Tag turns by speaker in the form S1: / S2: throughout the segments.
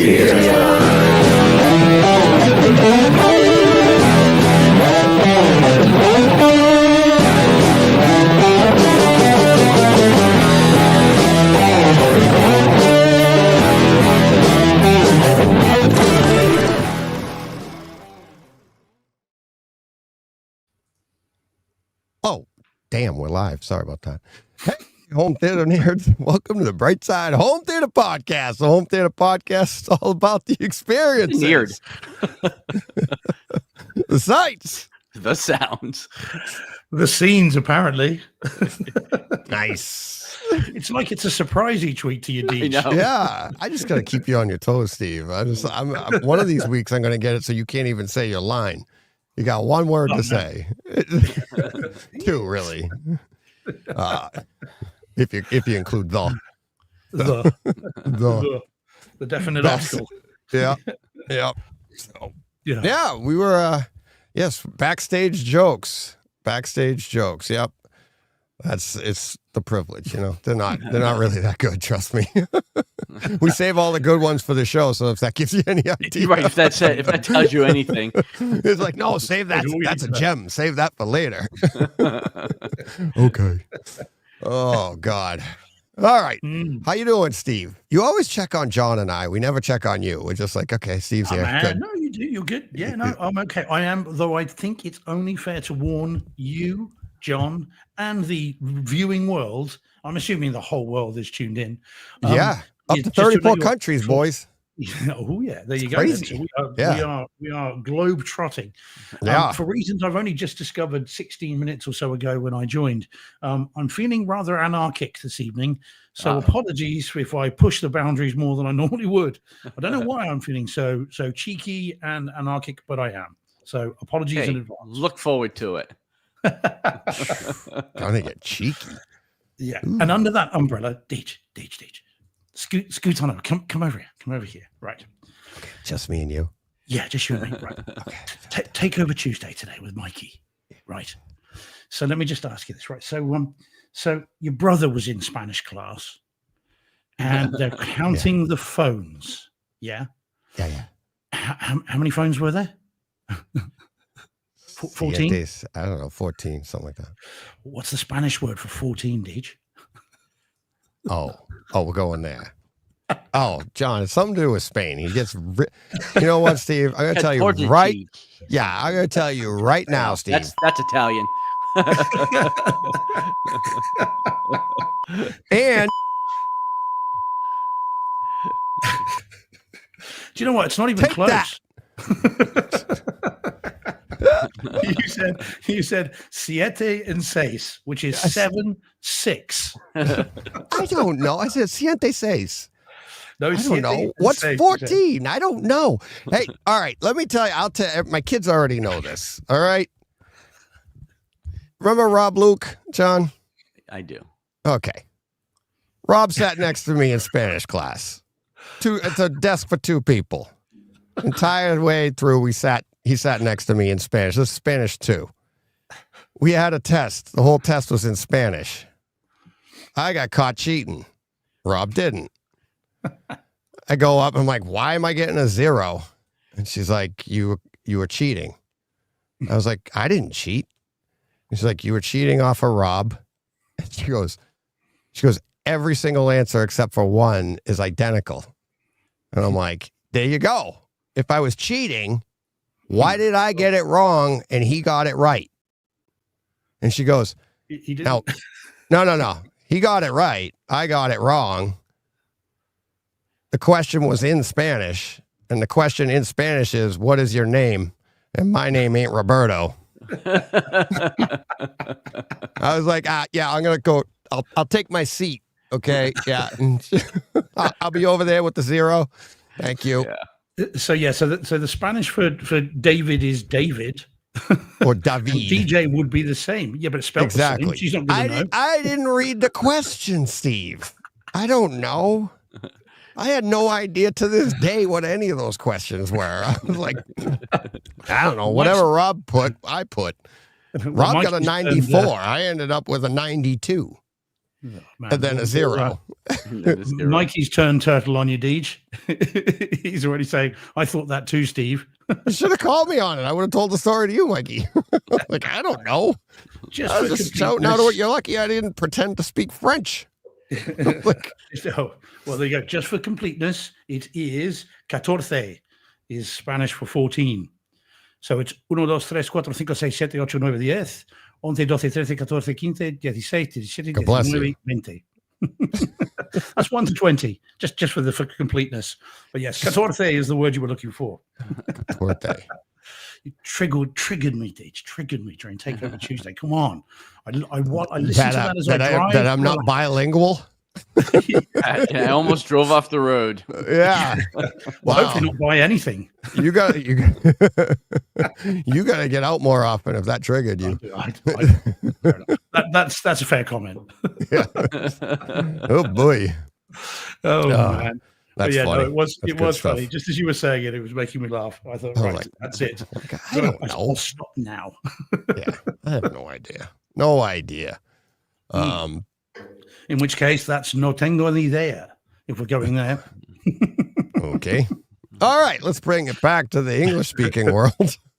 S1: Oh, damn, we're live. Sorry about that. Hey, home theater nerds. Welcome to the Bright Side Home Theater Podcast. The Home Theater Podcast is all about the experiences.
S2: Weird.
S1: The sights.
S2: The sounds.
S3: The scenes, apparently.
S1: Nice.
S3: It's like it's a surprise each week to you, Deej.
S1: Yeah, I just got to keep you on your toes, Steve. I'm one of these weeks I'm going to get it so you can't even say your line. You got one word to say. Two, really. If you include the
S3: definite article.
S1: Yeah. So yeah, we were yes, backstage jokes. Yep. It's the privilege, you know. They're not really that good, trust me. We save all the good ones for the show, so if that gives you any idea.
S2: Right, if that tells you anything.
S1: It's like, no, save that. That's a gem. Save that for later. Okay. Oh God. All right. How you doing, Steve? You always check on John and I. We never check on you. We're just like, okay, Steve's here.
S3: Man.
S1: Good.
S3: No, you do. You're good. Yeah, no, I'm okay. I am, though I think it's only fair to warn you, John, and the viewing world. I'm assuming the whole world is tuned in.
S1: Yeah. Up to 34 countries, boys.
S3: Oh yeah, there you go.
S1: Crazy.
S3: We are globe trotting. For reasons I've only just discovered 16 minutes or so ago when I joined. I'm feeling rather anarchic this evening, so apologies if I push the boundaries more than I normally would. I don't know why I'm feeling so cheeky and anarchic, but I am. So apologies in advance.
S2: Look forward to it.
S1: Gonna get cheeky.
S3: Yeah, and under that umbrella, Deej. Scoot on over. Come over here. Come over here. Right.
S1: Okay, just me and you.
S3: Yeah, just you and me. Right. Okay. Take over Tuesday today with Mikey. Right. So let me just ask you this. Right. So your brother was in Spanish class, and they're counting the phones. Yeah.
S1: Yeah.
S3: How many phones were there? 14.
S1: I don't know, 14, something like that.
S3: What's the Spanish word for 14, Deej?
S1: Oh, we're going there. Oh, John, it's something to do with Spain. He gets, you know what, Steve? I'm going to tell you right. Yeah, I'm going to tell you right now, Steve.
S2: That's Italian.
S1: And
S3: do you know what? It's not even close. You said siete and seis, which is 7, 6.
S1: I don't know. I said siete seis.
S3: No,
S1: I don't know. What's 14? I don't know. Hey, all right. Let me tell you. I'll tell my kids already know this. All right. Remember Rob Luke, John?
S2: I do.
S1: Okay. Rob sat next to me in Spanish class. It's a desk for 2 people. Entire way through, he sat next to me in Spanish. This is Spanish 2. We had a test. The whole test was in Spanish. I got caught cheating. Rob didn't. I go up. I'm like, why am I getting a 0? And she's like, you were cheating. I was like, I didn't cheat. She's like, you were cheating off of Rob. And she goes, every single answer except for one is identical. And I'm like, there you go. If I was cheating, why did I get it wrong and he got it right? And she goes,
S3: he didn't.
S1: No. He got it right. I got it wrong. The question was in Spanish, and the question in Spanish is, what is your name? And my name ain't Roberto. I was like, yeah, I'm going to go. I'll take my seat. Okay. Yeah. I'll be over there with the 0. Thank you.
S3: Yeah. So the Spanish for David is David,
S1: or David.
S3: DJ would be the same. Yeah, but it's spelled
S1: exactly.
S3: the same. She's not going to know.
S1: I didn't read the question, Steve. I don't know. I had no idea to this day what any of those questions were. I was like, I don't know. Whatever Rob put, I put. Rob got a 94. I ended up with a 92.
S3: Oh, man.
S1: and then a 0.
S3: Mikey's turned turtle on you, Deej. He's already saying, I thought that too, Steve.
S1: You should have called me on it. I would have told the story to you, Mikey. Like, I don't know. I was just shouting out what you're lucky I didn't pretend to speak French. Like,
S3: well, there you go. Just for completeness, it is 14 is Spanish for 14. So it's 1, 2, 3, 4, 5, 6, 7, 8, 9, 10, 11, 12, 13, 14, 15, 16, 17, 18, 19, 20. That's 1 to 20, just for completeness. But yes, 14 is the word you were looking for.
S1: 14.
S3: You triggered me, Deej. Triggered me during Takeover Tuesday. Come on. I listened to that as I drive.
S1: That I'm not bilingual.
S2: I almost drove off the road.
S1: Yeah.
S3: Well, hopefully not buy anything.
S1: You got to get out more often if that triggered you.
S3: That's a fair comment.
S1: Yeah. Oh boy.
S3: Oh man.
S1: That's funny.
S3: No, it was funny. Just as you were saying it, it was making me laugh. I thought, that's it.
S1: I don't know.
S3: I'll stop now.
S1: Yeah, I have no idea. No idea.
S3: In which case, that's no tengo ni idea, if we're going there.
S1: Okay. All right, let's bring it back to the English-speaking world.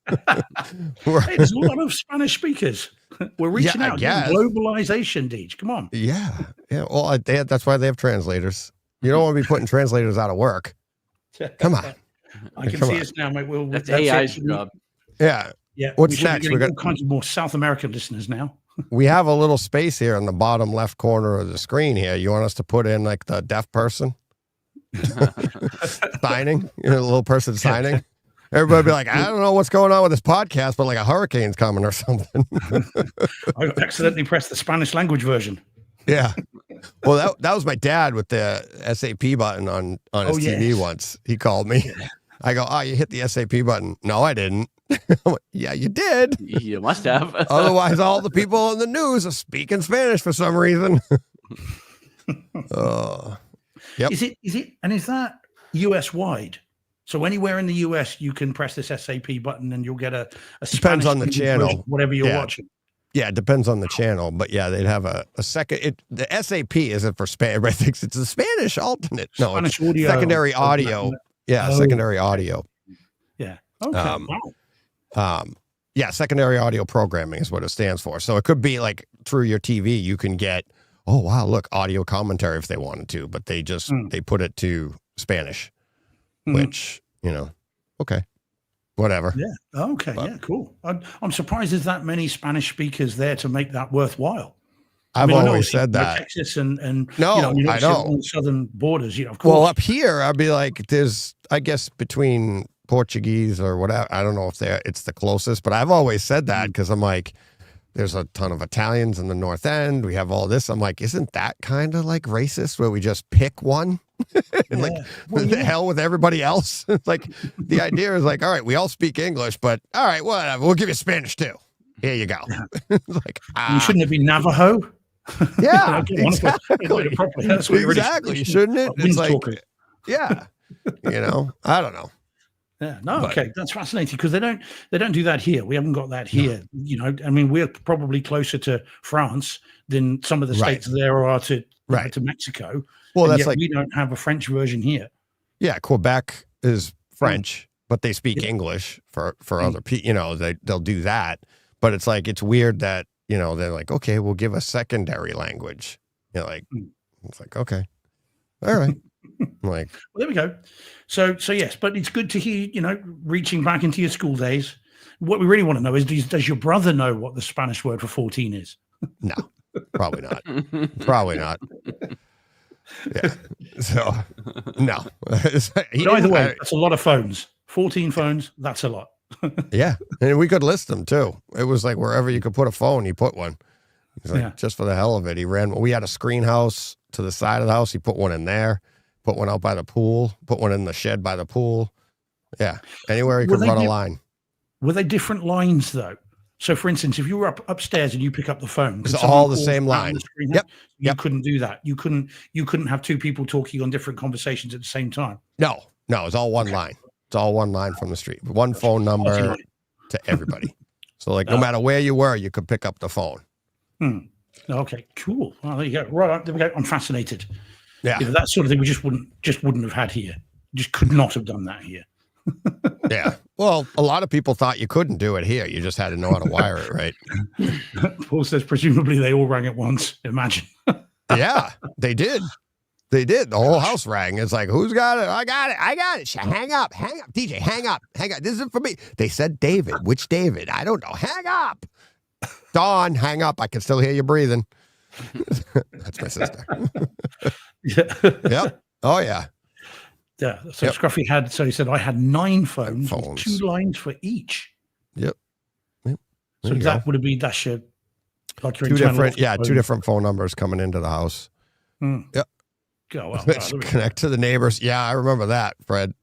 S3: Hey, there's a lot of Spanish speakers. We're reaching out. Globalization, Deej. Come on.
S1: Yeah. Well, that's why they have translators. You don't want to be putting translators out of work. Come on.
S3: I can see us now, mate.
S2: That's AI's job.
S1: Yeah.
S3: Yeah.
S1: What's next?
S3: We got all kinds of more South American listeners now.
S1: We have a little space here in the bottom left corner of the screen here. You want us to put in like the deaf person signing? A little person signing? Everybody be like, I don't know what's going on with this podcast, but like a hurricane's coming or something.
S3: I accidentally pressed the Spanish language version.
S1: Yeah. Well, that was my dad with the SAP button on his TV once. He called me. I go, you hit the SAP button. No, I didn't. I'm like, yeah, you did.
S2: You must have.
S1: Otherwise, all the people in the news are speaking Spanish for some reason. Yep.
S3: Is it? And is that US wide? So anywhere in the US, you can press this SAP button and you'll get a
S1: depends on the channel,
S3: version, whatever you're watching.
S1: Yeah, it depends on the channel, but yeah, they'd have a second. The SAP isn't for Spanish. Everybody thinks it's a Spanish alternate. No,
S3: Spanish audio,
S1: secondary audio. Yeah, secondary audio.
S3: Yeah. Okay.
S1: Yeah, secondary audio programming is what it stands for. So it could be like through your TV, you can get, oh wow, look, audio commentary if they wanted to, but they just they put it to Spanish, which okay. Whatever.
S3: Yeah. Okay. But, yeah. Cool. I'm surprised there's that many Spanish speakers there to make that worthwhile.
S1: I've always said that.
S3: Texas and
S1: no, I know
S3: on the southern borders. Of course.
S1: Well, up here, I'd be like, there's, I guess, between Portuguese or whatever. I don't know if it's the closest, but I've always said that because I'm like, there's a ton of Italians in the North End. We have all this. I'm like, isn't that kind of like racist where we just pick one? And the hell with everybody else. Like the idea is like, all right, we all speak English, but all right, whatever. We'll give you Spanish too. Here you go. Like
S3: you shouldn't it be Navajo?
S1: Yeah, exactly.
S3: Exactly,
S1: shouldn't it? It's like, yeah, I don't know.
S3: Yeah, no, okay, that's fascinating because they don't do that here. We haven't got that here. No. I mean, we're probably closer to France than some of the states there are to Mexico.
S1: Well, that's like
S3: we don't have a French version here.
S1: Yeah, Quebec is French, but they speak English for other people. They'll do that, but it's like it's weird that they're like, okay, we'll give a secondary language. It's like okay, all right. Like,
S3: well, there we go. So yes, but it's good to hear, reaching back into your school days. What we really want to know is, does your brother know what the Spanish word for 14 is?
S1: No, probably not. Probably not. Yeah. So, no.
S3: Either way, that's a lot of phones. 14 phones, that's a lot.
S1: Yeah. And we could list them too. It was like wherever you could put a phone, he put one. He's like, just for the hell of it. We had a screen house to the side of the house. He put one in there. Put one out by the pool, put one in the shed by the pool. Yeah. Anywhere he could run a line.
S3: Were they different lines though? So for instance, if you were upstairs and you pick up the phone,
S1: it's all the same line.
S3: You couldn't do that. You couldn't have two people talking on different conversations at the same time.
S1: No, it's all one line. It's all one line from the street. One phone number to everybody. So like no matter where you were, you could pick up the phone.
S3: Okay, cool. Well, there you go. Right, there we go. I'm fascinated.
S1: Yeah.
S3: That sort of thing we just wouldn't have had here. Just could not have done that here.
S1: Yeah. Well, a lot of people thought you couldn't do it here. You just had to know how to wire it, right?
S3: Paul says presumably they all rang at once. Imagine.
S1: Yeah, they did. They did. The whole house rang. It's like, who's got it? I got it. I got it. Hang up. Hang up. DJ, hang up. Hang up. This isn't for me. They said David. Which David? I don't know. Hang up. Dawn, hang up. I can still hear you breathing. That's my sister.
S3: Yeah.
S1: Yep. Oh, yeah.
S3: Yeah. So Scruffy had, so he said, I had 9 phones. With 2 lines for each.
S1: Yep.
S3: So that would have been, that's your, like your
S1: 2 different, phone. 2 different phone numbers coming into the house. Yep.
S3: Go well.
S1: Connect to the neighbors. Yeah, I remember that, Fred.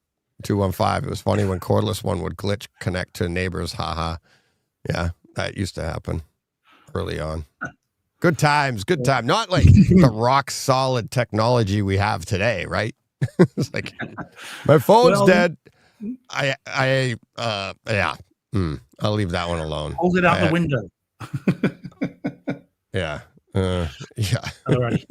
S1: 215. It was funny when cordless one would glitch, connect to neighbors. Haha. Yeah, that used to happen early on. Good times. Good time. Not like the rock solid technology we have today, right? It's like my phone's dead. I'll leave that one alone.
S3: Hold it out the window.
S1: Yeah. Yeah.
S3: Alrighty.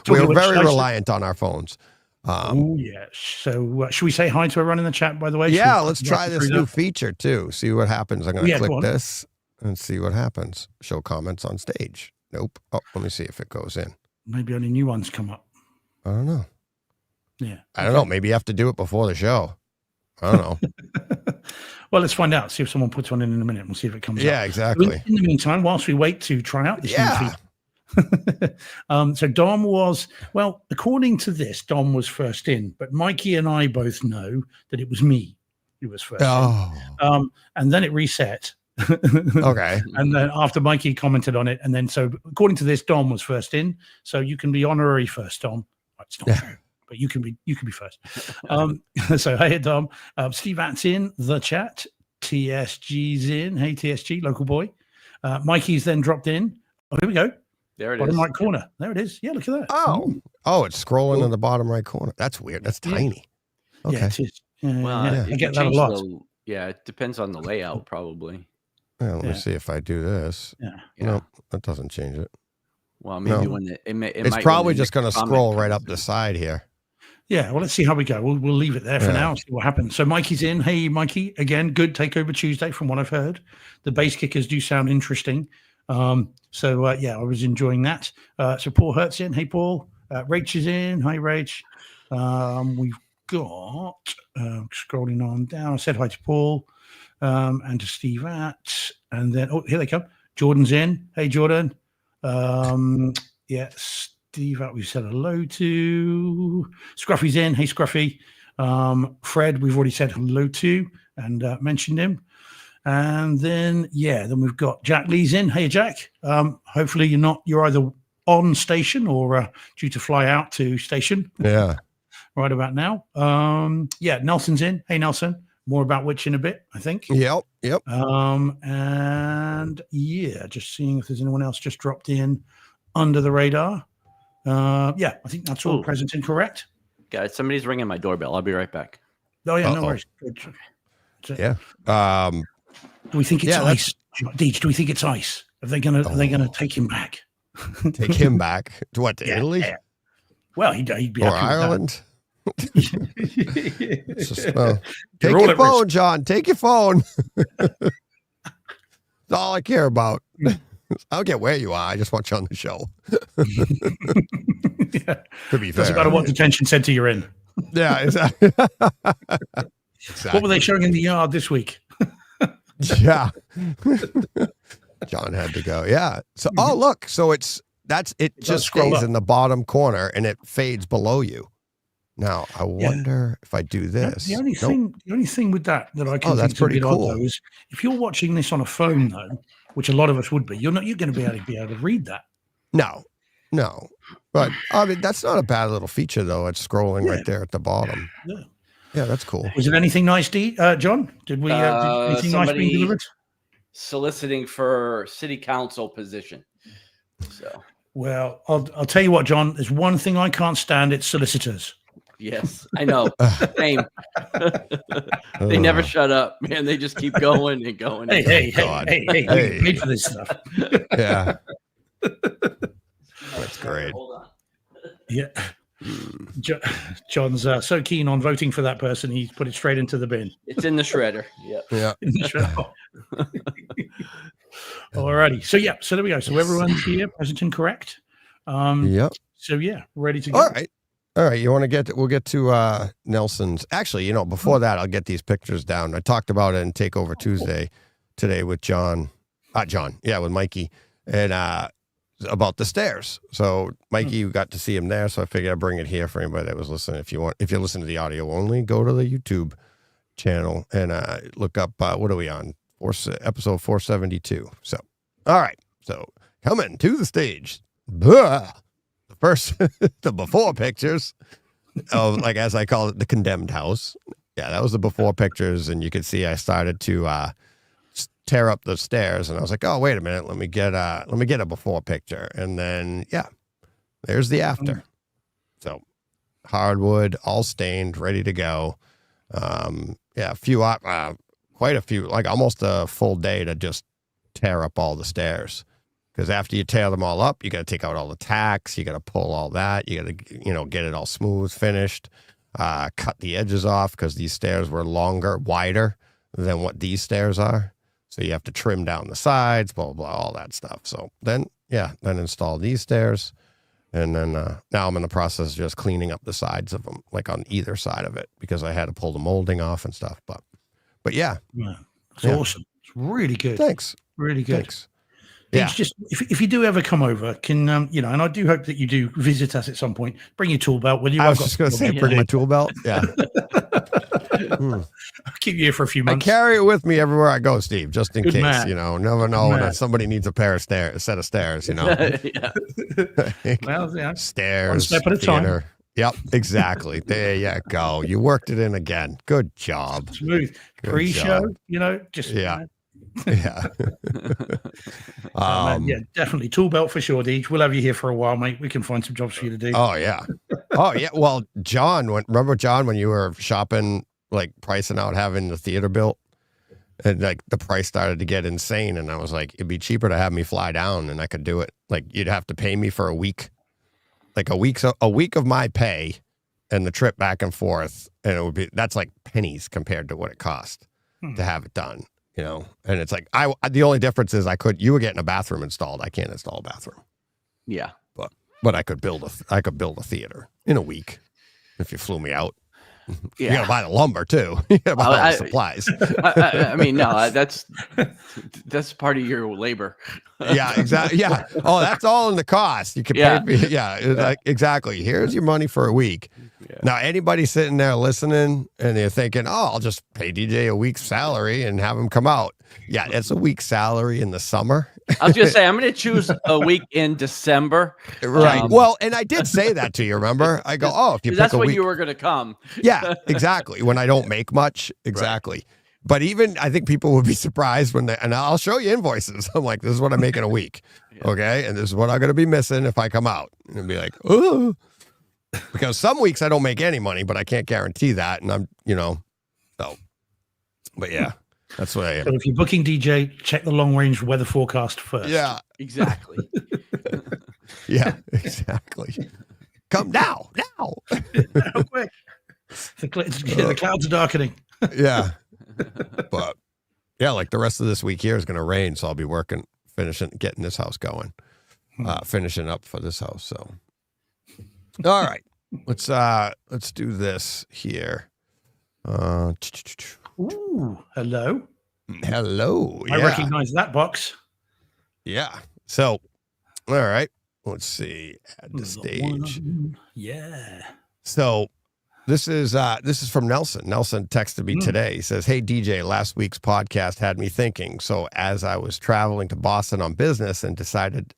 S1: We're very reliant on our phones.
S3: Oh, yeah. So should we say hi to everyone in the chat, by the way?
S1: Yeah, let's try this new feature too. See what happens. I'm going to click this and see what happens. Show comments on stage. Nope. Oh, let me see if it goes in.
S3: Maybe only new ones come up.
S1: I don't know.
S3: Yeah.
S1: I don't know. Maybe you have to do it before the show. I don't know.
S3: Well, let's find out. See if someone puts one in a minute. We'll see if it comes up.
S1: Yeah, exactly.
S3: In the meantime, whilst we wait to try out this new feature. So Dom was, well, according to this, Dom was first in, but Mikey and I both know that it was me who was first in. And then it reset.
S1: Okay.
S3: And then after Mikey commented on it, and then so according to this, Dom was first in. So you can be honorary first, Dom. It's not true, but you can be first. So hey, Dom. Steve Att's in the chat. TSG's in. Hey, TSG, local boy. Mikey's then dropped in. Oh, here we go.
S2: There it
S3: bottom
S2: is.
S3: Right corner. There it is. Yeah, look at that.
S1: Oh, it's scrolling in the bottom right corner. That's weird. That's tiny. Okay.
S3: Yeah, it is.
S2: Well,
S3: I get that a lot.
S2: It depends on the layout, probably.
S1: Yeah, let me see if I do this.
S3: Yeah.
S1: No, that doesn't change it.
S2: Well, maybe when
S1: it's probably just going to scroll right up the side here.
S3: Yeah, well, let's see how we go. We'll leave it there for now and see what happens. So Mikey's in. Hey, Mikey, again, good takeover Tuesday from what I've heard. The bass kickers do sound interesting. I was enjoying that. So Paul Hurt's in. Hey, Paul. Rach is in. Hi, Rach. We've got, scrolling on down, I said hi to Paul and to Steve Att. And then, here they come. Jordan's in. Hey, Jordan. Steve Att, we said hello to. Scruffy's in. Hey, Scruffy. Fred, we've already said hello to and mentioned him. And then we've got Jack Lee's in. Hey, Jack. Hopefully you're either on station or due to fly out to station.
S1: Yeah.
S3: Right about now. Nelson's in. Hey, Nelson. More about which in a bit, I think.
S1: Yep.
S3: Just seeing if there's anyone else just dropped in under the radar. I think that's all present and correct.
S2: Guys, somebody's ringing my doorbell. I'll be right back.
S3: Oh, yeah, no worries.
S1: Yeah.
S3: Do we think it's ice? Deej, do we think it's ice? Are they gonna take him back?
S1: Take him back to what? To Italy?
S3: Yeah. Well, he'd be
S1: or
S3: happy
S1: Ireland. Take your phone, John. Take your phone. That's all I care about. I don't care where you are. I just want you on the show. To be fair,
S3: doesn't matter what detention center you're in.
S1: Yeah, exactly.
S3: What were they showing in the yard this week?
S1: Yeah. John had to go. Yeah. So, look. So it just stays in the bottom corner and it fades below you. Now, I wonder if I do this.
S3: The only thing with that I can
S1: that's pretty cool.
S3: Odd, though, is if you're watching this on a phone, though, which a lot of us would be, you're going to be able to read that.
S1: No. But I mean, that's not a bad little feature, though. It's scrolling right there at the bottom. Yeah, that's cool.
S3: Was it anything nice, John? Did we? Did anything nice being delivered?
S2: Soliciting for city council position. So,
S3: well, I'll tell you what, John. There's one thing I can't stand. It's solicitors.
S2: Yes, I know. Same. They never shut up, man. They just keep going and going.
S3: Hey, paid for this stuff.
S1: Yeah. That's great.
S2: Hold on.
S3: Yeah. John's so keen on voting for that person, he's put it straight into the bin.
S2: It's in the shredder. Yep.
S1: Yeah.
S3: Alrighty. So there we go. So everyone's here, present and correct.
S1: Yep.
S3: So ready to go.
S1: All right. You want to we'll get to Nelson's. Actually, before that, I'll get these pictures down. I talked about it in Takeover Tuesday today with John. With Mikey. And about the stairs. So Mikey, you got to see him there. So I figured I'd bring it here for anybody that was listening. If you're listening to the audio only, go to the YouTube channel and look up, what are we on? Episode 472. So, all right. So coming to the stage. The first, the before pictures of, like, as I call it, the condemned house. Yeah, that was the before pictures. And you could see I started to, tear up the stairs, and I was like, oh, wait a minute, let me get a before picture. And then there's the after. So hardwood, all stained, ready to go. Quite a few, like almost a full day to just tear up all the stairs, because after you tear them all up, you got to take out all the tacks, you got to pull all that, you got to get it all smooth, finished, cut the edges off, because these stairs were wider than what these stairs are. So you have to trim down the sides, blah, blah, blah, all that stuff. So then install these stairs. And then now I'm in the process of just cleaning up the sides of them, like on either side of it, because I had to pull the molding off and stuff. But yeah.
S3: It's awesome. It's really good.
S1: Thanks.
S3: Really good.
S1: Thanks.
S3: It's just, if you do ever come over, and I do hope that you do visit us at some point, bring your tool belt with you.
S1: I was just going to say, bring my tool belt. Yeah.
S3: I'll keep you here for a few months.
S1: I carry it with me everywhere I go, Steve, just in
S3: Good
S1: case,
S3: man.
S1: never know when somebody needs a set of stairs,
S2: Yeah.
S3: Well,
S1: Stairs.
S3: One step at a
S1: theater.
S3: time.
S1: Yep, exactly. There you go. You worked it in again. Good job.
S3: Smooth.
S1: Good
S3: Pre-show,
S1: job.
S3: just
S1: Yeah.
S3: Definitely tool belt for sure, Deej. We'll have you here for a while, mate. We can find some jobs for you to do.
S1: Oh yeah. Well, remember John, when you were shopping, like pricing out having the theater built, and like the price started to get insane, and I was like, it'd be cheaper to have me fly down, and I could do it. Like, you'd have to pay me for a week, like a week of my pay, and the trip back and forth, and that's like pennies compared to what it cost to have it done. And it's like, the only difference is you were getting a bathroom installed. I can't install a bathroom.
S2: Yeah.
S1: But I could build a theater in a week if you flew me out.
S2: Yeah.
S1: You gotta buy the lumber too. You gotta buy all the supplies.
S2: I mean, no, that's part of your labor.
S1: Yeah, exactly. Yeah. Oh, that's all in the cost. You can pay for, like, exactly. Here's your money for a week. Yeah. Now, anybody sitting there listening and they're thinking, oh, I'll just pay DJ a week's salary and have him come out. Yeah, it's a week's salary in the summer.
S2: I was gonna say, I'm gonna choose a week in December.
S1: Right. Well, and I did say that to you, remember? I go, oh, if you pick
S2: that's
S1: a
S2: when
S1: week,
S2: you were gonna come.
S1: Yeah, exactly. When I don't make much. Exactly. Right. But even I think people would be surprised and I'll show you invoices. I'm like, this is what I make in a week. Yeah. Okay. And this is what I'm going to be missing if I come out, and be like, oh, because some weeks I don't make any money, but I can't guarantee that. And I'm, but yeah, that's what I am.
S3: So if you're booking DJ, check the long range weather forecast first.
S1: Yeah,
S2: exactly.
S1: Yeah, exactly. Come now.
S3: Quick. The clouds are darkening.
S1: Yeah. But yeah, like the rest of this week here is going to rain, so I'll be getting this house going, finishing up for this house. So, all right, let's do this here.
S3: Ooh, hello.
S1: I
S3: recognize that box.
S1: Yeah. So, all right, let's see. Add the stage.
S3: Yeah.
S1: So. This is from Nelson. Nelson texted me today. He says, hey, DJ, last week's podcast had me thinking. So as I was traveling to Boston on business and decided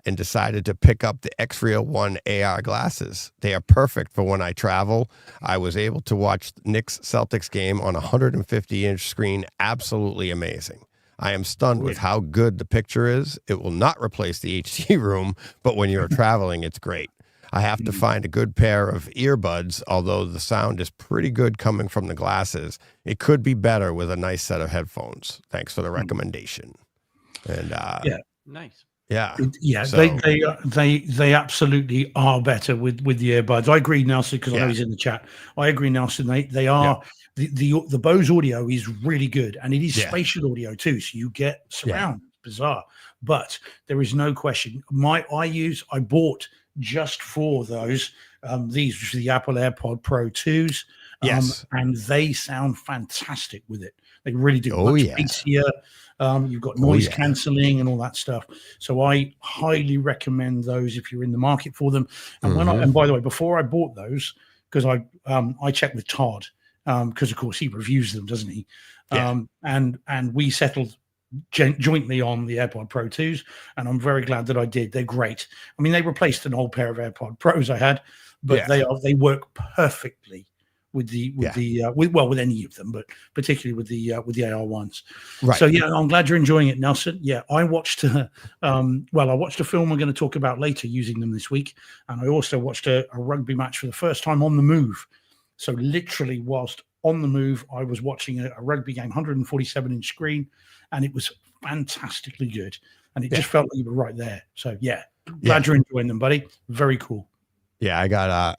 S1: to pick up the X-Real 1 AR glasses. They are perfect for when I travel. I was able to watch Knicks Celtics game on a 150-inch screen. Absolutely amazing. I am stunned with how good the picture is. It will not replace the HD room, but when you're traveling, it's great. I have to find a good pair of earbuds, although the sound is pretty good coming from the glasses. It could be better with a nice set of headphones. Thanks for the recommendation. And
S2: nice.
S1: Yeah.
S3: Yeah,
S1: So,
S3: they absolutely are better with the earbuds. I agree, Nelson, because I know
S1: yeah.
S3: he's in the chat. I agree, Nelson. They are the Bose audio is really good, and it is
S1: Yeah.
S3: spatial audio too. So you get
S1: Yeah.
S3: surround. Bizarre, but there is no question. I bought just for those these, which are the Apple AirPod Pro 2s.
S1: Yes.
S3: And they sound fantastic with it. They really do.
S1: Oh,
S3: Much
S1: yeah.
S3: bassier. You've got
S1: Oh,
S3: noise
S1: yeah.
S3: cancelling and all that stuff. So I highly recommend those if you're in the market for them. And and by the way, before I bought those, because I checked with Todd, because of course he reviews them, doesn't he?
S1: Yeah.
S3: And we settled jointly on the AirPod Pro 2s, and I'm very glad that I did. They're great. I mean, they replaced an old pair of AirPod Pros I had, but they work perfectly with with any of them, but particularly with the AR1s.
S1: Right.
S3: So yeah, I'm glad you're enjoying it, Nelson. Yeah, I watched I watched a film we're going to talk about later using them this week, and I also watched a rugby match for the first time on the move. So literally, whilst on the move, I was watching a rugby game, 147-inch screen, and it was fantastically good, and it just felt like you were right there. So yeah, glad you're enjoying them, buddy. Very cool.
S1: Yeah, I got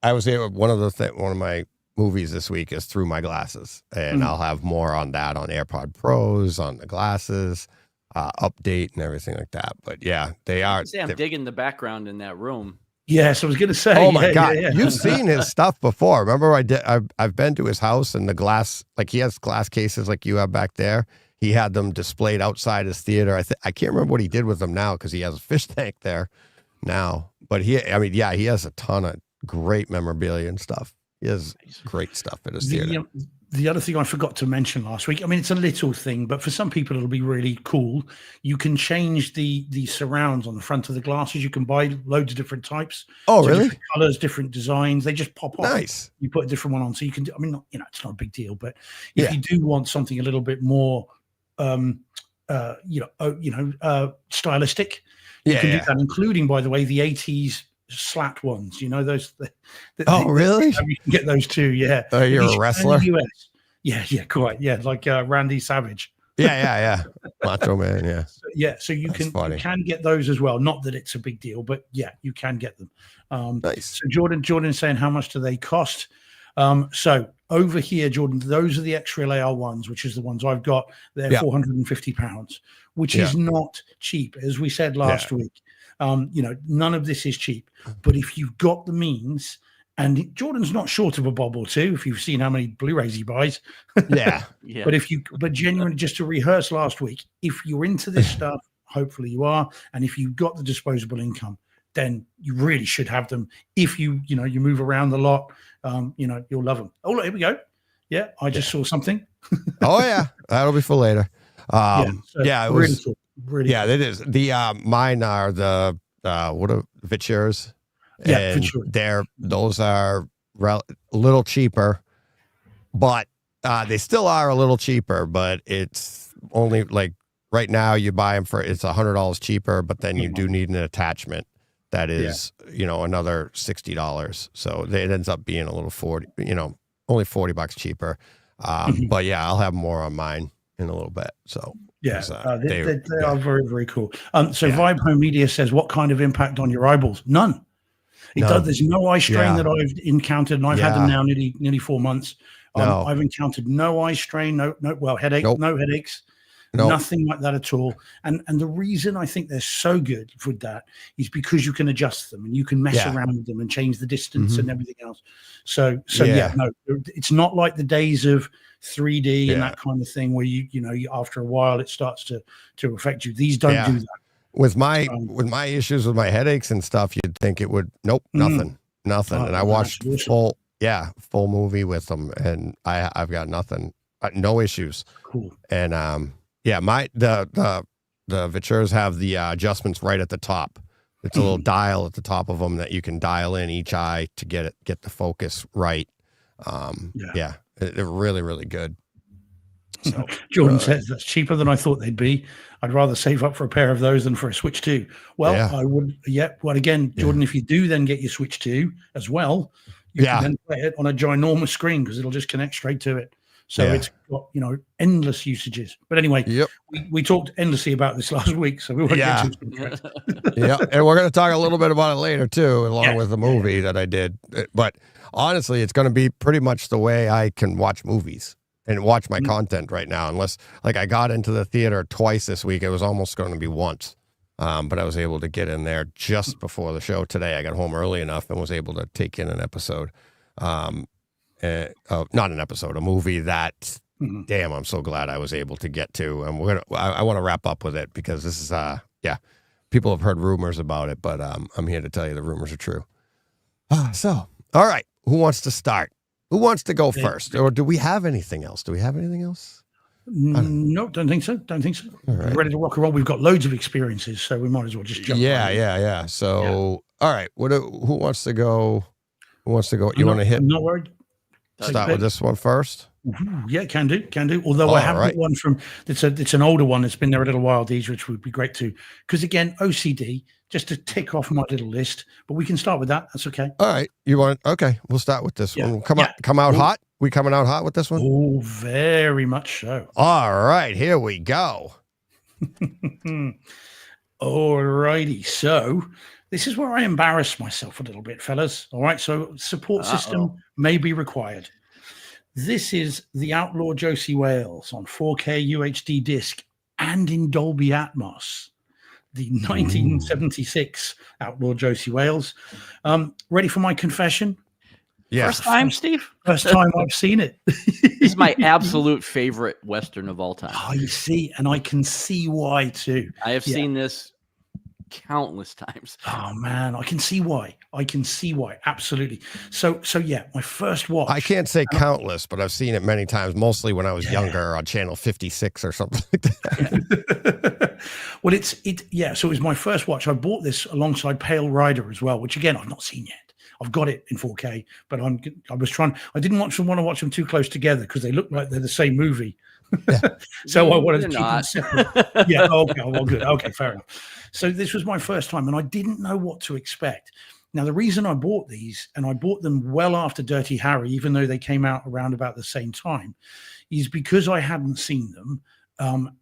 S1: I was able, one of my movies this week is Through My Glasses, and I'll have more on that on AirPod Pros, on the glasses, update and everything like that. But yeah, I'm
S2: digging the background in that room.
S3: Yes, I was going to say.
S1: Oh my God, you've seen his stuff before. Remember, I've been to his house, and the glass, like he has glass cases like you have back there. He had them displayed outside his theater. I can't remember what he did with them now, because he has a fish tank there now. But he has a ton of great memorabilia and stuff. He has great stuff at his theater.
S3: The other thing I forgot to mention last week, I mean, it's a little thing, but for some people it'll be really cool. You can change the surrounds on the front of the glasses. You can buy loads of different types.
S1: Oh, really?
S3: Different colors, different designs. They just pop off.
S1: Nice.
S3: You put a different one on, so you can. I mean, it's not a big deal, but if you do want something a little bit more, stylistic, you can do that. Including, by the way, the 80s slat ones. You know those.
S1: Really?
S3: You can get those too. Yeah.
S1: You're a wrestler.
S3: Yeah, quite. Yeah, like Randy Savage.
S1: Yeah. Macho Man. Yeah.
S3: So you can get those as well. Not that it's a big deal, but yeah, you can get them.
S1: Nice.
S3: So Jordan's saying, how much do they cost? So over here, Jordan, those are the X-Real AR1s, which is the ones I've got. They're £450, which is not cheap, as we said last week. None of this is cheap, but if you've got the means, and Jordan's not short of a bob or two, if you've seen how many Blu-rays he buys.
S2: Yeah.
S3: But genuinely, just to rehearse last week, if you're into this stuff, hopefully you are, and if you've got the disposable income, then you really should have them. If you move around a lot, you'll love them. Oh, look, here we go. Yeah, I just saw something.
S1: Oh yeah, that'll be for later. It
S3: really
S1: was
S3: cool. Really cool.
S1: It is. The mine are the Vitures.
S3: Yeah,
S1: and those are a little cheaper, but they still are a little cheaper. But it's only like right now you buy them for it's $100 cheaper, but then you do need an attachment that is another $60. So it ends up being a little only $40 cheaper. But yeah, I'll have more on mine in a little bit. So
S3: they are very, very cool. Vibe Home Media says, what kind of impact on your eyeballs? None. There's no eye strain that I've encountered, and I've had them now nearly 4 months. I've encountered no eye strain, headache, no headaches, nothing like that at all. And the reason I think they're so good with that is because you can adjust them and you can mess around with them and change the distance and everything else. So it's not like the days of 3D and that kind of thing where you after a while it starts to affect you. These don't do that.
S1: With my issues with my headaches and stuff, you'd think it would. Nope, nothing. And I watched full movie with them, and I've got nothing, no issues.
S3: Cool.
S1: And the Vitures have the adjustments right at the top. It's a little dial at the top of them that you can dial in each eye to get the focus right. They're really, really good. So,
S3: Jordan says that's cheaper than I thought they'd be. I'd rather save up for a pair of those than for a Switch 2. Well, I would. Yeah. Well, again, Jordan, if you do then get your Switch 2 as well, you can then play it on a ginormous screen because it'll just connect straight to it. So it's got, endless usages. But anyway, we talked endlessly about this last week, so we won't get too sidetracked.
S1: Yeah, and we're going to talk a little bit about it later too, along with the movie that I did. But honestly, it's going to be pretty much the way I can watch movies and watch my content right now, unless like I got into the theater twice this week. It was almost going to be once. But I was able to get in there just before the show today. I got home early enough and was able to take in an episode. Not an episode, a movie that, damn, I'm so glad I was able to get to. And I want to wrap up with it because this is, people have heard rumors about it, but I'm here to tell you the rumors are true. So, all right, who wants to start? Who wants to go first? Or do we have anything else?
S3: No, don't think so. All right. We're ready to rock and roll. We've got loads of experiences, so we might as well just jump.
S1: Yeah. So, all right. Who wants to go? You want to hit?
S3: I'm not worried.
S1: Start with this one first.
S3: Yeah, can do. Although I have got one from it's an older one that's been there a little while, these, which would be great too. Because again, OCD, just to tick off my little list. But we can start with that. That's okay.
S1: All right. Okay, we'll start with this one. Come out hot. We coming out hot with this one?
S3: Oh, very much so.
S1: All right, here we go.
S3: All righty. So this is where I embarrass myself a little bit, fellas. All right. So support system may be required. This is the Outlaw Josey Wales on 4K UHD disc and in Dolby Atmos. The 1976 Outlaw Josey Wales. Ready for my confession?
S1: Yeah.
S2: First time, Steve?
S3: First time I've seen it.
S2: This is my absolute favorite Western of all time.
S3: Oh, you see, and I can see why too.
S2: I have seen this countless times.
S3: Oh man, I can see why. Absolutely. So yeah, my first watch.
S1: I can't say countless, but I've seen it many times, mostly when I was younger on channel 56 or something like that.
S3: Well, so it was my first watch. I bought this alongside Pale Rider as well, which again I've not seen yet. I've got it in 4K, but I didn't want to watch them too close together because they look like they're the same movie. So I wanted to keep them separate. Yeah. Okay. Well, good. Okay. Fair enough. So this was my first time and I didn't know what to expect. Now, the reason I bought these, and I bought them well after Dirty Harry, even though they came out around about the same time, is because I hadn't seen them.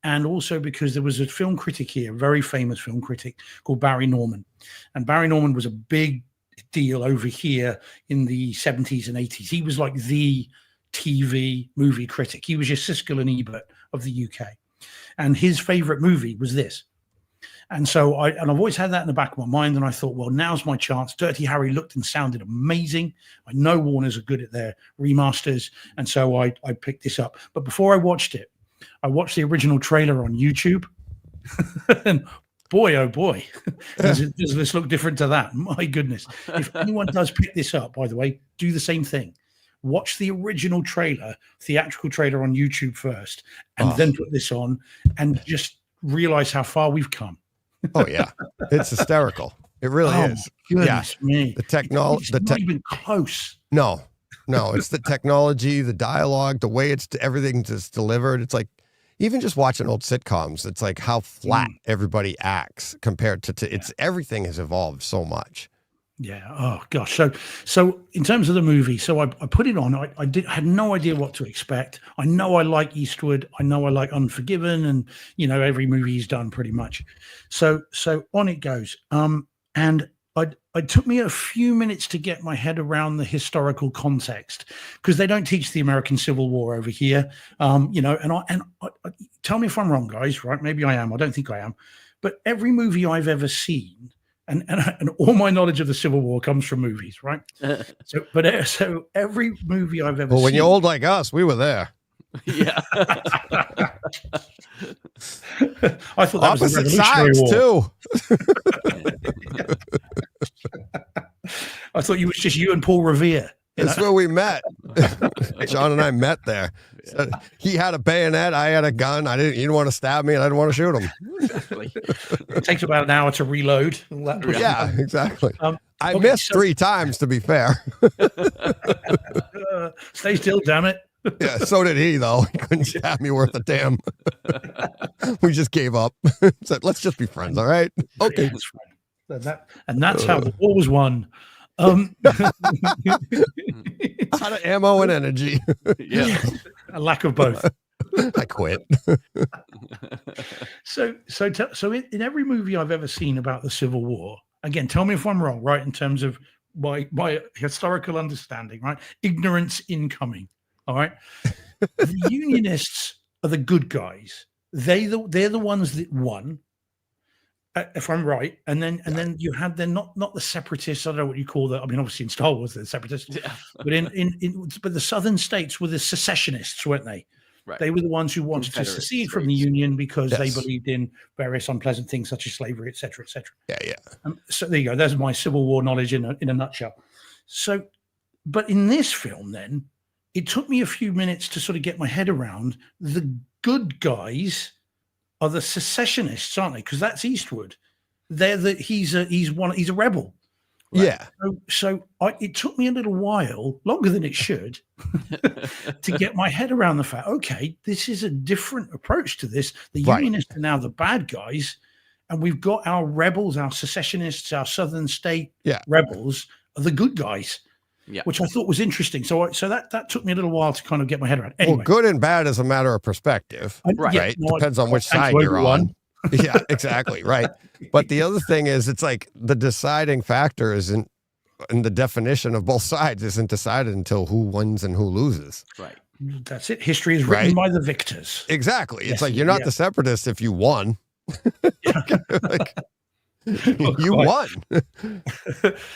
S3: And also because there was a film critic here, a very famous film critic called Barry Norman. And Barry Norman was a big deal over here in the 70s and 80s. He was like the TV movie critic. He was your Siskel and Ebert of the UK. And his favorite movie was this. And so I've always had that in the back of my mind. And I thought, well, now's my chance. Dirty Harry looked and sounded amazing. I know Warners are good at their remasters. And so I picked this up. But before I watched it, I watched the original trailer on YouTube. And boy, oh boy, does this look different to that? My goodness. If anyone does pick this up, by the way, do the same thing. Watch the original trailer, theatrical trailer on YouTube first, and then put this on and just realize how far we've come.
S1: Oh, yeah. It's hysterical. It really is.
S3: Goodness me.
S1: The technology.
S3: It's not even close.
S1: No, it's the technology, the dialogue, the way everything is delivered. It's like, even just watching old sitcoms, it's like how flat everybody acts compared to everything has evolved so much.
S3: Yeah. Oh gosh. So in terms of the movie, so I put it on. I had no idea what to expect. I know I like Eastwood. I know I like Unforgiven, and every movie he's done pretty much. So on it goes. And it took me a few minutes to get my head around the historical context because they don't teach the American Civil War over here. And tell me if I'm wrong, guys. Right? Maybe I am. I don't think I am. But every movie I've ever seen. And all my knowledge of the Civil War comes from movies, right? So every movie I've ever seen.
S1: Well, when you're old like us, we were there.
S2: Yeah.
S3: I thought that
S1: opposite
S3: was the Revolutionary
S1: sides
S3: War. Too. I thought it was just you and Paul Revere.
S1: That's where we met. John and I met there. So he had a bayonet. I had a gun. He didn't want to stab me, and I didn't want to shoot him.
S2: Exactly.
S3: It takes about an hour to reload.
S1: Yeah, exactly. I missed 3 times, to be fair.
S3: Stay still, damn it.
S1: Yeah, so did he, though. He couldn't stab me worth a damn. We just gave up. Said, let's just be friends, all right? Okay.
S3: And that's how the war was won.
S1: Out of ammo and energy.
S2: Yeah.
S3: A lack of both.
S1: I quit.
S3: So in every movie I've ever seen about the Civil War, again, tell me if I'm wrong, right? In terms of my historical understanding, right? Ignorance incoming. All right. The Unionists are the good guys. They're the ones that won. If I'm right, and then you had not the separatists. I don't know what you call that. I mean, obviously in Star Wars they're separatists, but but the southern states were the secessionists, weren't they?
S2: Right.
S3: They were the ones who wanted to secede from the Union because they believed in various unpleasant things such as slavery, etc., etc.
S1: Yeah.
S3: So there you go. There's my Civil War knowledge in a nutshell. So, but in this film, then it took me a few minutes to sort of get my head around the good guys. Are the secessionists, aren't they? Because that's Eastwood. He's a rebel.
S1: Right? Yeah.
S3: It took me a little while, longer than it should, to get my head around the fact. Okay, this is a different approach to this. The Unionists are now the bad guys, and we've got our rebels, our secessionists, our Southern state rebels are the good guys. Yeah. Which I thought was interesting. So that took me a little while to kind of get my head around. Anyway.
S1: Well, good and bad is a matter of perspective, right? Depends on which side you're on. Yeah, exactly. Right. But the other thing is, it's like the deciding factor isn't, and the definition of both sides isn't decided until who wins and who loses.
S2: Right.
S3: That's it. History is written by the victors.
S1: Exactly. It's like you're not the separatists if you won. You won.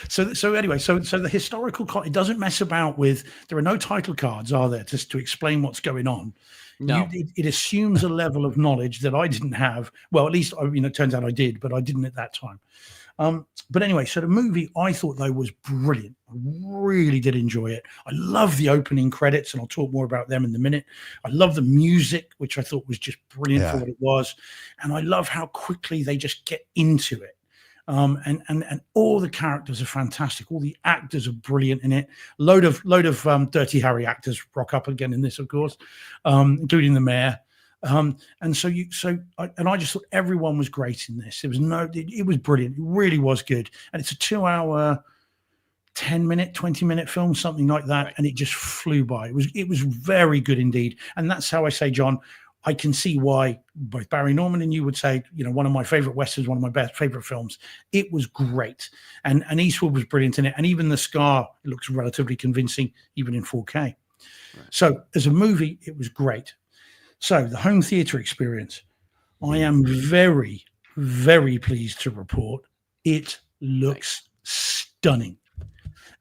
S3: So anyway, so the historical it doesn't mess about with. There are no title cards, are there, just to explain what's going on? No. It assumes a level of knowledge that I didn't have. Well, at least it turns out I did, but I didn't at that time. But anyway, so the movie I thought though was brilliant. I really did enjoy it. I love the opening credits, and I'll talk more about them in a minute. I love the music, which I thought was just brilliant for what it was, and I love how quickly they just get into it. And all the characters are fantastic. All the actors are brilliant in it. Load of Dirty Harry actors rock up again in this, of course, including the mayor. And I just thought everyone was great in this. It was brilliant. It really was good. And it's a 2-hour, 10-minute, 20-minute film, something like that. Right. And it just flew by. It was very good indeed. And that's how I say, John, I can see why both Barry Norman and you would say, one of my favorite Westerns, one of my best favorite films. It was great. And Eastwood was brilliant in it. And even the scar looks relatively convincing, even in 4K. Right. So as a movie, it was great. So the home theater experience, I am very, very pleased to report it looks stunning.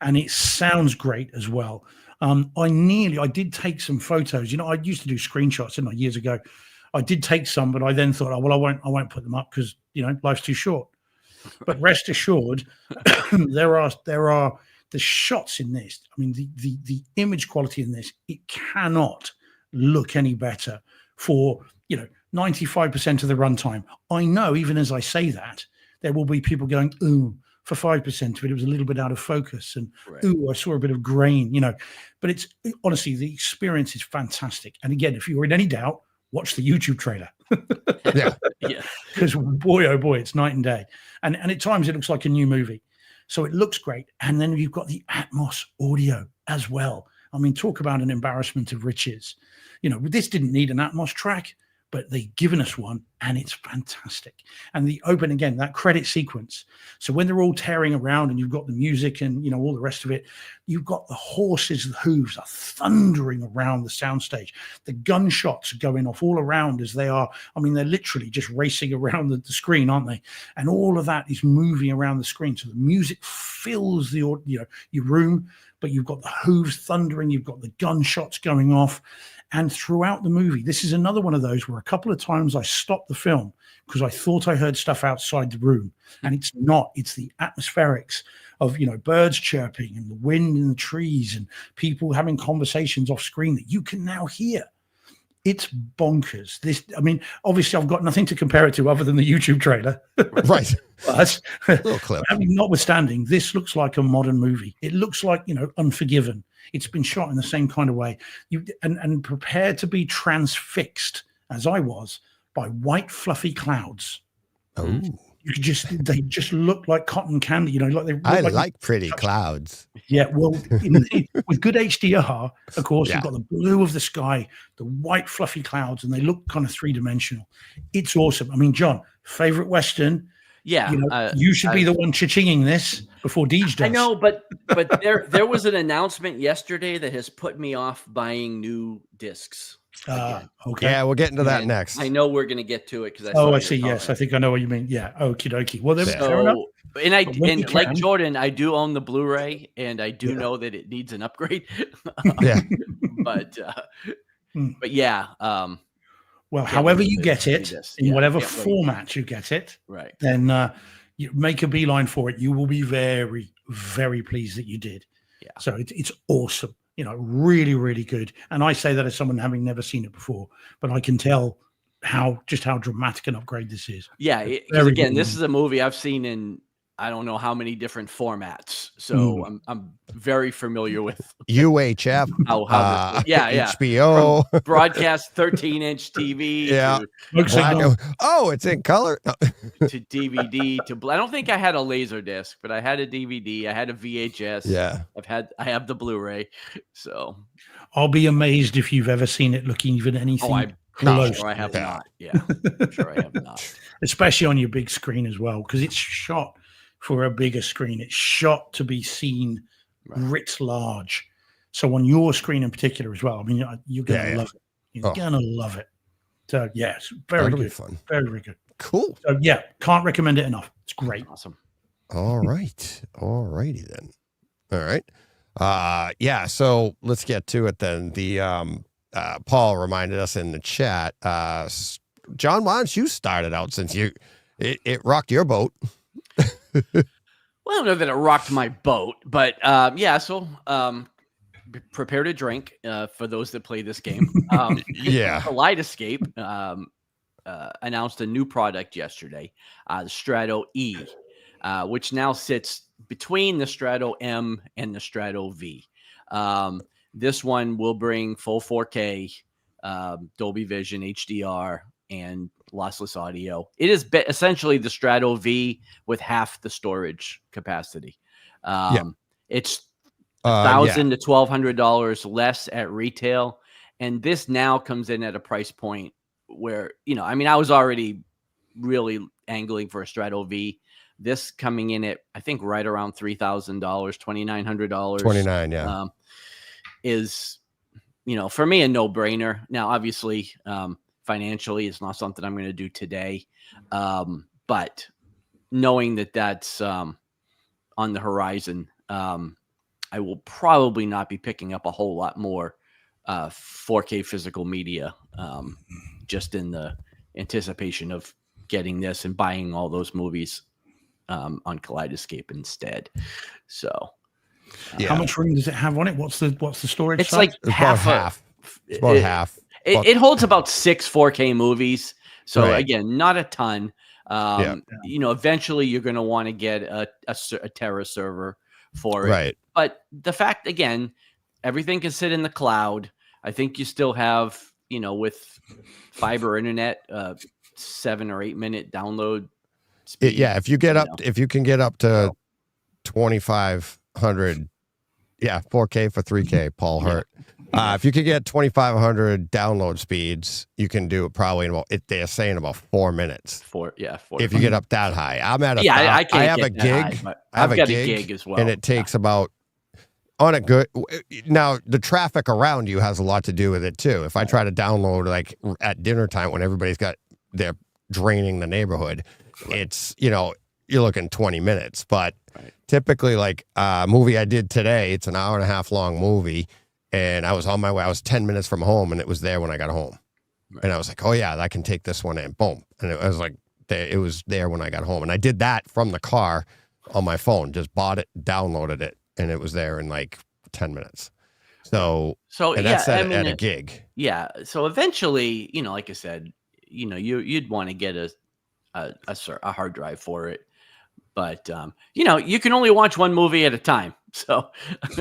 S3: And it sounds great as well. I did take some photos. I used to do screenshots, didn't I, years ago. I did take some, but I then thought, I won't put them up because life's too short. But rest assured, there are the shots in this. I mean, the image quality in this, it cannot look any better for 95% of the runtime. I know, even as I say that, there will be people going, ooh. For 5% of it, it was a little bit out of focus, and ooh, I saw a bit of grain, But it's honestly, the experience is fantastic. And again, if you're in any doubt, watch the YouTube trailer.
S1: Yeah.
S3: Because boy, oh boy, it's night and day. And at times it looks like a new movie. So it looks great. And then you've got the Atmos audio as well. I mean, talk about an embarrassment of riches. This didn't need an Atmos track, but they've given us one, and it's fantastic. And the open, again, that credit sequence. So when they're all tearing around and you've got the music and, all the rest of it, you've got the horses, the hooves are thundering around the soundstage. The gunshots are going off all around as they are. I mean, they're literally just racing around the screen, aren't they? And all of that is moving around the screen. So the music fills your room, but you've got the hooves thundering, you've got the gunshots going off. And throughout the movie, this is another one of those where a couple of times I stopped the film because I thought I heard stuff outside the room. And it's not. It's the atmospherics of, birds chirping and the wind in the trees and people having conversations off screen that you can now hear. It's bonkers. Obviously, I've got nothing to compare it to other than the YouTube trailer.
S1: Right.
S3: But
S1: little clip.
S3: Notwithstanding, this looks like a modern movie. It looks like, Unforgiven. It's been shot in the same kind of way. And prepared to be transfixed, as I was, by white fluffy clouds.
S1: Oh.
S3: they just look like cotton candy, like they look
S1: I like pretty clouds.
S3: Yeah, well, with good HDR, of course, you've got the blue of the sky, the white fluffy clouds, and they look kind of 3-dimensional. It's awesome. I mean, John, favorite Western.
S2: Yeah,
S3: you should be the one cha-chinging this before Deej does.
S2: I know, but there was an announcement yesterday that has put me off buying new discs.
S3: Okay.
S1: Yeah, we'll get into that next.
S2: I know we're going to get to it because
S3: I see. Yes, I think I know what you mean. Yeah, okie dokie. Well, then, fair enough.
S2: And like Jordan, I do own the Blu-ray, and I do know that it needs an upgrade. but yeah.
S3: Well, however you get it, in whatever format you get it,
S2: right?
S3: Then you make a beeline for it. You will be very, very pleased that you did.
S2: Yeah.
S3: So it's awesome. Really, really good. And I say that as someone having never seen it before, but I can tell how dramatic an upgrade this is.
S2: Yeah. Again, this is a movie I've seen in I don't know how many different formats. So I'm very familiar with
S1: UHF,
S2: HBO, from broadcast 13-inch TV.
S1: Yeah. It's in color.
S2: To DVD I don't think I had a laser disc, but I had a DVD. I had a VHS.
S1: Yeah.
S2: I have the Blu-ray. So
S3: I'll be amazed if you've ever seen it looking even anything close.
S2: Sure I have not. Yeah. I'm sure I have not.
S3: Especially on your big screen as well, because it's shot for a bigger screen. It's shot to be seen writ large. So on your screen in particular as well. I mean, you're going to love it. You're going to love it. So, yeah, it's very good.
S1: Fun.
S3: Very, very good.
S1: Cool.
S3: So, yeah, can't recommend it enough. It's great.
S2: Awesome.
S1: All right. All righty then. All right. So let's get to it then. The Paul reminded us in the chat. John, why don't you start it out since it rocked your boat?
S2: Well, I don't know that it rocked my boat, but so prepare to drink for those that play this game. Kaleidescape announced a new product yesterday, the Strato E, which now sits between the Strato M and the Strato V. This one will bring full 4K, Dolby Vision, HDR, and lossless audio. It is essentially the Strato V with half the storage capacity. It's $1,000 to $1,200 less at retail, and this now comes in at a price point where I was already really angling for a Strato V. This coming in at I think right around $3,000, $2,900.
S1: $2,900,
S2: is for me a no-brainer. Now, obviously, financially, it's not something I'm going to do today. But knowing that that's on the horizon, I will probably not be picking up a whole lot more 4K physical media, just in the anticipation of getting this and buying all those movies on Kaleidescape instead. So,
S3: how much room does it have on it? What's the storage?
S2: It's
S3: size?
S2: like
S1: it's
S2: half.
S1: It's about half.
S2: It holds about 6 4K movies. So again, not a ton. Eventually you're going to want to get a Terra server for it. Right. But the fact, again, everything can sit in the cloud. I think you still have, with fiber internet, 7 or 8 minute download speed.
S1: If you can get up to 2,500, 4K for 3K, Paul Hurt. If you could get 2,500 download speeds, you can do it probably in they're saying about 4 minutes.
S2: 4.
S1: If you get up that high. I'm at
S2: I
S1: have a gig.
S2: I have a gig as well.
S1: And it takes about on a good. Now, the traffic around you has a lot to do with it too. If I try to download like at dinner time when they're draining the neighborhood, it's, you're looking 20 minutes. But typically, like a movie I did today, it's an hour and a half long movie. And I was on my way. I was 10 minutes from home, and it was there when I got home. And I was like, oh, yeah, I can take this one in. Boom. And it was like, it was there when I got home. And I did that from the car on my phone. Just bought it, downloaded it, and it was there in like 10 minutes. So that's at a gig. Yeah.
S2: So eventually, like I said, you'd want to get a hard drive for it. But, you can only watch one movie at a time. So,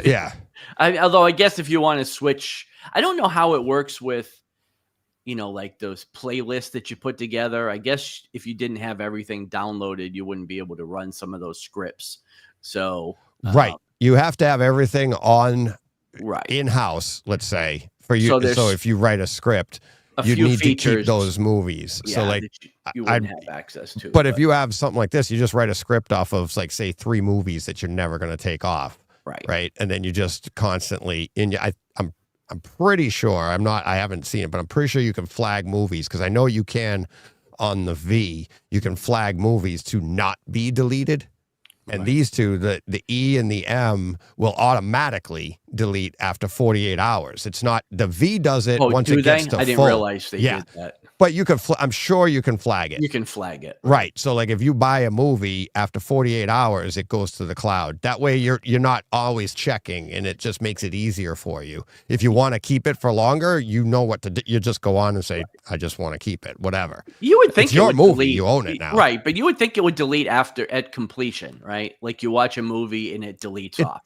S1: yeah.
S2: Although I guess if you want to switch, I don't know how it works with like those playlists that you put together. I guess if you didn't have everything downloaded, you wouldn't be able to run some of those scripts. So,
S1: right. You have to have everything on
S2: right
S1: in-house, let's say, for you. So if you write a script, you need to keep those movies. So like
S2: you wouldn't have access to.
S1: But if you have something like this, you just write a script off of like, say, 3 movies that you're never going to take off. Right. And then you just constantly I'm pretty sure I haven't seen it, but I'm pretty sure you can flag movies, because I know you can on the V, you can flag movies to not be deleted. And these two, the E and the M, will automatically delete after 48 hours. It's not, the V does it once it gets to full.
S2: I didn't realize they did that.
S1: But you can, I'm sure you can flag it.
S2: You can flag it.
S1: Right. So like if you buy a movie after 48 hours, it goes to the cloud. That way you're not always checking, and it just makes it easier for you. If you want to keep it for longer, you know what to do. You just go on and say, I just want to keep it, whatever.
S2: You would think
S1: it's your movie, you own it now.
S2: Right. But you would think it would delete at completion, right? Like you watch a movie and it deletes off.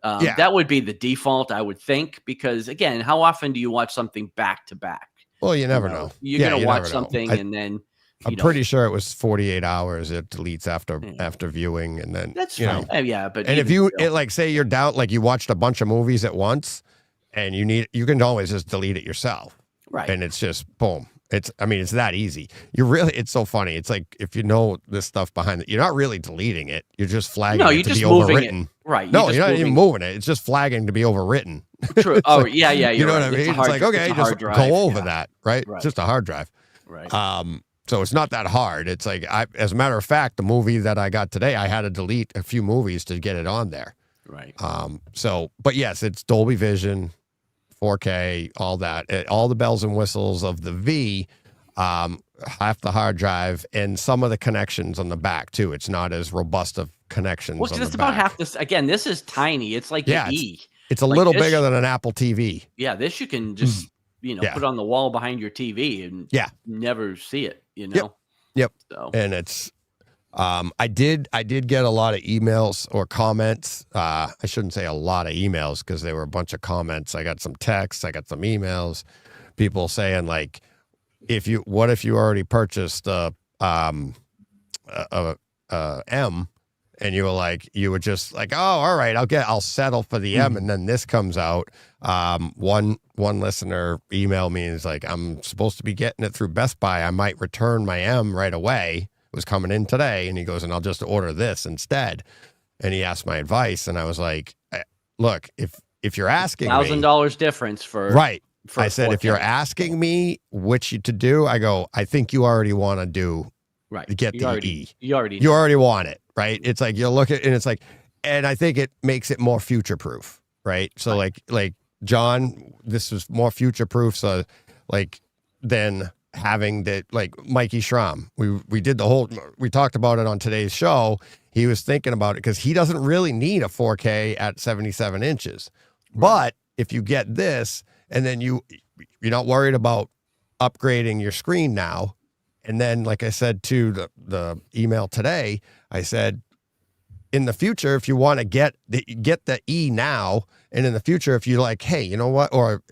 S2: That would be the default, I would think, because again, how often do you watch something back to back?
S1: Well, you never know.
S2: You're going to watch something and then
S1: I'm pretty sure it was 48 hours. It deletes after viewing, and then
S2: that's fine. But
S1: if you like say you're down, like you watched a bunch of movies at once, and you can always just delete it yourself,
S2: right?
S1: And it's just boom. It's that easy. It's so funny. It's like, if you know this stuff behind it, you're not really deleting it. You're just flagging it to be overwritten.
S2: Right.
S1: No, you're not even moving it. It's just flagging to be overwritten.
S2: True. Oh, like, yeah.
S1: You know what I mean? It's like, okay, just go over that, right? It's just a hard drive.
S2: Right.
S1: So it's not that hard. It's like, as a matter of fact, the movie that I got today, I had to delete a few movies to get it on there.
S2: Right.
S1: But yes, it's Dolby Vision, 4K, all that, all the bells and whistles of the V, half the hard drive, and some of the connections on the back too. It's not as robust of connections.
S2: Well, it's about half this. Again, this is tiny. It's like the E.
S1: It's a little bigger than an Apple TV.
S2: Yeah, this you can just put on the wall behind your TV and never see it.
S1: Yep.
S2: So.
S1: And it's. I did get a lot of emails or comments. I shouldn't say a lot of emails, because they were a bunch of comments. I got some texts, I got some emails, people saying like, what if you already purchased a M, and you were just like, oh, all right, I'll settle for the M, and then this comes out. One listener emailed me and is like, I'm supposed to be getting it through Best Buy. I might return my M right away. Was coming in today, and he goes, and I'll just order this instead. And he asked my advice, and I was like, look, if you're asking
S2: $1,000 difference for
S1: right. I said, if you're asking me which to do, I go, I think you already want to do get the E. You already want it, right? It's like you look at, and it's like, and I think it makes it more future proof, right? So like John, this was more future proof. So like then having that, like Mikey Schramm, we did we talked about it on today's show. He was thinking about it because he doesn't really need a 4K at 77 inches. But if you get this, and then you're not worried about upgrading your screen now. And then, like I said to the email today, I said, in the future, if you want to get the E now, and in the future, if you're like, hey, you know what, or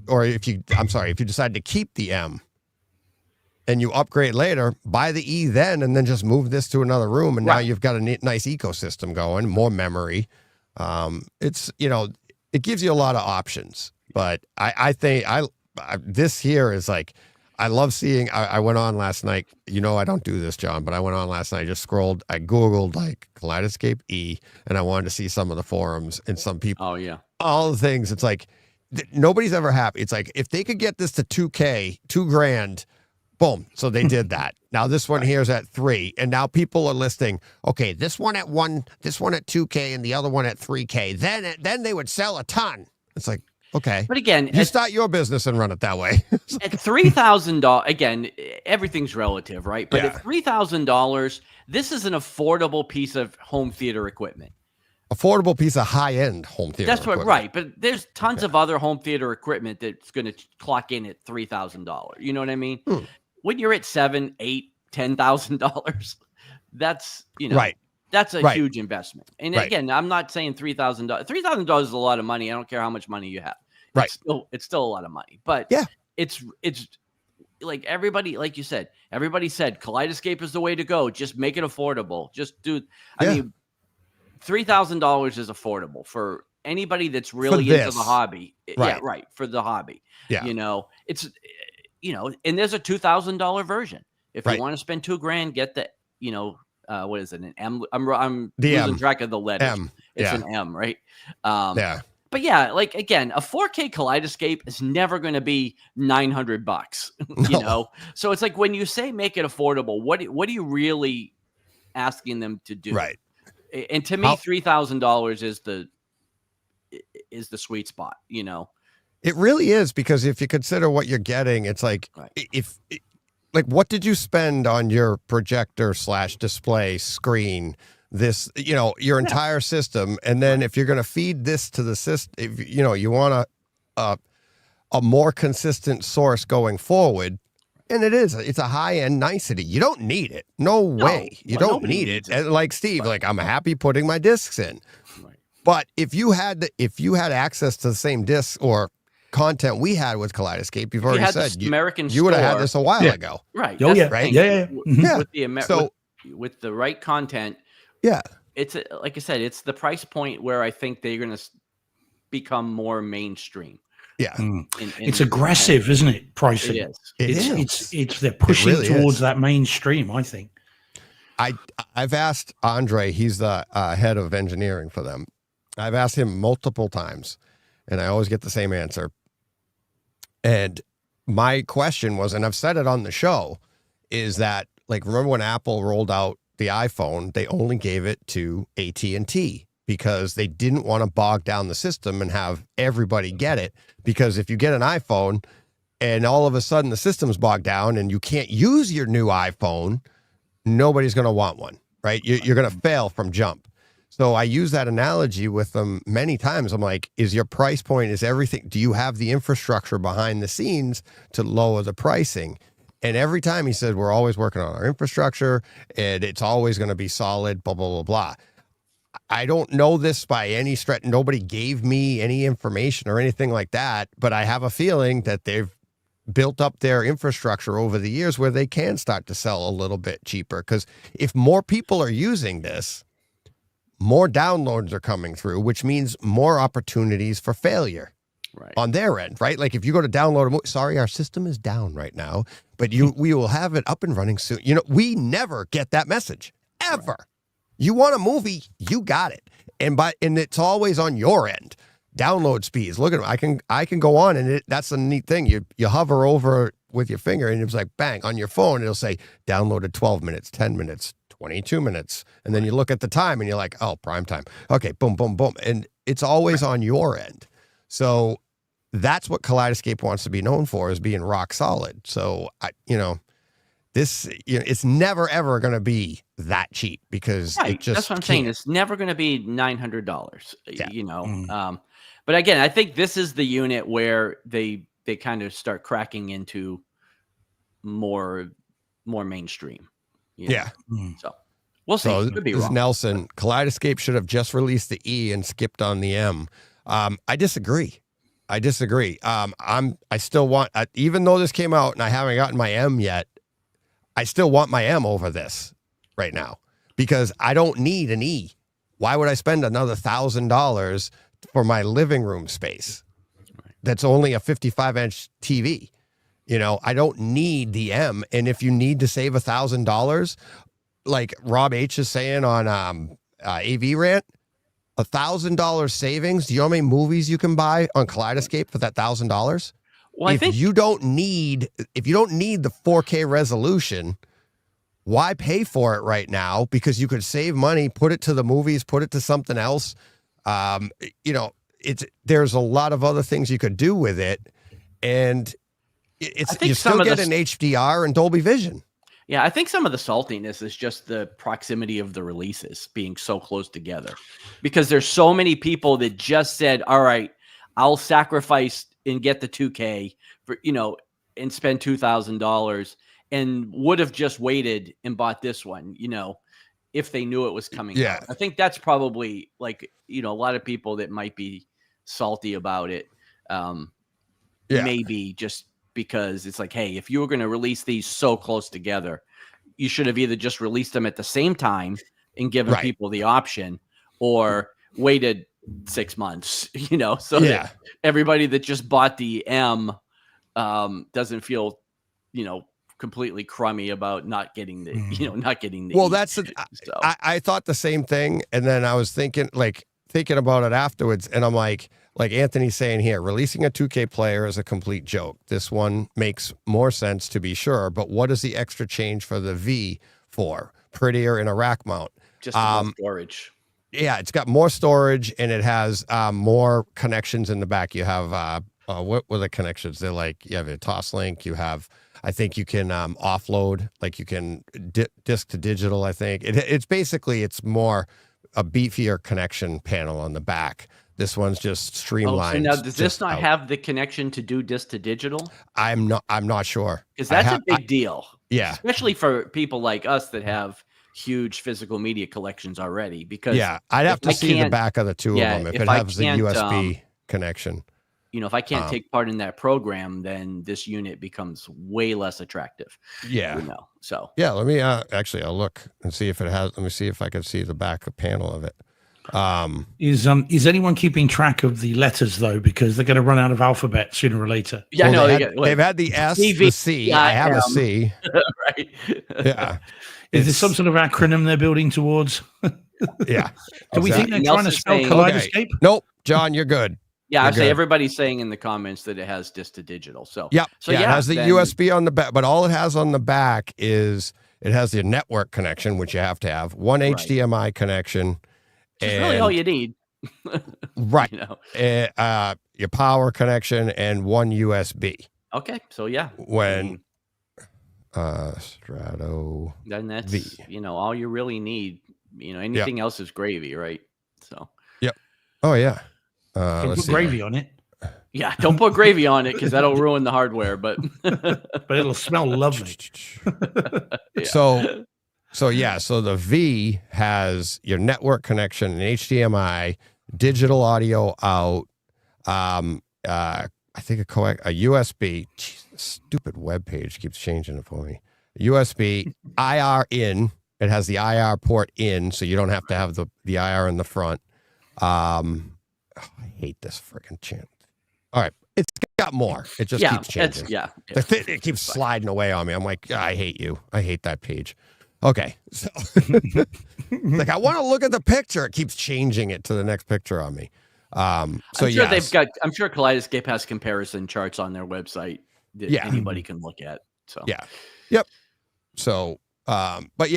S1: if you decide to keep the M, and you upgrade later, buy the E then, and then just move this to another room, and now you've got a nice ecosystem going, more memory. It's it gives you a lot of options, but I think this here is like, I love seeing. I went on last night. I don't do this, John, but I went on last night. Just scrolled. I Googled like Kaleidescape E, and I wanted to see some of the forums and some people.
S2: Oh yeah,
S1: all the things. It's like nobody's ever happy. It's like, if they could get this to 2K, $2,000. Boom. So they did that. Now this one here is at 3, and now people are listing, okay, this one at 1, this one at 2K, and the other one at 3K. Then they would sell a ton. It's like, okay.
S2: But again,
S1: you start your business and run it that way.
S2: At $3,000, again, everything's relative, right? But at $3,000, this is an affordable piece of home theater equipment.
S1: Affordable piece of high-end home theater
S2: That's
S1: equipment.
S2: Right. But there's tons of other home theater equipment that's going to clock in at $3,000. You know what I mean? When you're at $7,000, $8,000, $10,000, that's that's a huge investment. And again, I'm not saying $3,000. $3,000 is a lot of money. I don't care how much money you have. It's still a lot of money. But it's like everybody, like you said, everybody said Kaleidescape is the way to go. Just make it affordable. Just do. I mean, $3,000 is affordable for anybody that's really into the hobby.
S1: Right.
S2: Yeah, right. For the hobby.
S1: Yeah.
S2: It's, and there's a $2,000 version. If you want to spend $2,000, get the, what is it? An M. I'm losing track of the letters.
S1: M.
S2: It's an M, right?
S1: Yeah.
S2: But yeah, like again, a 4K Kaleidescape is never going to be $900,
S1: No.
S2: So it's like when you say make it affordable, what are you really asking them to do?
S1: Right.
S2: And to me, $3,000 is the sweet spot.
S1: It really is, because if you consider what you're getting, it's like what did you spend on your projector / display screen? This, your entire system. And then if you're going to feed this to the system, if you want a more consistent source going forward, and it's a high-end nicety. You don't need it. No way. You don't need it. And like Steve, I'm happy putting my discs in. Right. But if you had access to the same discs or content we had with Kaleidescape, you've already said you would have had this a while ago.
S2: Right.
S3: Oh, yeah. Right. Yeah.
S2: With the right content.
S1: Yeah.
S2: It's like I said, it's the price point where I think they're going to become more mainstream.
S1: Yeah.
S3: It's aggressive, isn't it? Pricing.
S2: It is.
S3: It's they're pushing towards that mainstream, I think.
S1: I've asked Andre, he's the head of engineering for them. I've asked him multiple times, and I always get the same answer. And my question was, and I've said it on the show, is that, remember when Apple rolled out the iPhone, they only gave it to AT&T because they didn't want to bog down the system and have everybody get it. Because if you get an iPhone and all of a sudden the system's bogged down and you can't use your new iPhone, nobody's going to want one, right? You're going to fail from jump. So I use that analogy with them many times. I'm like, is your price point, is everything, do you have the infrastructure behind the scenes to lower the pricing? And every time he said, we're always working on our infrastructure and it's always going to be solid, blah, blah, blah, blah. I don't know this by any stretch. Nobody gave me any information or anything like that, but I have a feeling that they've built up their infrastructure over the years where they can start to sell a little bit cheaper. Because if more people are using this, more downloads are coming through, which means more opportunities for failure. Right. On their end, right? Like if you go to download a movie, sorry, our system is down right now, but we will have it up and running soon. We never get that message ever. Right. You want a movie, you got it. And it's always on your end. Download speeds. Look at it. I can go on, and that's the neat thing. You hover over with your finger and it's like bang on your phone. It'll say downloaded 12 minutes, 10 minutes, 22 minutes. And then you look at the time and you're like, oh, prime time. Okay. Boom, boom, boom. And it's always on your end. So that's what Kaleidescape wants to be known for, is being rock solid. So it's never, ever going to be that cheap, because it just
S2: that's what I'm saying. It's never going to be $900, but again, I think this is the unit where they kind of start cracking into more mainstream. So we'll see. So
S1: could be wrong. Nelson, Kaleidescape should have just released the E and skipped on the M. I disagree. I still want, even though this came out and I haven't gotten my M yet, I still want my M over this right now, because I don't need an E. Why would I spend another $1,000 for my living room space? That's only a 55-inch TV. I don't need the M. And if you need to save $1,000, like Rob H is saying on AV Rant, $1,000 savings. Do you know how many movies you can buy on Kaleidescape for that $1,000? Well, if you don't need the 4K resolution, why pay for it right now? Because you could save money, put it to the movies, put it to something else. There's a lot of other things you could do with it, and you still get an HDR and Dolby Vision.
S2: Yeah, I think some of the saltiness is just the proximity of the releases being so close together, because there's so many people that just said, all right, I'll sacrifice and get the 2K for, and spend $2,000, and would have just waited and bought this one, if they knew it was coming out. I think that's probably a lot of people that might be salty about it. Maybe just because it's like, hey, if you were going to release these so close together, you should have either just released them at the same time and given people the option, or waited 6 months, so that everybody that just bought the M doesn't feel, completely crummy about not getting the, not getting the.
S1: Well, I thought the same thing. And then I was thinking about it afterwards, and I'm like Anthony's saying here, releasing a 2K player is a complete joke. This one makes more sense, to be sure, but what is the extra change for the V for? Prettier in a rack mount.
S2: Just more storage.
S1: Yeah, it's got more storage, and it has more connections in the back. You have, what were the connections? They're like, you have a toss link, you have, I think you can offload, like you can disc to digital, I think. It's basically, it's more a beefier connection panel on the back. This one's just streamlined.
S2: So now, does this not have the connection to do disc to digital?
S1: I'm not sure.
S2: Because that's a big deal.
S1: Yeah.
S2: Especially for people like us that have huge physical media collections already. Because
S1: I'd have to see the back of the two of them if it has the USB connection.
S2: If I can't take part in that program, then this unit becomes way less attractive.
S1: Yeah.
S2: So.
S1: Yeah, let me actually, I'll look and see if it has. Let me see if I can see the back panel of it.
S3: Is anyone keeping track of the letters though? Because they're going to run out of alphabet sooner or later.
S2: Yeah,
S1: well, they've had the S, the C. I have a C.
S2: Right.
S1: Yeah.
S3: Is there some sort of acronym they're building towards?
S1: Yeah.
S3: Do we think they're trying to spell Kaleidescape?
S1: Okay. Nope, John, you're good.
S2: Yeah, I say everybody's saying in the comments that it has disc to digital. So
S1: it has the USB on the back, but all it has on the back is it has the network connection, which you have to have, one HDMI connection.
S2: It's really all you need.
S1: Right. Your power connection and one USB.
S2: Okay. So
S1: when Strato
S2: then that's
S1: V.
S2: All you really need. Anything else is gravy, right? So
S1: Oh yeah.
S3: Don't put gravy on it.
S2: Yeah, don't put gravy on it because that'll ruin the hardware. But
S3: it'll smell lovely.
S1: So the V has your network connection, an HDMI, digital audio out. I think a USB. Jeez, this stupid web page keeps changing it for me. USB, IR in. It has the IR port in, so you don't have to have the IR in the front. I hate this freaking channel. All right, it's got more. It just keeps changing. It keeps sliding away on me. I'm like, I hate you. I hate that page. Okay, so like I want to look at the picture. It keeps changing it to the next picture on me. I'm sure
S2: Kaleidescape has comparison charts on their website that anybody can look at. So
S1: yep. So, but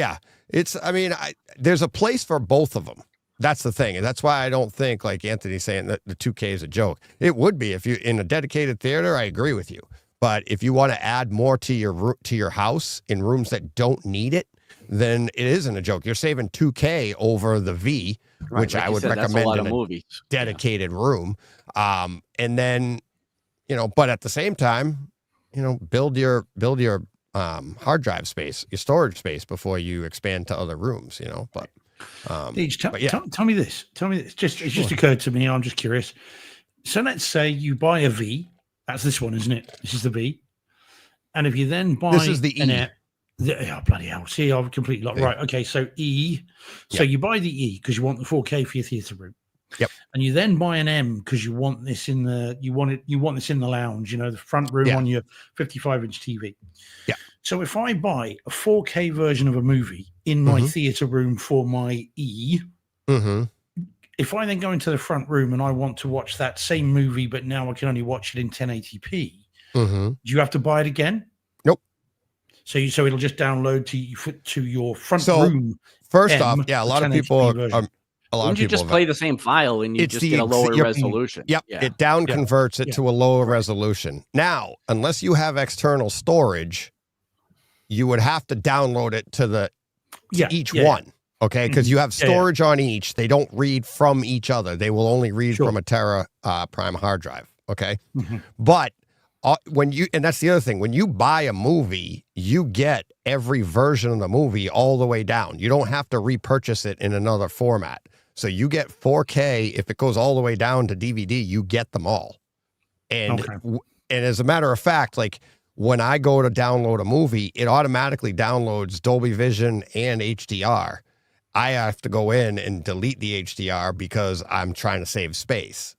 S1: it's. I mean, there's a place for both of them. That's the thing, and that's why I don't think, like Anthony's saying, that the 2K is a joke. It would be if you in a dedicated theater. I agree with you, but if you want to add more to your house in rooms that don't need it, then it isn't a joke. You're saving 2K over the V, which I would recommend in a dedicated room. And then, but at the same time, build your hard drive space, your storage space before you expand to other rooms. But.
S3: Tell me this. It just occurred to me. I'm just curious. So let's say you buy a V. That's this one, isn't it? This is the V. And if you then buy
S1: this is the E.
S3: Bloody hell. See, I've completely lost. Right. Okay. So E. So you buy the E because you want the 4K for your theater room.
S1: Yep.
S3: And you then buy an M because you want this in the lounge, the front room on your 55-inch TV.
S1: Yeah.
S3: So if I buy a 4K version of a movie in my theater room for my E, if I then go into the front room and I want to watch that same movie, but now I can only watch it in 1080p, do you have to buy it again?
S1: Nope.
S3: So it'll just download to your front room.
S1: First off, a lot of people
S2: Wouldn't you just play the same file and you just get a lower resolution?
S1: Yep. Yeah. It down converts it to a lower resolution. Now, unless you have external storage, you would have to download it to each one. Okay. Because you have storage on each. They don't read from each other. They will only read from a Tera Prime hard drive. Okay. But and that's the other thing, when you buy a movie, you get every version of the movie all the way down. You don't have to repurchase it in another format. So you get 4K. If it goes all the way down to DVD, you get them all. And as a matter of fact, like when I go to download a movie, it automatically downloads Dolby Vision and HDR. I have to go in and delete the HDR because I'm trying to save space.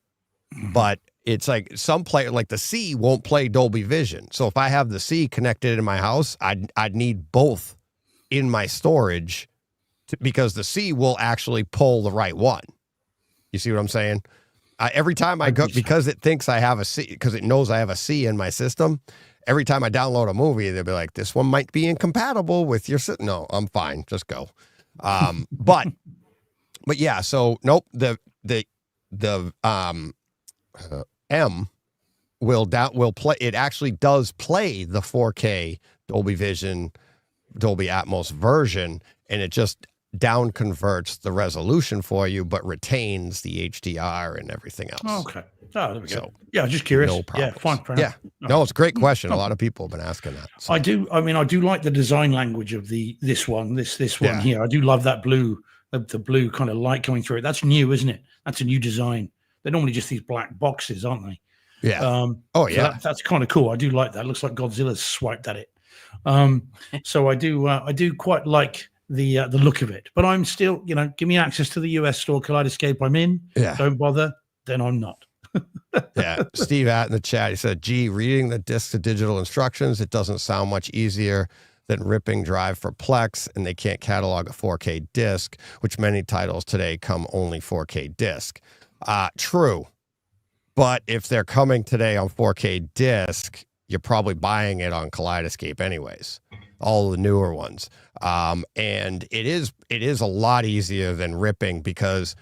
S1: But it's like some player, like the C won't play Dolby Vision. So if I have the C connected in my house, I'd need both in my storage because the C will actually pull the right one. You see what I'm saying? Every time I go, because it thinks I have a C, because it knows I have a C in my system, every time I download a movie, they'll be like, this one might be incompatible with your system. No, I'm fine. Just go. But yeah, so nope, the M will play. It actually does play the 4K Dolby Vision, Dolby Atmos version, and it just down converts the resolution for you, but retains the HDR and everything else.
S3: Okay. Oh, there we go. So, yeah, just curious.
S1: No problem.
S3: Yeah, fine.
S1: Yeah. No, it's a great question. A lot of people have been asking that. So.
S3: I do like the design language of this one here. I do love that blue, the blue kind of light coming through it. That's new, isn't it? That's a new design. They're normally just these black boxes, aren't they?
S1: Yeah.
S3: So that's kind of cool. I do like that. It looks like Godzilla's swiped at it. So I do quite like the look of it. But I'm still, give me access to the US store, Kaleidescape. I'm in.
S1: Yeah.
S3: Don't bother. Then I'm not.
S1: Yeah. Steve at in the chat, he said, gee, reading the disc to digital instructions, it doesn't sound much easier than ripping drive for Plex, and they can't catalog a 4K disc, which many titles today come only 4K disc. True. But if they're coming today on 4K disc, you're probably buying it on Kaleidescape anyways, all the newer ones. And it is a lot easier than ripping because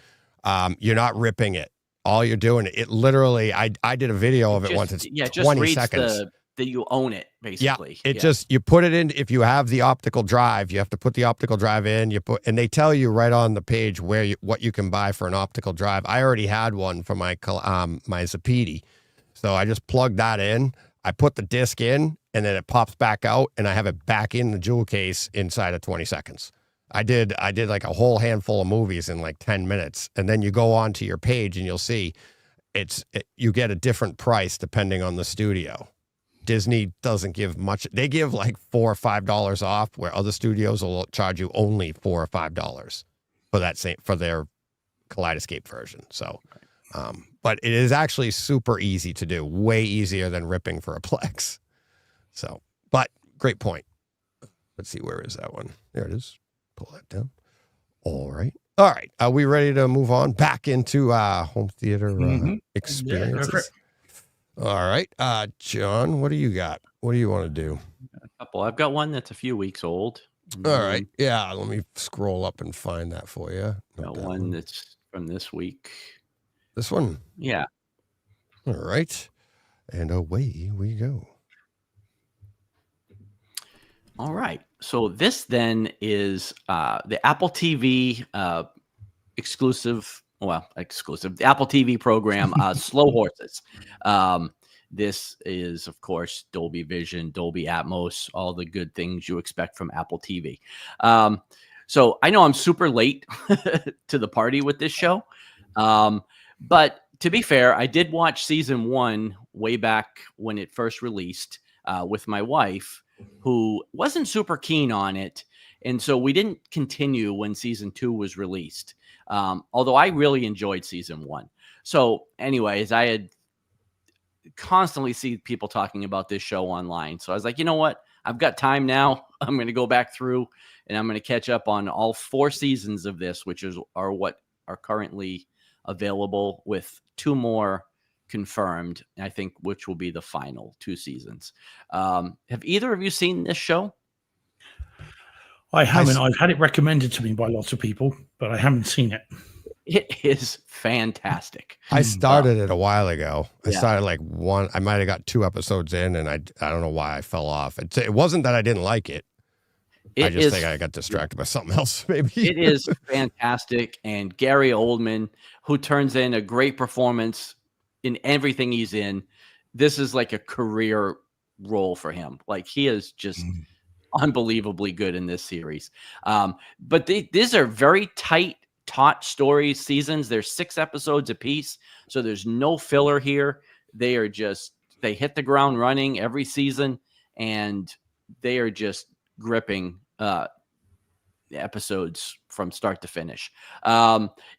S1: you're not ripping it. All you're doing, it literally, I did a video of it once. It's 20 seconds.
S2: That you own it, basically.
S1: Yeah, just, you put it in, if you have the optical drive, you have to put the optical drive in, and they tell you right on the page what you can buy for an optical drive. I already had one for my Zapiti. So I just plugged that in, I put the disc in, and then it pops back out, and I have it back in the jewel case inside of 20 seconds. I did like a whole handful of movies in like 10 minutes. And then you go on to your page and you'll see you get a different price depending on the studio. Disney doesn't give much. They give like $4 or $5 off, where other studios will charge you only $4 or $5 for their Kaleidescape version. So, but it is actually super easy to do, way easier than ripping for a Plex. So, but great point. Let's see, where is that one? There it is. Pull that down. All right. Are we ready to move on back into home theater experiences? Yeah, all right. John, what do you got? What do you want to do?
S2: A couple. I've got one that's a few weeks old.
S1: All right. Yeah. Let me scroll up and find that for you.
S2: Got one that's from this week.
S1: This one?
S2: Yeah.
S1: All right. And away we go.
S2: All right. So this then is the Apple TV exclusive, the Apple TV program, Slow Horses. This is, of course, Dolby Vision, Dolby Atmos, all the good things you expect from Apple TV. So I know I'm super late to the party with this show. But to be fair, I did watch season 1 way back when it first released with my wife, who wasn't super keen on it. And so we didn't continue when season 2 was released. Although I really enjoyed season 1. So anyways, I had constantly see people talking about this show online. So I was like, you know what? I've got time now. I'm going to go back through and I'm going to catch up on all 4 seasons of this, which are what are currently available, with 2 more confirmed, I think, which will be the final 2 seasons. Have either of you seen this show?
S3: I haven't. I've had it recommended to me by lots of people, but I haven't seen it.
S2: It is fantastic.
S1: I started it a while ago. I started like one. I might have got 2 episodes in, and I don't know why I fell off. It wasn't that I didn't like it. I just think I got distracted by something else, maybe.
S2: It is fantastic. And Gary Oldman, who turns in a great performance in everything he's in. This is like a career role for him. Like, he is just unbelievably good in this series. But these are very tight, taut story seasons. There's 6 episodes apiece, so there's no filler here. They are just they hit the ground running every season, and they are just gripping episodes from start to finish,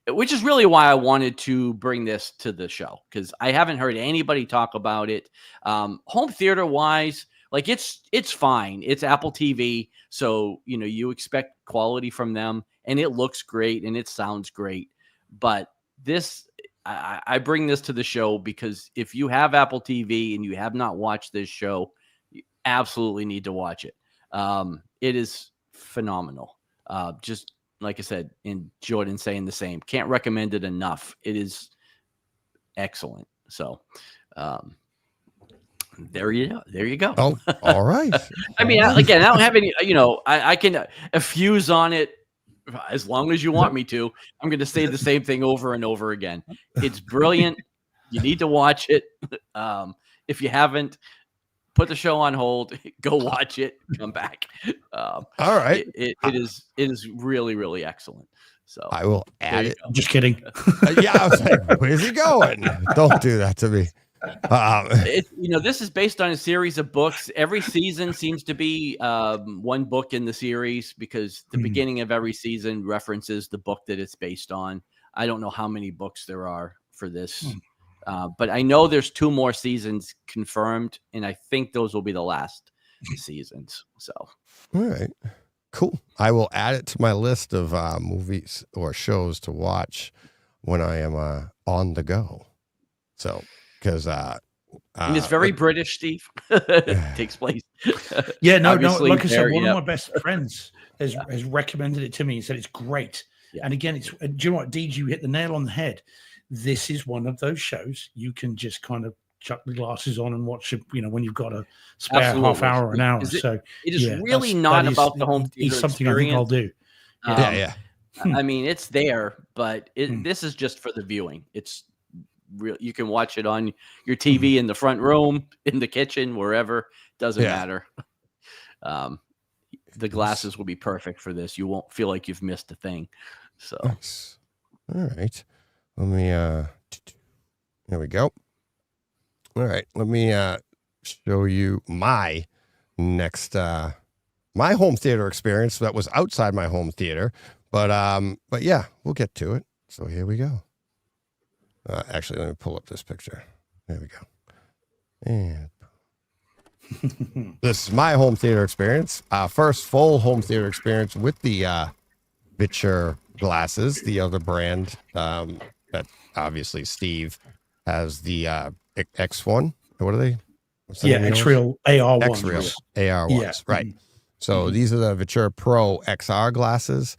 S2: which is really why I wanted to bring this to the show, because I haven't heard anybody talk about it. Home theater wise, like it's fine. It's Apple TV, so you expect quality from them, and it looks great and it sounds great. But this, I bring this to the show because if you have Apple TV and you have not watched this show, you absolutely need to watch it. It is phenomenal. Just like I said, and Jordan saying the same, can't recommend it enough. It is excellent. So, there you go.
S1: Oh, all right.
S2: I mean, again, I don't have any, I can fuse on it as long as you want me to. I'm going to say the same thing over and over again. It's brilliant. You need to watch it. If you haven't, put the show on hold, go watch it, come back.
S1: All right.
S2: It is really, really excellent. So
S1: I will add it.
S3: I'm just kidding.
S1: Yeah, I was like, where's he going? Don't do that to me.
S2: This is based on a series of books. Every season seems to be one book in the series, because the beginning of every season references the book that it's based on. I don't know how many books there are for this. But I know there's 2 more seasons confirmed, and I think those will be the last seasons. So,
S1: all right, cool. I will add it to my list of movies or shows to watch when I am on the go. So, because
S2: and it's very British, Steve. It takes place.
S3: Yeah, no. Like I said, one of my best friends has recommended it to me and said it's great. Yeah. And again, do you know what, Deej, you hit the nail on the head. This is one of those shows you can just kind of chuck the glasses on and watch it, when you've got a spare half hour, an hour. So
S2: it is really not about the home theater.
S3: It's something I think I'll do.
S1: Yeah.
S2: I mean, it's there, but this is just for the viewing. It's real. You can watch it on your TV in the front room, in the kitchen, wherever. Doesn't matter. The glasses will be perfect for this. You won't feel like you've missed a thing. So,
S1: nice. All right. Let me, there we go. All right. Let me, show you my next, my home theater experience that was outside my home theater, but yeah, we'll get to it. So here we go. Actually, let me pull up this picture. There we go. And this is my home theater experience. First full home theater experience with the, Vitcher glasses, the other brand, that obviously Steve has the X1. What are they?
S3: X-Real AR1s.
S1: X-Real AR1s, right. So these are the Vitcher Pro XR glasses,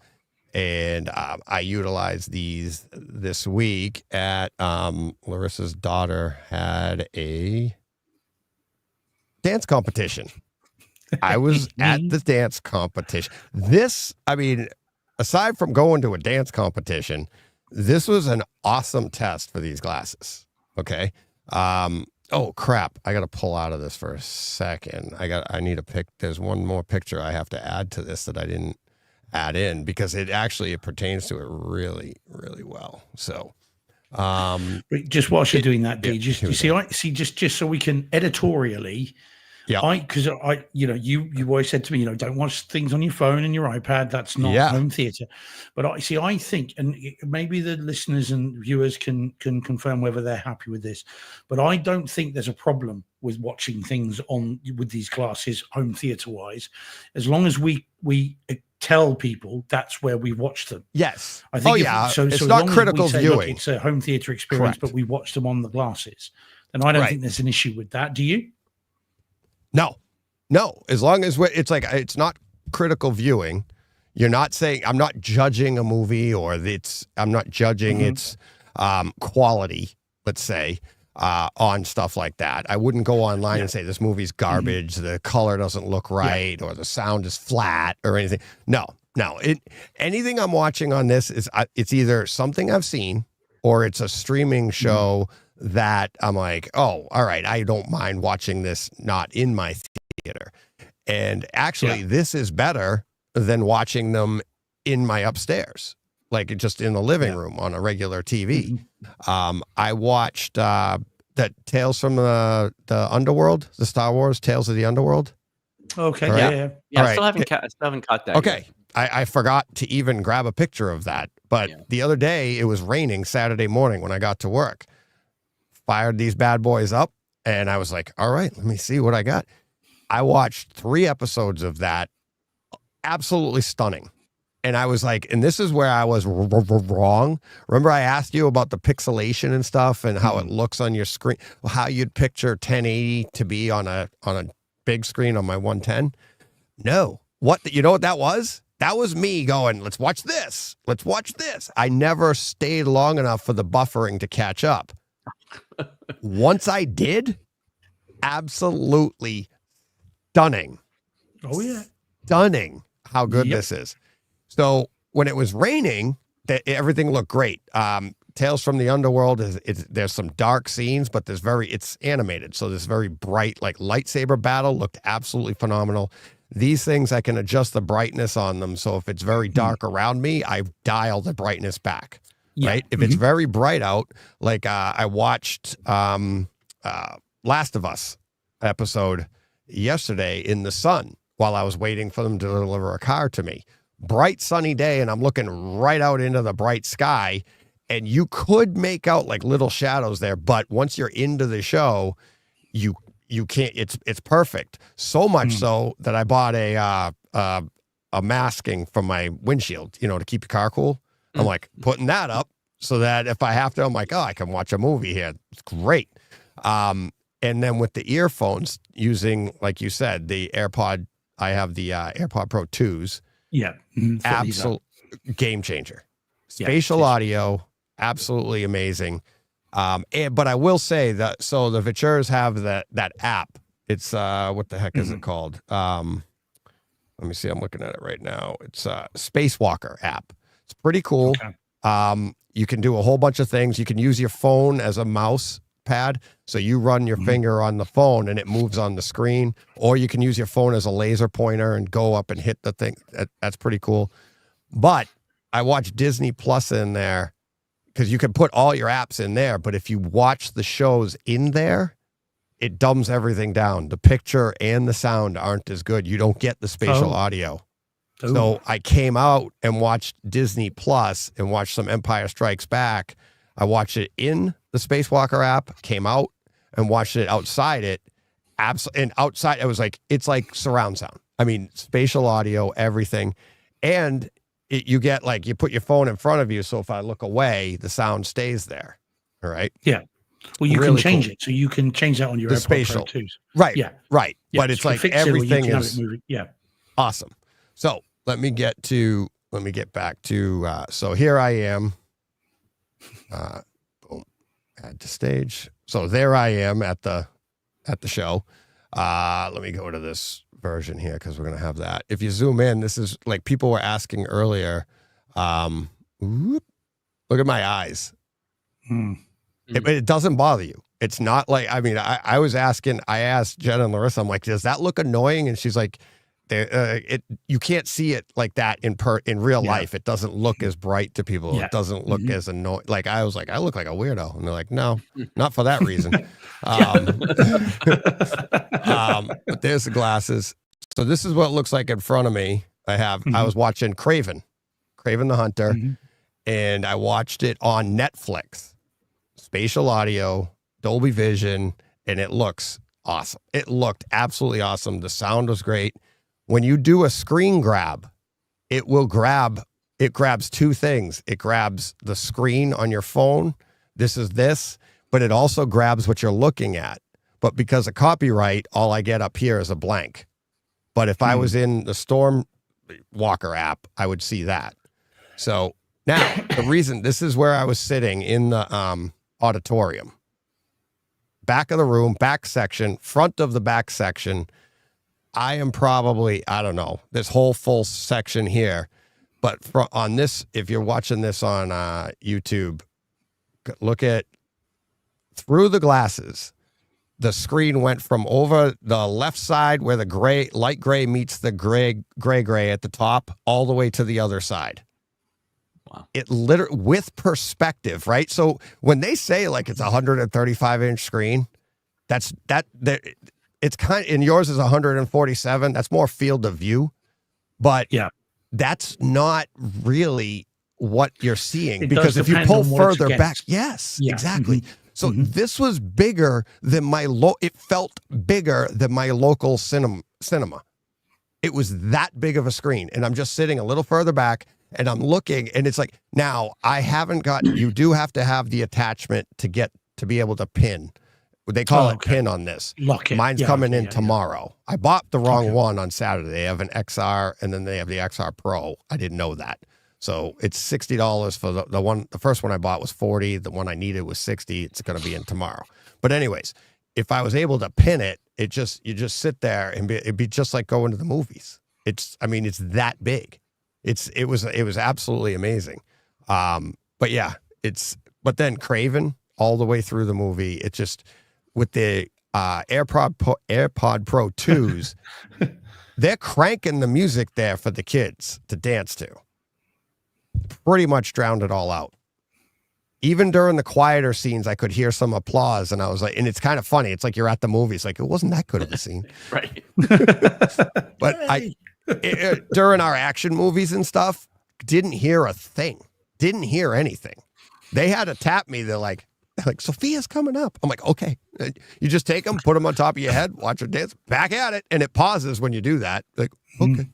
S1: and I utilized these this week at Larissa's daughter had a dance competition. I was at the dance competition. Aside from going to a dance competition, this was an awesome test for these glasses. Okay. Oh crap. I got to pull out of this for a second. I need a pic. There's one more picture I have to add to this that I didn't add in, because it pertains to it really, really well. So,
S3: just whilst you're doing that, D, just so we can editorially, because you always said to me, don't watch things on your phone and your iPad. That's not home theater. But I think, and maybe the listeners and viewers can confirm whether they're happy with this, but I don't think there's a problem with watching things with these glasses home theater wise, as long as we tell people that's where we watch them.
S1: Yes.
S3: I think
S1: it's not critical viewing.
S3: It's a home theater experience, but we watch them on the glasses. And I don't think there's an issue with that. Do you?
S1: No. As long as it's not critical viewing. You're not saying, I'm not judging a movie, or I'm not judging its quality, let's say, on stuff like that. I wouldn't go online and say this movie's garbage, the color doesn't look right, or the sound is flat, or anything. No. Anything I'm watching on this it's either something I've seen, or it's a streaming show that I'm like, oh, all right, I don't mind watching this not in my theater. And actually, this is better than watching them in my upstairs, like just in the living room on a regular TV. I watched that Tales from the Underworld, the Star Wars Tales of the Underworld.
S3: Okay.
S1: Right?
S2: Yeah.
S1: Right.
S2: I still haven't caught that.
S1: Okay.
S2: Yet.
S1: I forgot to even grab a picture of that. But the other day, it was raining Saturday morning when I got to work. Fired these bad boys up, and I was like, all right, let me see what I got. I watched 3 episodes of that. Absolutely stunning. And I was like, and this is where I was wrong. Remember I asked you about the pixelation and stuff and how it looks on your screen, how you'd picture 1080 to be on a big screen on my 110? No. You know what that was? That was me going, let's watch this. Let's watch this. I never stayed long enough for the buffering to catch up. Once I did, absolutely stunning.
S3: Oh, yeah.
S1: Stunning how good this is. So when it was raining, everything looked great. Tales from the Underworld there's some dark scenes, but it's animated. So this very bright, like lightsaber battle looked absolutely phenomenal. These things, I can adjust the brightness on them. So if it's very dark around me, I dial the brightness back. Yeah. Right. If it's very bright out, like I watched Last of Us episode yesterday in the sun while I was waiting for them to deliver a car to me. Bright sunny day, and I'm looking right out into the bright sky, and you could make out like little shadows there, but once you're into the show, you can't. It's perfect. So much so that I bought a masking from my windshield, to keep your car cool. I'm like putting that up so that if I have to, I'm like, I can watch a movie here. It's great. And then with the earphones, using, like you said, the AirPod, I have the AirPod Pro 2s.
S3: Yeah.
S1: Absolute game changer. Spatial audio, absolutely amazing. But I will say that, so the Vituras have that app. It's, what the heck is it called? Let me see. I'm looking at it right now. It's a Spacewalker app. It's pretty cool. Okay. You can do a whole bunch of things. You can use your phone as a mouse pad. So you run your finger on the phone and it moves on the screen, or you can use your phone as a laser pointer and go up and hit the thing. That's pretty cool. But I watched Disney Plus in there because you can put all your apps in there. But if you watch the shows in there, it dumbs everything down. The picture and the sound aren't as good. You don't get the spatial audio. Ooh. So I came out and watched Disney Plus and watched some Empire Strikes Back. I watched it in the Spacewalker app, came out and watched it outside it. And outside, it's like surround sound. I mean, spatial audio, everything. And you get you put your phone in front of you. So if I look away, the sound stays there. All right.
S3: Yeah. Well, you can change it. So you can change that on your AirPod
S1: spatial.
S3: Pro 2s.
S1: Right.
S3: Yeah.
S1: Right. Yeah, but it's like everything
S3: is
S1: awesome. So let me get back to, so here I am. Boom, add to stage. So there I am at the show. Let me go to this version here because we're going to have that. If you zoom in, this is like people were asking earlier. Look at my eyes. It doesn't bother you. It's not like, I mean, I asked Jen and Larissa, I'm like, does that look annoying? And she's like, you can't see it like that in real life. It doesn't look as bright to people. Yeah. It doesn't look as annoying. Like I was like, I look like a weirdo, and they're like, no, not for that reason. But there's the glasses. So this is what it looks like in front of me. I was watching Craven the Hunter, and I watched it on Netflix, spatial audio, Dolby Vision, and it looks awesome. It looked absolutely awesome. The sound was great. When you do a screen grab, it grabs 2 things. It grabs the screen on your phone. But it also grabs what you're looking at. But because of copyright, all I get up here is a blank. But if I was in the Storm Walker app, I would see that. So now this is where I was sitting in the auditorium. Back of the room, back section, front of the back section. I am probably, I don't know, this whole full section here. But on this, if you're watching this on YouTube, look at through the glasses. The screen went from over the left side where the light gray meets the gray at the top, all the way to the other side.
S2: Wow.
S1: It literally with perspective, right? So when they say like it's a 135-inch screen, it's kind of, and yours is 147. That's more field of view, but that's not really what you're seeing, because if you pull further back, exactly. So this was bigger than it felt bigger than my local cinema. It was that big of a screen, and I'm just sitting a little further back, and I'm looking, and it's like, now I haven't got, you do have to have the attachment to be able to pin. They call it pin on this.
S3: Lock it.
S1: Mine's coming in tomorrow. I bought the wrong one on Saturday. They have an XR, and then they have the XR Pro. I didn't know that. So it's $60 for the one. The first one I bought was $40. The one I needed was $60. It's going to be in tomorrow. But anyways, if I was able to pin it, you just sit there and it'd be just like going to the movies. It's that big. It was absolutely amazing. But then Craven all the way through the movie, it just, with the AirPod Pro 2s, they're cranking the music there for the kids to dance to. Pretty much drowned it all out. Even during the quieter scenes, I could hear some applause, and I was like, and it's kind of funny. It's like you're at the movies, like it wasn't that good of a scene.
S2: Right.
S1: But during our action movies and stuff, didn't hear a thing. Didn't hear anything. They had to tap me. They're like, Sophia's coming up. I'm like, okay. You just take them, put them on top of your head, watch her dance, back at it, and it pauses when you do that. Like, okay.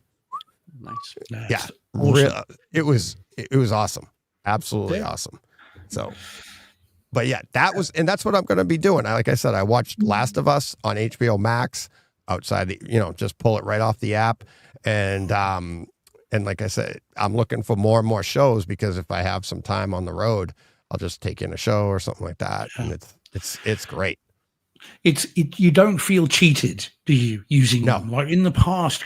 S2: Nice.
S1: Yeah. Awesome. It was awesome. Absolutely awesome. So, but yeah, that's what I'm going to be doing. Like I said, I watched Last of Us on HBO Max outside just pull it right off the app. And like I said, I'm looking for more and more shows, because if I have some time on the road, I'll just take in a show or something like that. And it's great.
S3: You don't feel cheated, do you, using them? Like in the past,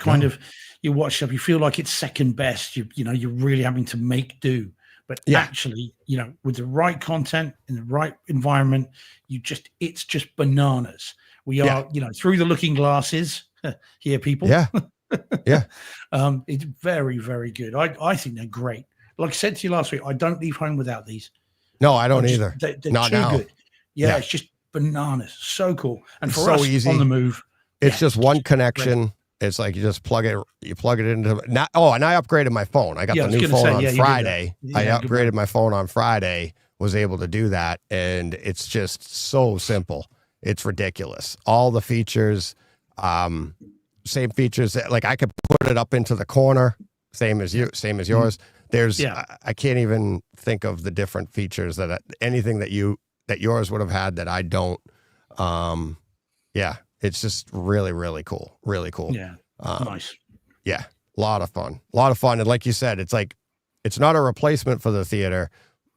S3: you watch stuff, you feel like it's second best. You're really having to make do. But actually, with the right content in the right environment, it's just bananas. We are, through the looking glasses here, people.
S1: Yeah. Yeah.
S3: It's very, very good. I think they're great. Like I said to you last week, I don't leave home without these.
S1: No, I don't either.
S3: They're
S1: not
S3: too
S1: now.
S3: good. Yeah, it's just bananas. So cool. And for
S1: so
S3: us
S1: easy.
S3: on the move,
S1: it's just one connection. Great. It's like you just plug it into and I upgraded my phone. I got the new phone on Friday. I upgraded my phone on Friday, was able to do that, and it's just so simple. It's ridiculous. All the features, same features that, like, I could put it up into the corner, same as yours. There's I can't even think of the different features anything that yours would have had that I don't. It's just really, really cool. Really cool.
S3: Yeah. Nice.
S1: Yeah. A lot of fun. And like you said, it's like, it's not a replacement for the theater,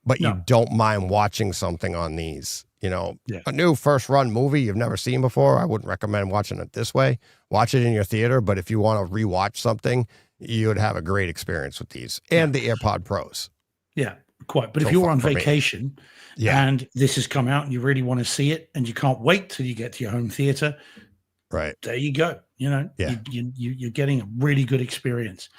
S1: but you don't mind watching something on these. A new first run movie you've never seen before, I wouldn't recommend watching it this way. Watch it in your theater, but if you want to rewatch something, you would have a great experience with these and the AirPod Pros.
S3: Yeah, quite. But if you're on vacation and this has come out and you really want to see it and you can't wait till you get to your home theater,
S1: right,
S3: there you go. You're getting a really good experience.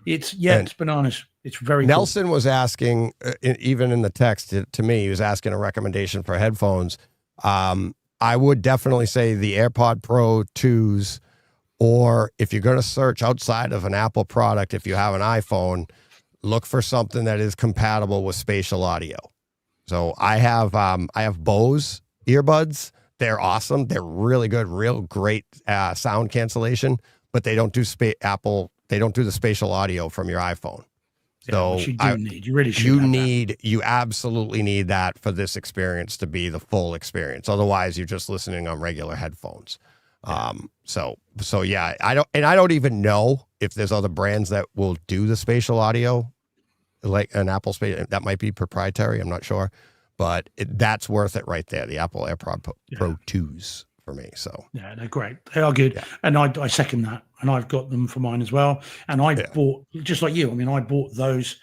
S3: It's bananas. It's very
S1: Nelson
S3: cool.
S1: was asking, even in the text to me, he was asking a recommendation for headphones. I would definitely say the AirPod Pro 2s, or if you're going to search outside of an Apple product, if you have an iPhone, look for something that is compatible with spatial audio. So I have Bose earbuds. They're awesome. They're really good, real great sound cancellation, but they don't do They don't do the spatial audio from your iPhone. So you absolutely need that for this experience to be the full experience. Otherwise, you're just listening on regular headphones. I don't even know if there's other brands that will do the spatial audio, like an Apple spatial. That might be proprietary. I'm not sure, but that's worth it right there. The Apple AirPod Pro 2s for me. So
S3: yeah, they're great. They are good, and I second that. And I've got them for mine as well. And I bought, just like you. I mean, I bought those.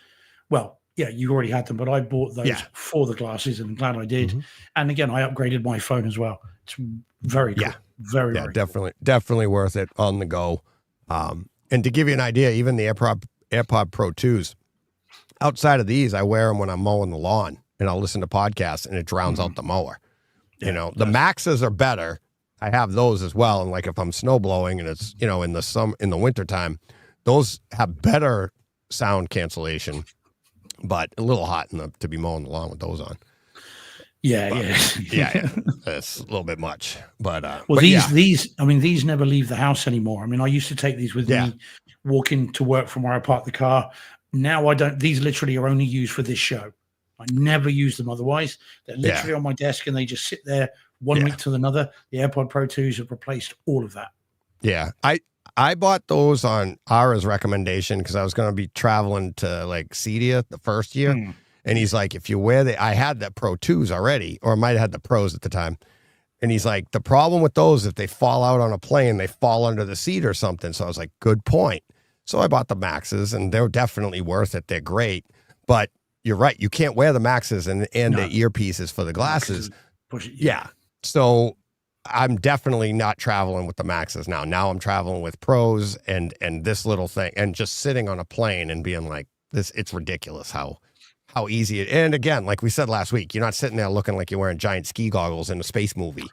S3: Well, yeah, you already had them, but I bought those for the glasses, and I'm glad I did. Mm-hmm. And again, I upgraded my phone as well. It's very cool. Very
S1: definitely worth it on the go. And to give you an idea, even the AirPod Pro 2s, outside of these, I wear them when I'm mowing the lawn, and I'll listen to podcasts, and it drowns out the mower.
S2: Yeah,
S1: the Maxes are better. I have those as well. And like if I'm snow blowing and it's, in the wintertime, those have better sound cancellation, but a little hot to be mowing the lawn with those on.
S3: Yeah.
S1: It's a little bit much, but
S3: these never leave the house anymore. I mean, I used to take these with me walking to work from where I park the car. Now I don't. These literally are only used for this show. I never use them otherwise. They're literally on my desk and they just sit there one week to another. The AirPod Pro 2s have replaced all of that.
S1: Yeah. I bought those on Ara's recommendation because I was going to be traveling to like Cedia the first year. And he's like, if you wear I had the Pro 2s already, or I might have had the Pros at the time. And he's like, the problem with those, if they fall out on a plane, they fall under the seat or something. So I was like, good point. So I bought the Maxes, and they're definitely worth it. They're great. But you're right. You can't wear the Maxes and the earpieces for the glasses. Yeah. So I'm definitely not traveling with the Maxes now. Now I'm traveling with Pros and this little thing, and just sitting on a plane and being like, it's ridiculous how easy it. And again, like we said last week, you're not sitting there looking like you're wearing giant ski goggles in a space movie.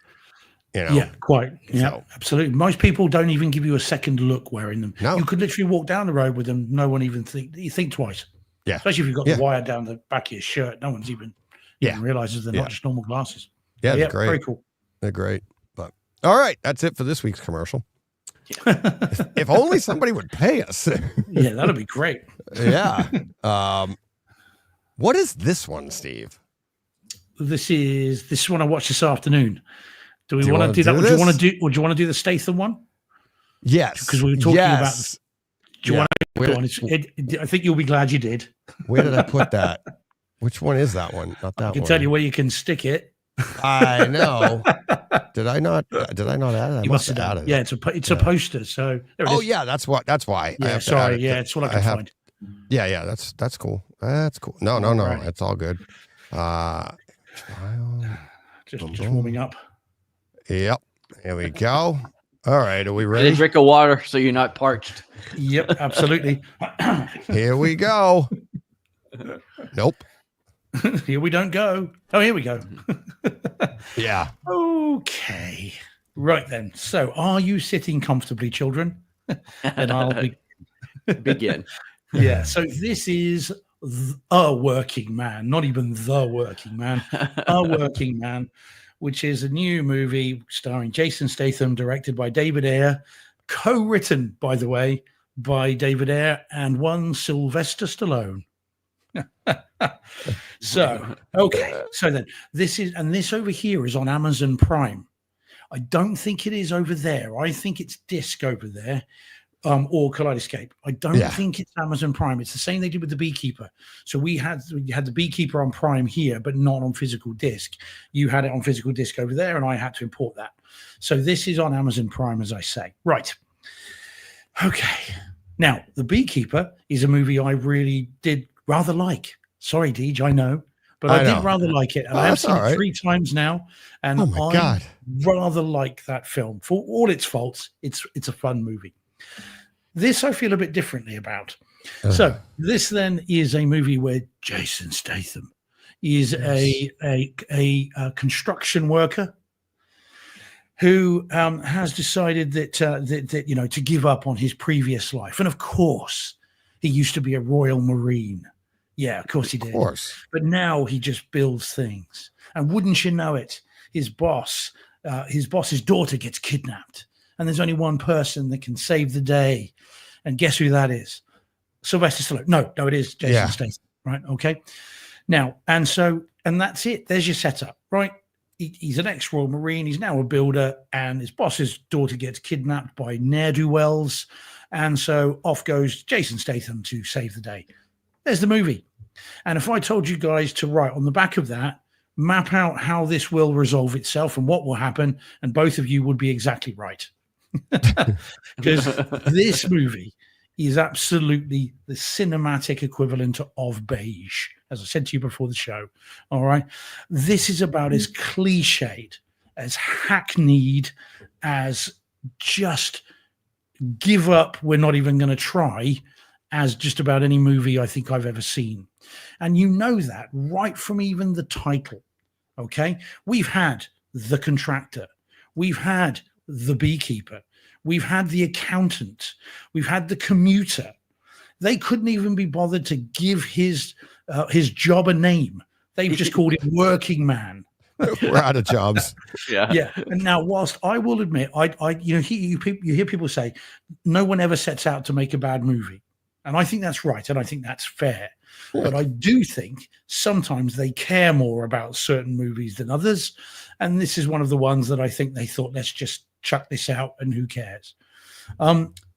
S3: Yeah, quite. Yeah,
S1: so,
S3: absolutely. Most people don't even give you a second look wearing them.
S1: No.
S3: You could literally walk down the road with them. No one even think twice.
S1: Yeah.
S3: Especially if you've got the wire down the back of your shirt. No one's even realizes they're not just normal glasses.
S1: Yeah, they're great.
S3: Very cool.
S1: They're great. But all right, that's it for this week's commercial. If only somebody would pay us.
S3: Yeah, that'd be great.
S1: Yeah. What is this one, Steve?
S3: This is one I watched this afternoon. Do we want to do that? Would you want to do the Statham one?
S1: Yes.
S3: Because we were talking about. Do you want to? I think you'll be glad you did.
S1: Where did I put that? Which one is that one? Not that one.
S3: I can tell you where you can stick it.
S1: I know. Did I not add it?
S3: You must have added it. Yeah, it's a poster. So there it is.
S1: Yeah, that's why.
S3: Yeah, sorry. Yeah, it's what I can find.
S1: Yeah, that's cool. That's cool. No, right. It's all good.
S3: Just warming up.
S1: Yep. Here we go. All right, are we ready?
S2: Get a drink of water so you're not parched.
S3: Yep, absolutely.
S1: Here we go. Nope.
S3: Here we don't go. Oh, here we go.
S1: Yeah.
S3: Okay. Right then. So, are you sitting comfortably, children? And I'll
S2: begin.
S3: Yeah. So this is A Working Man, not even The Working Man. A Working Man, which is a new movie starring Jason Statham, directed by David Ayer, co-written, by the way, by David Ayer and one Sylvester Stallone. So then this over here is on Amazon Prime. I don't think it is over there. I think it's Disc over there, or Kaleidescape. I don't think it's Amazon Prime. It's the same they did with The Beekeeper. So we had The Beekeeper on Prime here, but not on physical disc. You had it on physical disc over there, and I had to import that. So this is on Amazon Prime, as I say. Right. Okay. Now, The Beekeeper is a movie I really did rather like. Sorry, Deej, I know. But I did rather like it. And I have seen it 3 times now. And I rather like that film. For all its faults, it's a fun movie. This I feel a bit differently about. So this then is a movie where Jason Statham is a construction worker who has decided that to give up on his previous life. And of course, he used to be a Royal Marine. Yeah, of course he did. Of course. But now he just builds things. And wouldn't you know it, his boss's daughter gets kidnapped. And there's only one person that can save the day. And guess who that is? Sylvester Stallone. No, it is Jason Statham. Right, okay. Now, and that's it. There's your setup, right? He's an ex-Royal Marine. He's now a builder. And his boss's daughter gets kidnapped by ne'er-do-wells. And so off goes Jason Statham to save the day. There's the movie. And if I told you guys to write on the back of that, map out how this will resolve itself and what will happen, and both of you would be exactly right. Because this movie is absolutely the cinematic equivalent of beige, as I said to you before the show. All right. This is about as cliched, as hackneyed, as just give up, we're not even going to try, as just about any movie I think I've ever seen. And you know that right from even the title. Okay. We've had the contractor. We've had the beekeeper. We've had the accountant. We've had the commuter. They couldn't even be bothered to give his job a name. They've just called it working man.
S1: We're out of jobs.
S3: Yeah. And now, whilst I will admit, you hear people say no one ever sets out to make a bad movie, and I think that's right, and I think that's fair. Yeah. But I do think sometimes they care more about certain movies than others, and this is one of the ones that I think they thought, let's just chuck this out, and who cares?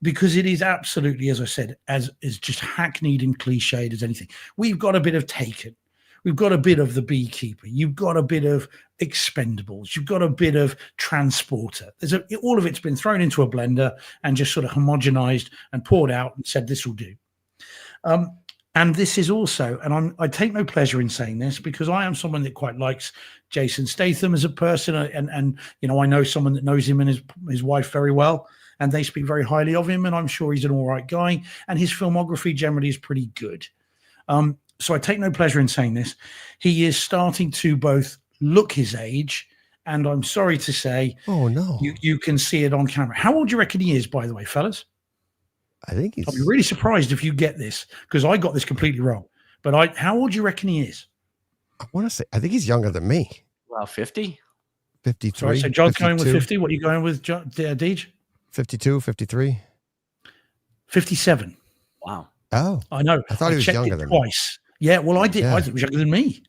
S3: Because it is absolutely, as I said, as just hackneyed and cliched as anything. We've got a bit of Taken. We've got a bit of The Beekeeper. You've got a bit of Expendables. You've got a bit of Transporter. All of it's been thrown into a blender and just sort of homogenized and poured out and said, this will do. And this is also, and I take no pleasure in saying this because I am someone that quite likes Jason Statham as a person. And I know someone that knows him and his wife very well, and they speak very highly of him. And I'm sure he's an all right guy. And his filmography generally is pretty good. So I take no pleasure in saying this. He is starting to both look his age, and I'm sorry to say,
S1: oh no,
S3: you can see it on camera. How old do you reckon he is, by the way, fellas?
S1: I think he's...
S3: I'll be really surprised if you get this, because I got this completely wrong. But how old do you reckon he is?
S1: I want to say, I think he's younger than me.
S2: Well, 50?
S1: 53.
S3: Sorry, so John's
S1: 52.
S3: going with 50. What are you going with, Deej?
S1: 52, 53.
S3: 57.
S2: Wow.
S1: Oh.
S3: I know.
S1: I thought he was younger than
S3: twice. Me. Yeah, well, I did. Yeah. I think he was younger than me.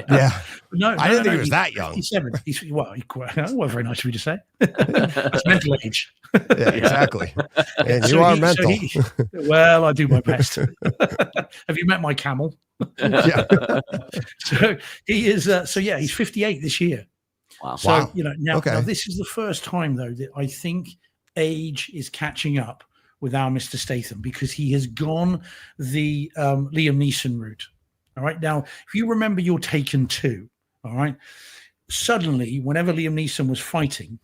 S1: Yeah.
S3: No,
S1: I didn't think he was that young.
S3: 57. Well, very nice of you to say. That's mental age.
S1: Yeah, exactly. And you are mental.
S3: Well, I do my best. Have you met my camel?
S1: Yeah.
S3: So he is. He's 58 this year.
S2: Wow.
S3: So now this is the first time though that I think age is catching up with our Mr. Statham, because he has gone the Liam Neeson route. All right. Now, if you remember your Taken 2, all right, suddenly, whenever Liam Neeson was fighting,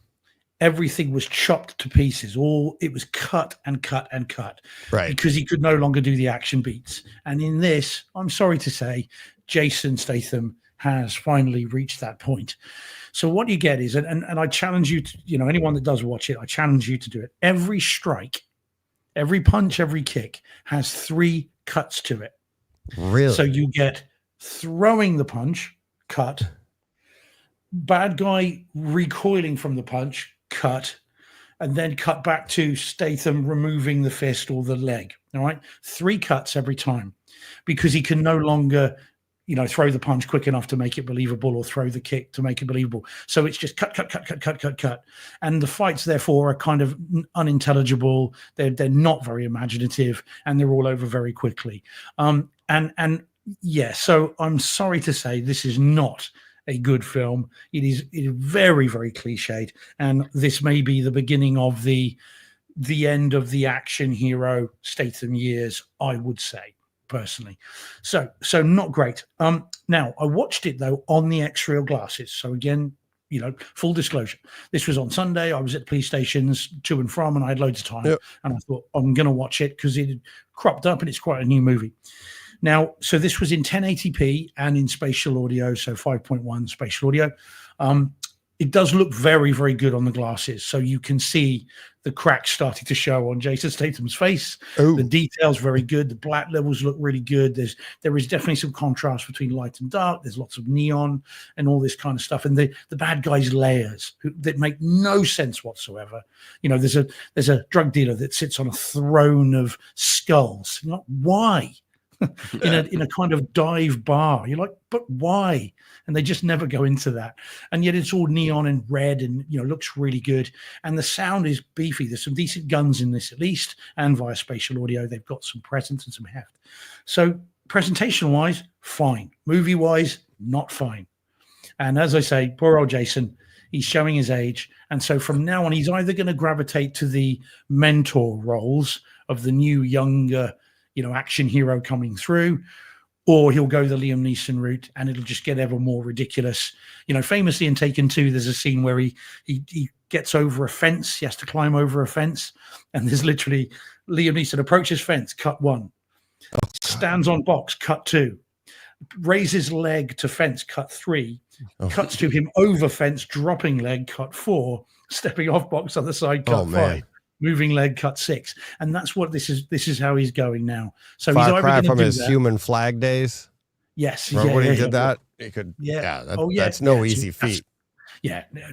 S3: everything was chopped to pieces. It was cut and cut and cut.
S1: Right.
S3: Because he could no longer do the action beats. And in this, I'm sorry to say, Jason Statham has finally reached that point. So what you get is, and I challenge you to, anyone that does watch it, I challenge you to do it. Every strike, every punch, every kick has 3 cuts to it.
S1: Really?
S3: So you get throwing the punch, cut, bad guy recoiling from the punch, cut, and then cut back to Statham removing the fist or the leg. All right. 3 cuts every time, because he can no longer, throw the punch quick enough to make it believable, or throw the kick to make it believable. So it's just cut, cut, cut, cut, cut, cut, cut. And the fights, therefore, are kind of unintelligible. They're not very imaginative, and they're all over very quickly. So I'm sorry to say this is not a good film. It is very, very cliched, and this may be the beginning of the end of the action hero Statham years, I would say, personally. So not great. Now I watched it though on the X-Real glasses. So again, full disclosure, this was on Sunday. I was at the police stations to and from, and I had loads of time. Yep. And I thought, I'm going to watch it because it had cropped up and it's quite a new movie. Now, so this was in 1080p and in spatial audio, so 5.1 spatial audio. It does look very, very good on the glasses. So you can see the cracks starting to show on Jason Statham's face. Ooh. The details very good. The black levels look really good. There is definitely some contrast between light and dark. There's lots of neon and all this kind of stuff. And the bad guys' layers that make no sense whatsoever. There's a drug dealer that sits on a throne of skulls. Why? in a kind of dive bar. You're like, but why? And they just never go into that. And yet it's all neon and red and, looks really good. And the sound is beefy. There's some decent guns in this at least. And via spatial audio, they've got some presence and some heft. So presentation-wise, fine. Movie-wise, not fine. And as I say, poor old Jason, he's showing his age. And so from now on, he's either going to gravitate to the mentor roles of the new, younger, action hero coming through, or he'll go the Liam Neeson route, and it'll just get ever more ridiculous. Famously in Taken 2, there's a scene where he gets over a fence. He has to climb over a fence, and there's literally Liam Neeson approaches fence, cut 1, stands on box, cut 2, raises leg to fence, cut 3, cuts to him over fence, dropping leg, cut 4, stepping off box other side, cut 5. Moving leg, cut 6, and that's what this is. This is how he's going now. So
S1: Far
S3: he's either
S1: cry from his
S3: that.
S1: human flag days.
S3: Yes,
S1: remember when he did that? He could. That's no easy feat.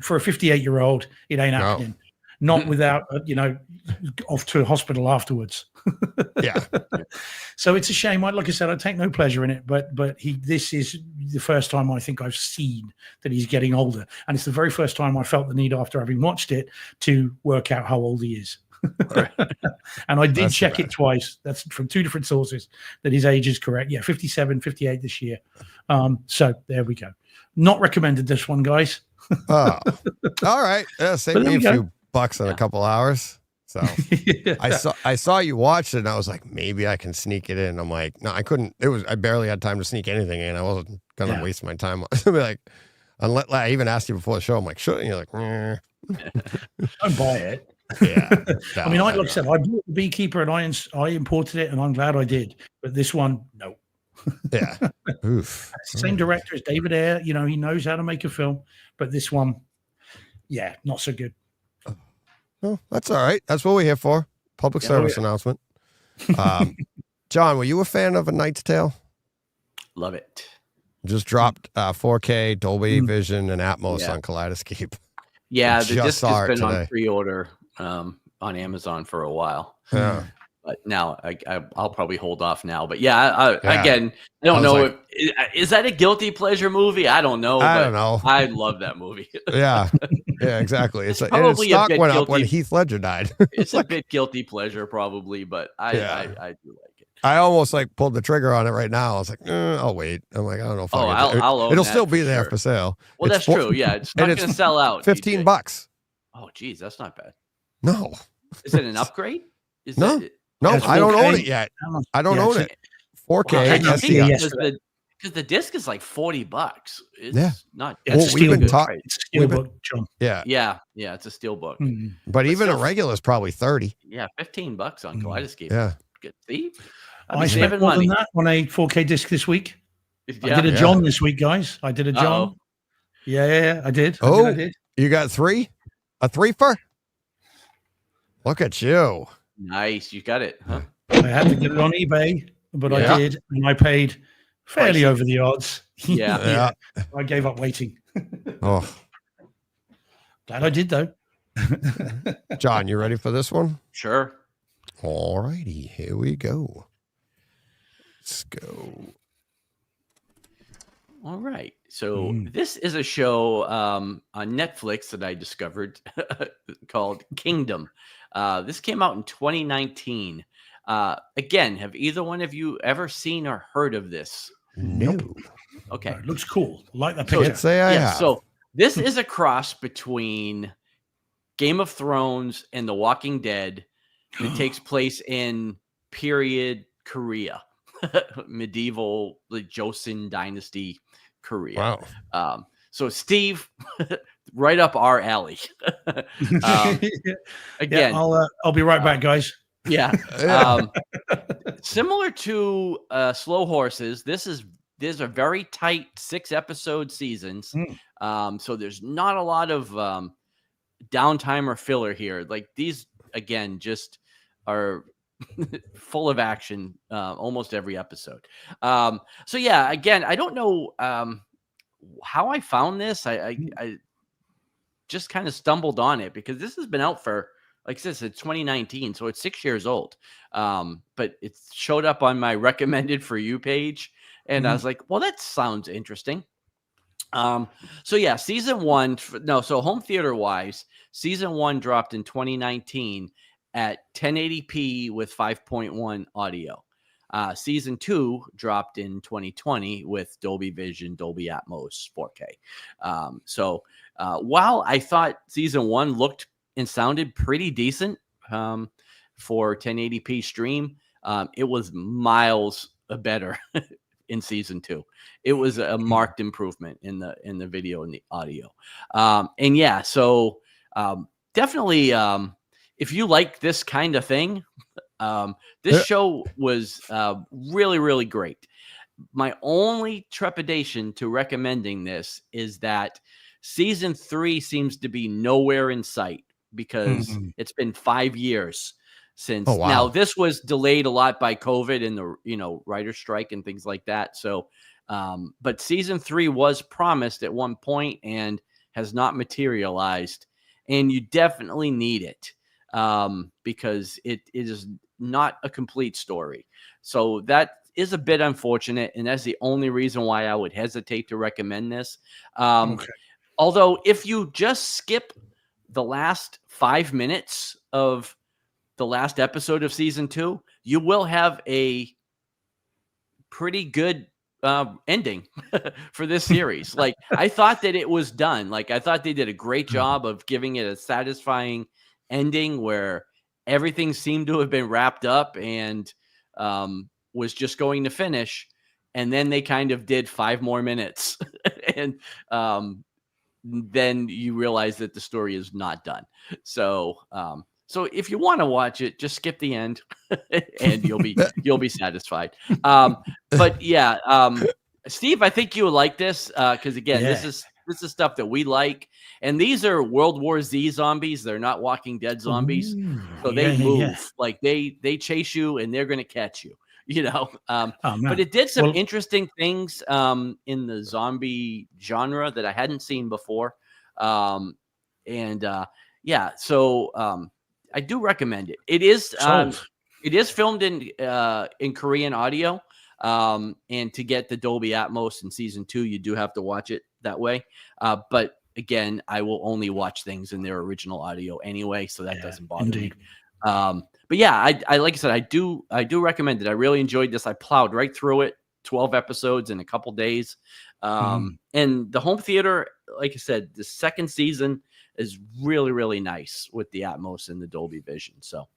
S3: For a 58-year-old, it ain't happening. Not without off to a hospital afterwards. So it's a shame. Like I said, I take no pleasure in it, but this is the first time I think I've seen that he's getting older, and it's the very first time I felt the need after having watched it to work out how old he is. And I did check it twice. That's from 2 different sources that his age is correct. 57, 58 this year. So there we go. Not recommended, this one, guys.
S1: All right. Save me a few bucks in a couple hours. So I saw you watch it, and I was like, maybe I can sneak it in. I'm like, no, I couldn't. I barely had time to sneak anything in. I wasn't gonna waste my time. Like, unless I even asked you before the show, I'm like, should? And you're like,
S3: don't buy it.
S1: No,
S3: I mean, like I said, I bought the Beekeeper and I imported it, and I'm glad I did. But this one, no.
S1: Oof.
S3: Same director as David Ayer. He knows how to make a film, but this one, not so good.
S1: Well, that's all right. That's what we're here for. Public service announcement. John, were you a fan of A Knight's Tale?
S2: Love it.
S1: Just dropped 4K, Dolby Vision, and Atmos on Kaleidescape.
S2: Yeah, the disc has been on pre-order on Amazon for a while.
S1: Yeah.
S2: But now I'll probably hold off now. But again, I don't know. Is that a guilty pleasure movie? I don't know.
S1: I don't know.
S2: I love that movie.
S1: Yeah, exactly. It's probably stock went up when Heath Ledger died.
S2: It's a bit guilty pleasure, probably, but I do like it.
S1: I almost pulled the trigger on it right now. I was like, I'll wait. I'm like, I don't know if it'll still be there for sale.
S2: Well, that's true. Yeah, it's not going to sell out.
S1: $15.
S2: Oh, geez, that's not bad.
S1: No.
S2: Is it an upgrade?
S1: No, I don't own it yet. I don't own it. 4K.
S2: Because the disc is like $40. It's not.
S3: It's a steelbook, John.
S2: Yeah, it's a steelbook.
S3: Mm-hmm.
S1: But even a regular is probably 30.
S2: Yeah, $15 on Kaleidescape.
S1: Yeah.
S2: Good. See,
S3: I spent more than that on a 4K disc this week. I did a John this week, guys. I did a John. Yeah, I did. I did.
S1: You got 3? A 3-fer? Look at you.
S2: Nice. You got it, huh?
S3: I had to get it on eBay, but I did, and I paid fairly over the odds.
S2: Yeah.
S3: I gave up waiting.
S1: Oh.
S3: Glad I did, though.
S1: John, you ready for this one?
S2: Sure.
S1: All righty. Here we go. Let's go.
S2: All right. So this is a show on Netflix that I discovered called Kingdom. This came out in 2019. Again, have either one of you ever seen or heard of this?
S1: No.
S2: Okay.
S3: It looks cool. Like that picture.
S1: Can't say I have.
S2: So this is a cross between Game of Thrones and The Walking Dead. It takes place in period Korea, medieval, like Joseon dynasty Korea.
S1: Wow.
S2: So Steve, right up our alley. Again,
S3: I'll be right back, guys.
S2: Yeah. Similar to Slow Horses, these are very tight 6-episode seasons. So there's not a lot of downtime or filler here. Like these, again, just are full of action almost every episode. So yeah, again, I don't know how I found this. I just kind of stumbled on it because this has been out for, like I said, it's 2019, so it's 6 years old. But it showed up on my recommended for you page, and I was like, well, that sounds interesting. So yeah, season 1, so home theater wise, season 1 dropped in 2019 at 1080p with 5.1 audio. Season 2 dropped in 2020 with Dolby Vision, Dolby Atmos, 4K. So while I thought season 1 looked and sounded pretty decent for 1080p stream, it was miles better in season 2. It was a marked improvement in the video and the audio. And yeah, so definitely, if you like this kind of thing, this show was really, really great. My only trepidation to recommending this is that season 3 seems to be nowhere in sight because it's been 5 years since.
S1: Oh, wow.
S2: Now this was delayed a lot by COVID and the writer's strike and things like that. So, but season 3 was promised at one point and has not materialized, and you definitely need it because it is not a complete story. So that is a bit unfortunate, and that's the only reason why I would hesitate to recommend this. Although if you just skip the last 5 minutes of the last episode of season 2, you will have a pretty good ending for this series. Like, I thought that it was done. Like, I thought they did a great job of giving it a satisfying ending where everything seemed to have been wrapped up and was just going to finish. And then they kind of did 5 more minutes. And then you realize that the story is not done. So, so if you want to watch it, just skip the end and you'll be satisfied. But yeah, Steve, I think you would like this because again, this is stuff that we like, and these are World War Z zombies. They're not Walking Dead zombies, so they move like they chase you and they're going to catch you. But it did some interesting things in the zombie genre that I hadn't seen before, so I do recommend it. It is filmed in Korean audio, and to get the Dolby Atmos in season 2, you do have to watch it that way. But again, I will only watch things in their original audio anyway, so that doesn't bother me. But yeah, I like I said, I do recommend it. I really enjoyed this. I plowed right through it, 12 episodes in a couple days. And the home theater, like I said, the second season is really, really nice with the Atmos and the Dolby Vision. So,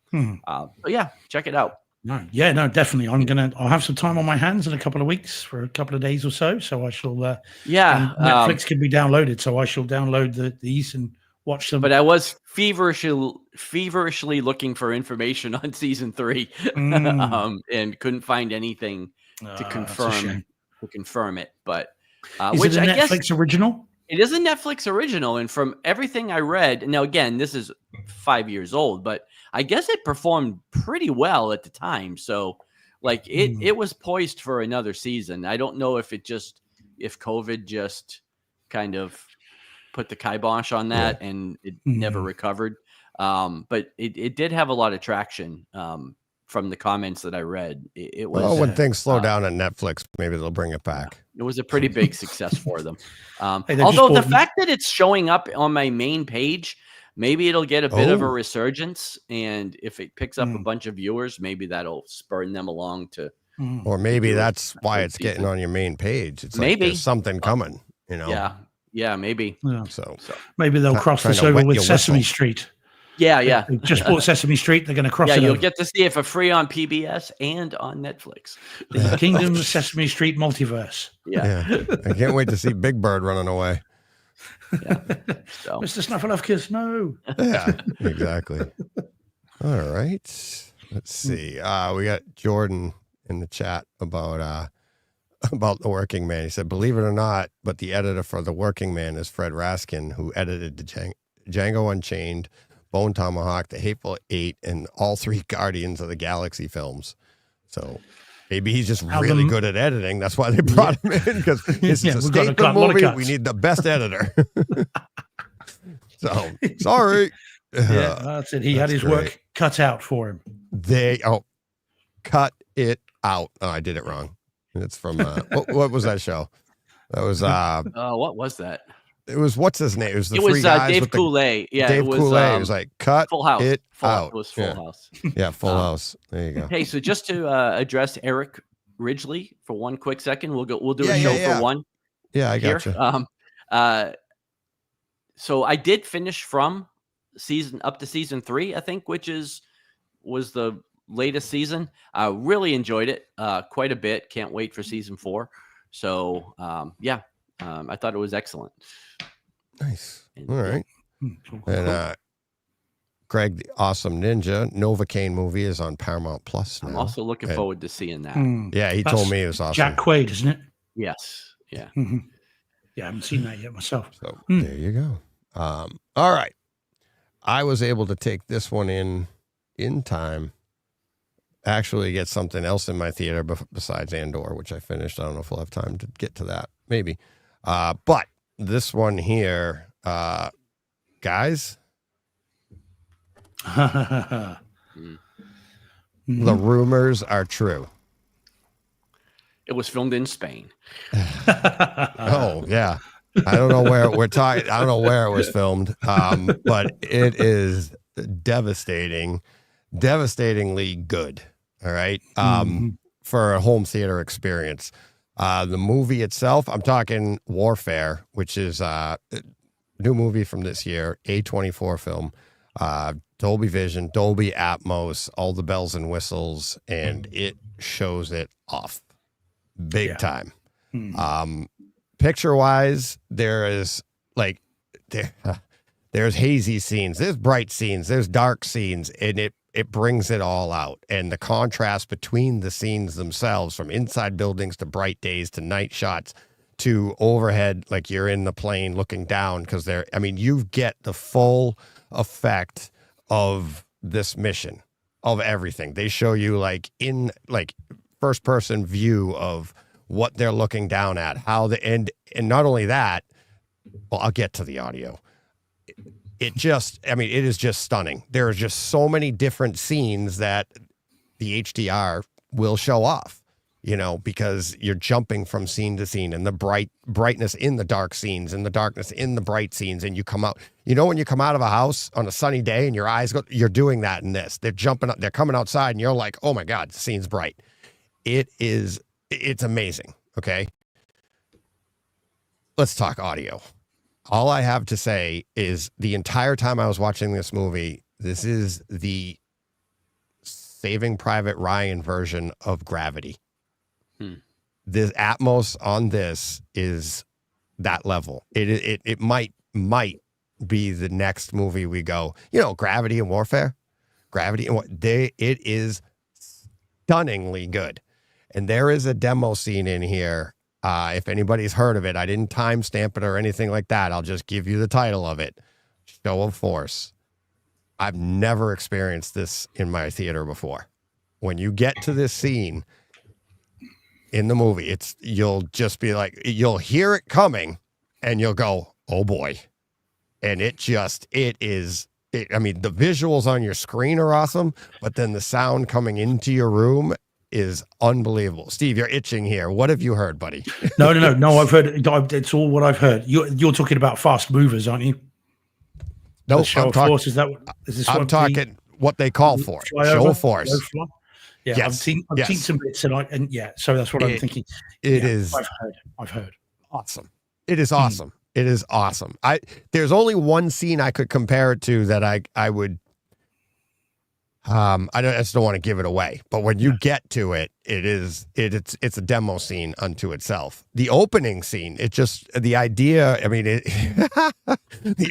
S2: yeah, check it out.
S3: No, definitely. I'll have some time on my hands in a couple of weeks for a couple of days or so. So I shall, Netflix can be downloaded. So I shall download these and watch them.
S2: But I was feverishly looking for information on season 3, and couldn't find anything to confirm it. But
S3: is it a Netflix original?
S2: It is a Netflix original, and from everything I read, now again, this is 5 years old, but I guess it performed pretty well at the time. So, like, it was poised for another season. I don't know if COVID just kind of put the kibosh on that and it never recovered. But it did have a lot of traction from the comments that I read. It was
S1: when things slow down on Netflix, maybe they'll bring it back.
S2: It was a pretty big success for them. Although the fact that it's showing up on my main page, maybe it'll get a bit of a resurgence. And if it picks up a bunch of viewers, maybe that'll spur them along to.
S1: Or maybe that's why it's getting on your main page. It's like there's something coming,
S2: Yeah, maybe.
S3: Yeah. So maybe they'll cross this over with Sesame Street.
S2: Yeah.
S3: They just bought Sesame Street. They're going to cross it
S2: you'll
S3: over.
S2: get to see it for free on PBS and on Netflix.
S3: The Kingdom of Sesame Street multiverse.
S1: Yeah. I can't wait to see Big Bird running away.
S2: Yeah. So.
S3: Mr. Snuffleupagus, no.
S1: Yeah, exactly. All right. Let's see. We got Jordan in the chat about The Working Man. He said, believe it or not, but the editor for The Working Man is Fred Raskin, who edited Django Unchained, Bone Tomahawk, The Hateful Eight, and all 3 Guardians of the Galaxy films. So maybe he's just really good at editing. That's why they brought him in, because it's a statement movie. We need the best editor. So, sorry.
S3: Yeah, that's it. He had his work cut out for him.
S1: Cut it out. Oh, I did it wrong. It's from, what was that show? That was,
S2: what was that?
S1: It was, what's his name? It was the 3 guys
S2: Dave
S1: with
S2: Coulier. Yeah,
S1: Dave Coulier. It was like, cut
S2: Full House.
S1: it out.
S2: It was Full House.
S1: Yeah, Full House. There you go.
S2: Hey, so just to address Eric Ridgely for one quick second, we'll do a show for one.
S1: Yeah, I got you.
S2: So I did finish from season up to season 3, I think, which was the latest season. Really enjoyed it quite a bit. Can't wait for season 4. So I thought it was excellent.
S1: Nice. All right. And Greg, the Awesome Ninja Novocaine movie is on Paramount Plus now.
S2: I'm also looking forward to seeing that.
S1: Yeah, he told me it was awesome.
S3: Jack Quaid, isn't it?
S2: Yes. Yeah.
S3: Yeah, I haven't seen that yet myself.
S1: So there you go. All right. I was able to take this one in time. Actually get something else in my theater besides Andor, which I finished. I don't know if we'll have time to get to that. Maybe. But this one here, guys, the rumors are true.
S2: It was filmed in Spain.
S1: Oh, yeah. I don't know where we're talking. I don't know where it was filmed, but it is devastatingly good. All right. For a home theater experience. The movie itself, I'm talking Warfare, which is a new movie from this year, A24 film, Dolby Vision, Dolby Atmos, all the bells and whistles, and it shows it off big time. Picture wise, there's hazy scenes, there's bright scenes, there's dark scenes, and it brings it all out. And the contrast between the scenes themselves, from inside buildings to bright days to night shots to overhead, like you're in the plane looking down, because you get the full effect of this mission, of everything. They show you in first person view of what they're looking down at, and not only that, well, I'll get to the audio. It is just stunning. There are just so many different scenes that the HDR will show off, because you're jumping from scene to scene, and the brightness in the dark scenes and the darkness in the bright scenes. And you come out, when you come out of a house on a sunny day and your eyes go, you're doing that in this. They're jumping up, they're coming outside and you're like, oh my God, the scene's bright. It's amazing. Okay. Let's talk audio. All I have to say is the entire time I was watching this movie, this is the Saving Private Ryan version of Gravity. The Atmos on this is that level. It might be the next movie we go, Gravity and Warfare. It is stunningly good. And there is a demo scene in here. If anybody's heard of it, I didn't timestamp it or anything like that. I'll just give you the title of it. Show of Force. I've never experienced this in my theater before. When you get to this scene in the movie, you'll just be like, you'll hear it coming and you'll go, oh boy. And the visuals on your screen are awesome, but then the sound coming into your room is unbelievable. Steve, you're itching here. What have you heard, buddy?
S3: No. I've heard it. It's all what I've heard. You're talking about fast movers, aren't you?
S1: No,
S3: show of force. Is this
S1: I'm talking what they call for show of force.
S3: Yeah, yes. I've seen some bits, and so that's what I'm thinking.
S1: It is.
S3: I've heard.
S1: Awesome. It is awesome. It is awesome. There's only one scene I could compare it to that I would. I just don't want to give it away, but when you get to it, it's a demo scene unto itself. The opening scene, the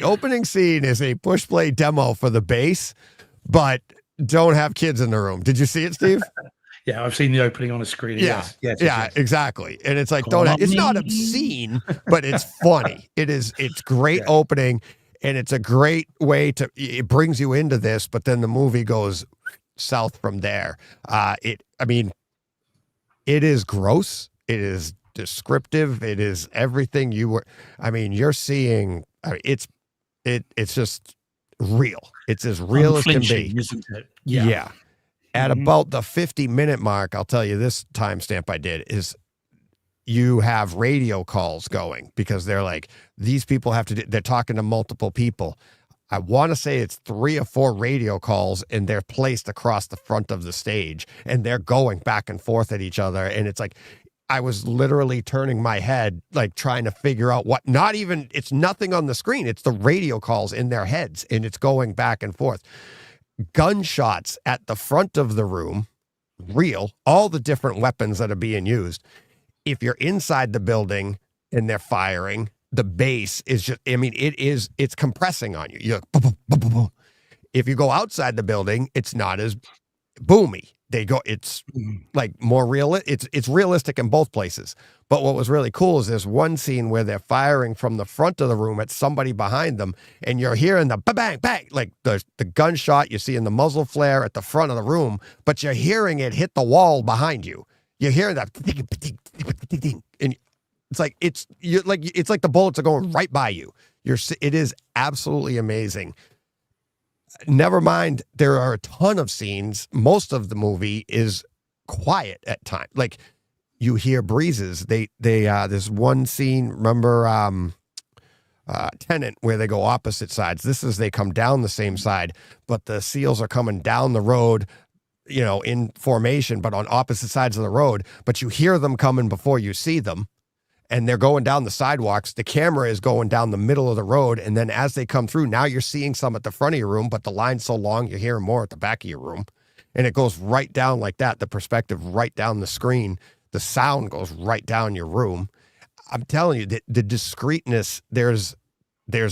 S1: opening scene is a push play demo for the bass, but don't have kids in the room. Did you see it, Steve?
S3: Yeah, I've seen the opening on a screen. Yes,
S1: exactly. And it's like, it's not obscene, but it's funny. It's great opening. And it's a great way it brings you into this, but then the movie goes south from there. It is gross. It is descriptive. It is everything you're seeing. It's just real. It's as real as can be.
S3: Isn't it?
S1: Yeah. At about the 50-minute mark, I'll tell you this timestamp I did is you have radio calls going because they're like, these people they're talking to multiple people. I want to say it's 3 or 4 radio calls and they're placed across the front of the stage and they're going back and forth at each other. And it's like, I was literally turning my head, like trying to figure out it's nothing on the screen. It's the radio calls in their heads and it's going back and forth. gunshots at the front of the room, real, all the different weapons that are being used. If you're inside the building and they're firing, the bass is just, I mean, it's compressing on you. You're like, boom, boom, boom, boom, boom. If you go outside the building, it's not as boomy. It's like more real. It's realistic in both places. But what was really cool is there's one scene where they're firing from the front of the room at somebody behind them, and you're hearing the bang, bang, like the gunshot. You're seeing the muzzle flare at the front of the room, but you're hearing it hit the wall behind you. You're hearing that, and it's like it's like the bullets are going right by you. It is absolutely amazing. Never mind, there are a ton of scenes. Most of the movie is quiet at times. Like you hear breezes. There's one scene, remember Tenet, where they go opposite sides. This is they come down the same side, but the SEALs are coming down the road, in formation, but on opposite sides of the road. But you hear them coming before you see them. And they're going down the sidewalks. The camera is going down the middle of the road. And then as they come through, now you're seeing some at the front of your room, but the line's so long, you're hearing more at the back of your room. And it goes right down like that. The perspective right down the screen. The sound goes right down your room. I'm telling you, the discreetness, there's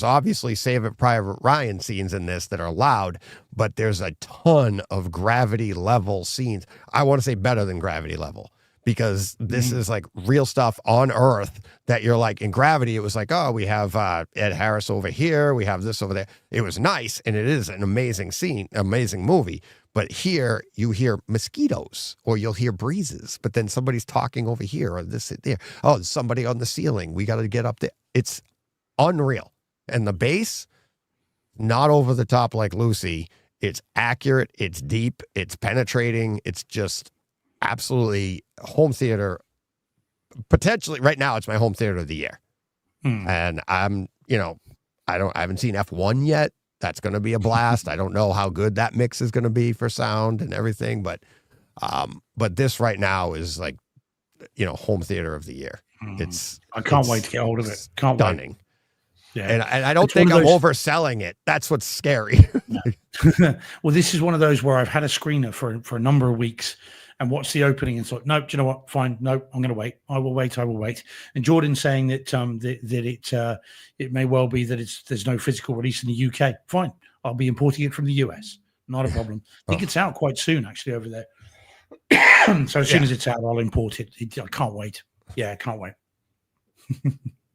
S1: obviously Saving Private Ryan scenes in this that are loud, but there's a ton of gravity level scenes. I want to say better than gravity level. Because this is like real stuff on Earth that you're like, in Gravity, it was like, oh, we have Ed Harris over here. We have this over there. It was nice. And it is an amazing scene, amazing movie. But here you hear mosquitoes or you'll hear breezes, but then somebody's talking over here or this there. Oh, there's somebody on the ceiling. We got to get up there. It's unreal. And the bass, not over the top like Lucy. It's accurate. It's deep. It's penetrating. It's just absolutely home theater. Potentially right now it's my home theater of the year. And I'm, I haven't seen F1 yet. That's going to be a blast. I don't know how good that mix is going to be for sound and everything, but this right now is like, home theater of the year.
S3: I can't wait to get hold of it. Can't
S1: stunning.
S3: Wait. Yeah.
S1: And I don't think I'm overselling it. That's what's scary.
S3: Well, this is one of those where I've had a screener for a number of weeks and watched the opening and thought, no, do you know what? Fine. No, I'm going to wait. I will wait. And Jordan's saying that it may well be that there's no physical release in the UK. Fine. I'll be importing it from the US. Not a problem. I think it's out quite soon, actually, over there. So as soon as it's out, I'll import it. I can't wait. Yeah, I can't wait.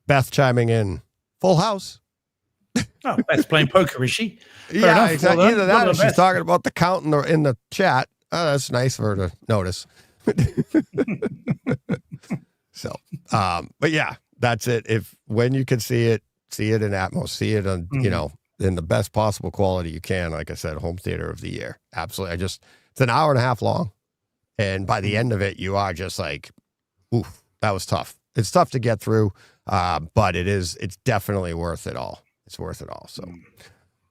S1: Beth chiming in. Full house.
S3: Oh, Beth's playing poker, is she?
S1: Yeah, exactly. Either that or she's talking about the count in the chat. Oh, that's nice for her to notice. So, but yeah, that's it. When you can see it in Atmos, see it on, in the best possible quality you can. Like I said, home theater of the year. Absolutely. It's an hour and a half long. And by the end of it, you are just like, oof, that was tough. It's tough to get through. But it's definitely worth it all. It's worth it all. So,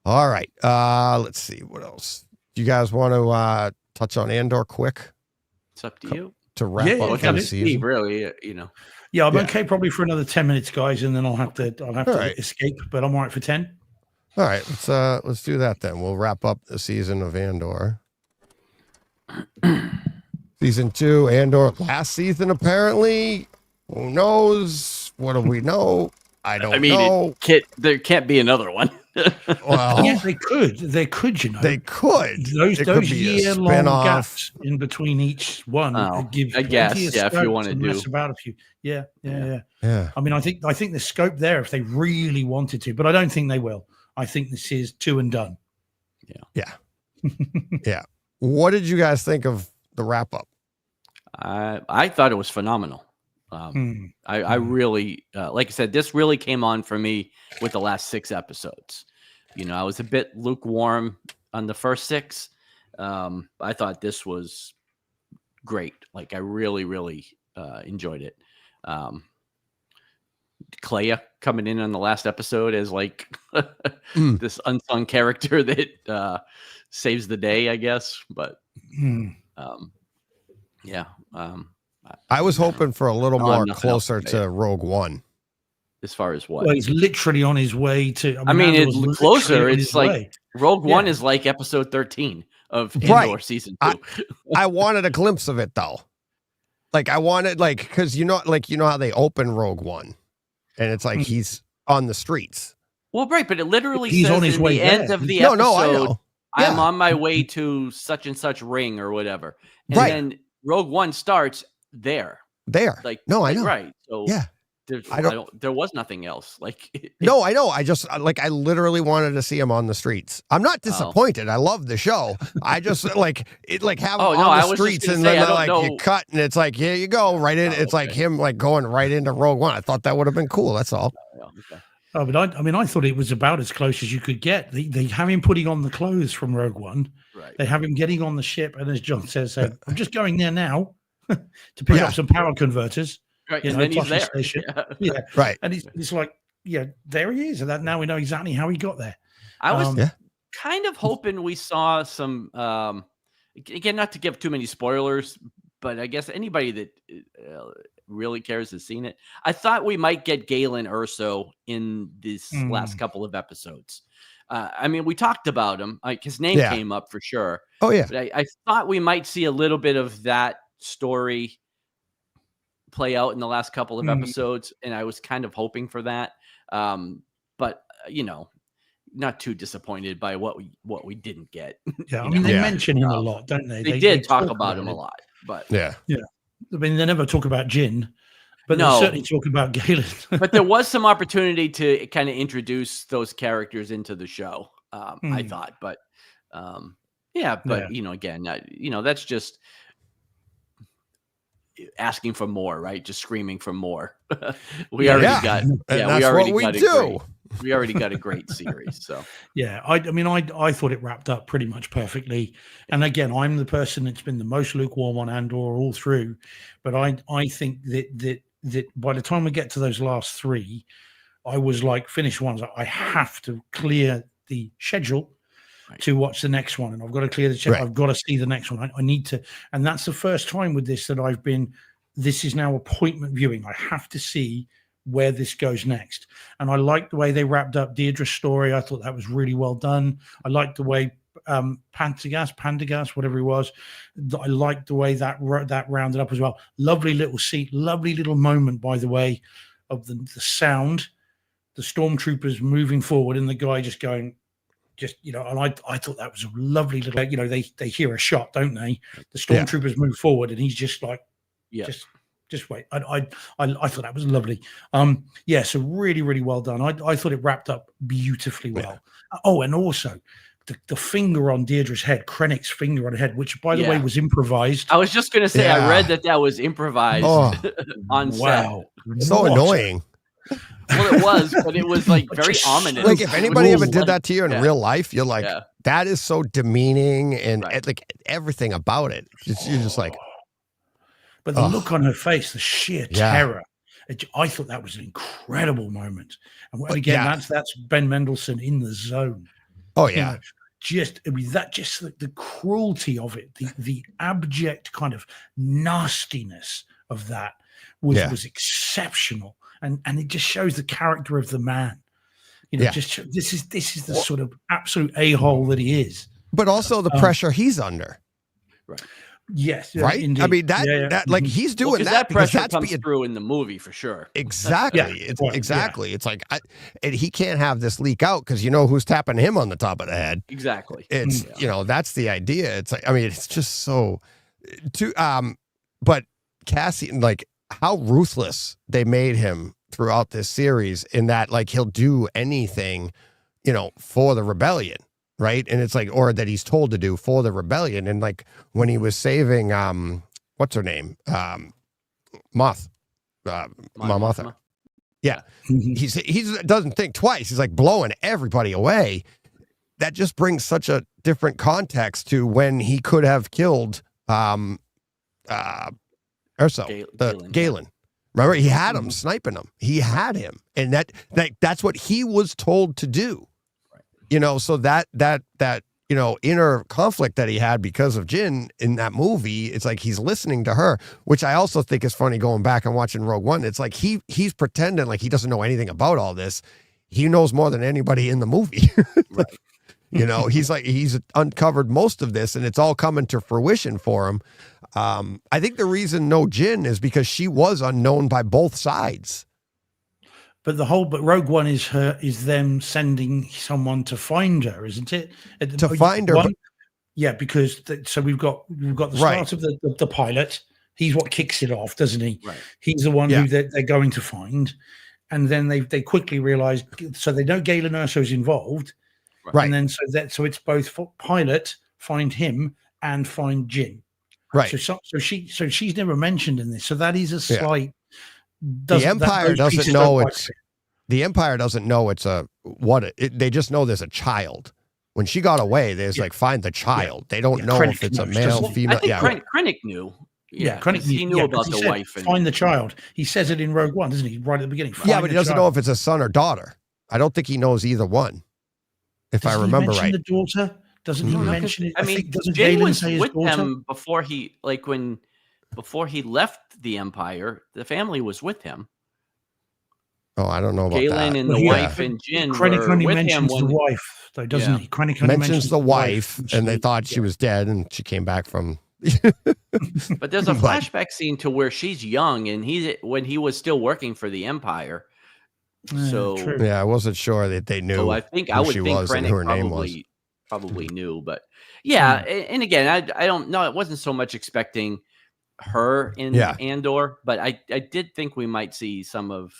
S1: all right. Let's see what else. Do you guys want to touch on Andor quick?
S2: It's up to you
S1: to wrap up the season.
S2: Really,
S3: Yeah, I'm okay probably for another 10 minutes, guys, and then I'll have to escape. But I'm all right for 10.
S1: All right, let's do that then. We'll wrap up the season of Andor. Season 2, Andor. Last season, apparently. Who knows? What do we know? I don't know.
S2: There can't be another one.
S1: Well,
S3: yeah, they could. They could,
S1: They could.
S3: Those year-long gaps in between each one.
S2: I guess, if you want to do
S3: about a few. Yeah. I mean, I think the scope there, if they really wanted to, but I don't think they will. I think this is 2 and done.
S1: Yeah. Yeah. What did you guys think of the wrap-up?
S2: I thought it was phenomenal. I really, like I said, this really came on for me with the last 6 episodes. I was a bit lukewarm on the first 6. I thought this was great. Like I really, really enjoyed it. Clea coming in on the last episode as like this unsung character that saves the day, I guess. But
S1: I was hoping for a little more closer to Rogue One.
S2: As far as what?
S3: Well, he's literally on his way to.
S2: I mean it's closer. It's like Rogue One is like episode 13 of Andor season 2.
S1: I wanted a glimpse of it though. Like I wanted, like, because you know how they open Rogue One, and it's like he's on the streets.
S2: Well, right, but it literally
S3: he's
S2: says
S3: on his
S2: in
S3: way
S2: the end of the episode.
S1: No, I know.
S2: I'm on my way to such and such ring or whatever, and then Rogue One starts there.
S1: Like no, I know.
S2: Right, so
S1: yeah.
S2: There was nothing else. Like
S1: no, I know. I just I literally wanted to see him on the streets. I'm not disappointed. I love the show. I just have him on the streets, and then you cut, and it's like here you go right in. It's like him going right into Rogue One. I thought that would have been cool. That's all.
S3: Okay. Oh, but I thought it was about as close as you could get. They have him putting on the clothes from Rogue One.
S2: Right.
S3: They have him getting on the ship, and as John says, I'm just going there now to pick up some power converters.
S2: Right, and then he's there.
S3: Yeah,
S1: right.
S3: And he's like, there he is. And now we know exactly how he got there.
S2: I was kind of hoping we saw some, again, not to give too many spoilers, but I guess anybody that really cares has seen it. I thought we might get Galen Erso in this last couple of episodes. I mean, we talked about him. His name came up for sure.
S1: Oh, yeah.
S2: But I thought we might see a little bit of that story play out in the last couple of episodes, and I was kind of hoping for that. But not too disappointed by what we didn't get.
S3: Yeah, I mean they mention him a lot, don't they?
S2: They did talk about him a lot, but
S3: yeah. I mean they never talk about Jin, but they certainly talk about Galen.
S2: But there was some opportunity to kind of introduce those characters into the show. I thought, but again, that's just asking for more, right? Just screaming for more. We already got a great series. So
S3: I thought it wrapped up pretty much perfectly. And again, I'm the person that's been the most lukewarm on Andor all through, but I think that by the time we get to those last 3, I was like finished ones. I have to clear the schedule to watch the next one, and I've got to clear the check. I've got to see the next one. I need to, and that's the first time with this that I've been. This is now appointment viewing. I have to see where this goes next, and I like the way they wrapped up Deirdre's story. I thought that was really well done. I liked the way Pendergast, whatever he was. I liked the way that rounded up as well. Lovely little lovely little moment, by the way, of the sound, the stormtroopers moving forward, and the guy just going. And I thought that was a lovely little, they hear a shot, don't they? The stormtroopers move forward, and he's just like, just wait. I thought that was lovely. So really, really well done. I thought it wrapped up beautifully well. Oh, and also the finger on Deirdre's head, Krennic's finger on her head, which by the way was improvised.
S2: I was just going to say, I read that was improvised on set.
S3: Wow,
S1: so annoying.
S2: Well, it was, but it was like very ominous.
S1: Like if anybody ever did that to you in real life, you're like, that is so demeaning, and like everything about it. You're just like.
S3: But the look on her face, the sheer terror. I thought that was an incredible moment. And again, that's Ben Mendelsohn in the zone.
S1: Oh yeah.
S3: The cruelty of it, the abject kind of nastiness of that was exceptional. And it just shows the character of the man. This is the sort of absolute a-hole that he is.
S1: But also the pressure he's under.
S3: Right. Yes.
S1: Right.
S3: Indeed.
S1: I mean that like he's doing
S2: that pressure comes through in the movie for sure.
S1: Exactly. Exactly. It's like and he can't have this leak out because who's tapping him on the top of the head.
S2: Exactly.
S1: It's that's the idea. It's like it's just so. But Cassian, like how ruthless they made him throughout this series, in that like he'll do anything, for the rebellion. Right. And it's like, or that he's told to do for the rebellion. And like when he was saving, what's her name? Moth. Mothma. Yeah. He doesn't think twice. He's like blowing everybody away. That just brings such a different context to when he could have killed Galen. Remember, he had him sniping him. He had him. And that's what he was told to do. So that inner conflict that he had because of Jyn in that movie. It's like he's listening to her, which I also think is funny going back and watching Rogue One. It's like he's pretending like he doesn't know anything about all this. He knows more than anybody in the movie. Right. He's uncovered most of this, and it's all coming to fruition for him. I think the reason no Jyn is because she was unknown by both sides.
S3: But Rogue One is them sending someone to find her, isn't it?
S1: Find her.
S3: Yeah, because we've got the start of the pilot. He's what kicks it off, doesn't he?
S2: Right.
S3: He's the one who they're going to find, and then they quickly realize. So they know Galen Erso's involved,
S1: right?
S3: And then so it's both pilot, find him, and find Jyn,
S1: right?
S3: So she's never mentioned in this. So that is a slight.
S1: Yeah. The Empire doesn't know the Empire doesn't know they just know there's a child. When she got away, there's find the child. They don't know if it's a male, female.
S2: I think Krennic knew.
S3: Krennic
S2: knew about the wife.
S3: Find the child. He says it in Rogue One, doesn't he? Right at the beginning.
S1: But he doesn't know if it's a son or daughter. I don't think he knows either one. If I remember right.
S3: The daughter? Doesn't he mention it?
S2: I mean,
S3: doesn't
S2: Jyn
S3: Galen
S2: was
S3: say his
S2: with
S3: daughter?
S2: him before he left the Empire. The family was with him.
S1: Oh, I don't know about
S2: Galen
S1: that.
S2: and the wife and Jyn
S3: Krennic
S2: were
S3: only
S2: with him
S3: mentions the wife, though, doesn't he? Krennic only
S1: mentions the wife, and they thought she was dead, and she came back from.
S2: But there's a flashback scene to where she's young, and when he was still working for the Empire. So
S1: I wasn't sure that they knew.
S2: So I would think Krennic probably knew, but and again, I don't know. It wasn't so much expecting her in Andor, but I did think we might see some of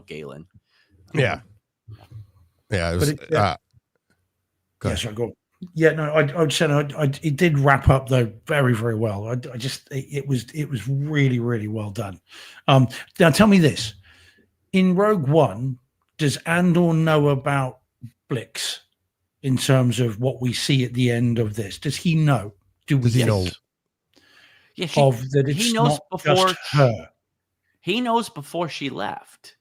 S2: Galen.
S1: Yeah. Yeah. It was,
S3: go. Yeah, no, I would say it did wrap up though very, very well. It was really, really well done. Now tell me this: in Rogue One, does Andor know about Blix in terms of what we see at the end of this? Does he know? Does he know?
S2: Yeah,
S3: he knows before her.
S2: He knows before she left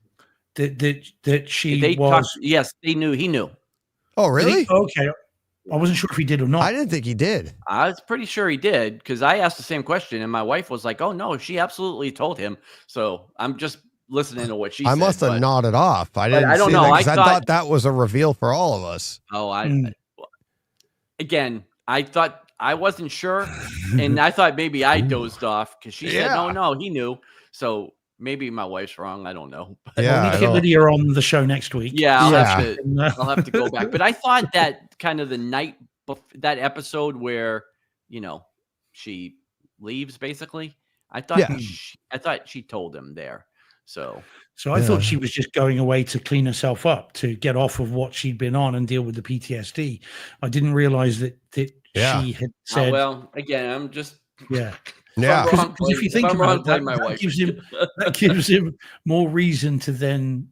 S3: that she was.
S2: Yes, he knew.
S1: Oh, really?
S3: Okay. I wasn't sure if he did or not.
S1: I didn't think he did.
S2: I was pretty sure he did because I asked the same question and my wife was like, "Oh no, she absolutely told him." So I'm just listening to what she said.
S1: I must have nodded off. I didn't.
S2: I don't know.
S1: I thought that was a reveal for all of us.
S2: Oh, again, I thought I wasn't sure, and I thought maybe I dozed off because she said, "No, he knew." So maybe my wife's wrong. I don't know.
S3: We'll need to get Lydia on the show next week.
S2: Yeah, I'll have to go back. But I thought that kind of the night that episode where she leaves basically. I thought she told him there. So
S3: I thought she was just going away to clean herself up, to get off of what she'd been on and deal with the PTSD. I didn't realize that she had said.
S2: Well, again, I'm just.
S3: Yeah.
S1: Because
S3: if you think about it, that gives him more reason to then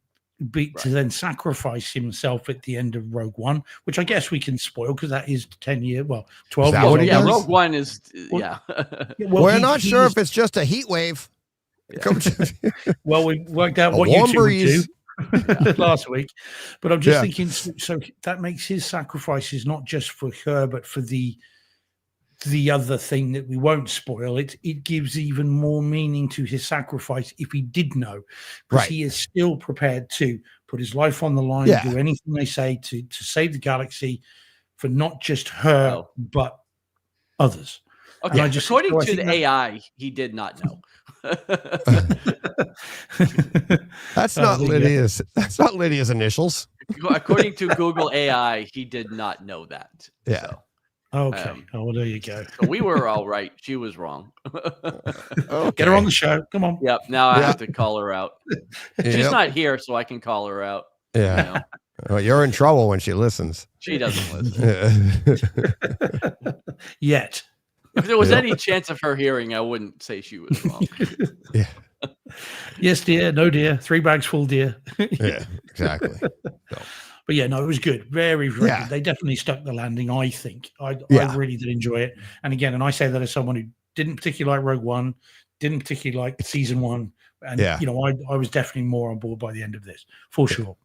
S3: sacrifice himself at the end of Rogue One, which I guess we can spoil because that is 12 years.
S2: Yeah, Rogue One is
S1: we're not sure if it's just a heat wave.
S3: Well, we worked out what you two would do last week, but I'm just thinking. So that makes his sacrifices not just for her, but for the other thing that we won't spoil. It gives even more meaning to his sacrifice if he did know, because he is still prepared to put his life on the line, do anything they say to save the galaxy for not just her but others.
S2: Okay, according to the AI, he did not know.
S1: That's not Lydia's. That's not Lydia's initials.
S2: According to Google AI, he did not know that.
S1: Yeah.
S2: So,
S3: okay. Well, there you go.
S2: So we were all right. She was wrong.
S3: Get her on the show. Come on.
S2: Yep. Now I have to call her out. She's not here, so I can call her out.
S1: Yeah. Well, you're in trouble when she listens.
S2: She doesn't listen.
S3: Yet.
S2: If there was any chance of her hearing, I wouldn't say she was wrong.
S1: Yeah.
S3: Yes, dear. No, dear. 3 bags full, dear.
S1: Yeah, exactly. So.
S3: But yeah, no, it was good. Very, very good. They definitely stuck the landing, I think. I really did enjoy it. And again, and I say that as someone who didn't particularly like Rogue One, didn't particularly like season 1. And, I was definitely more on board by the end of this, for sure.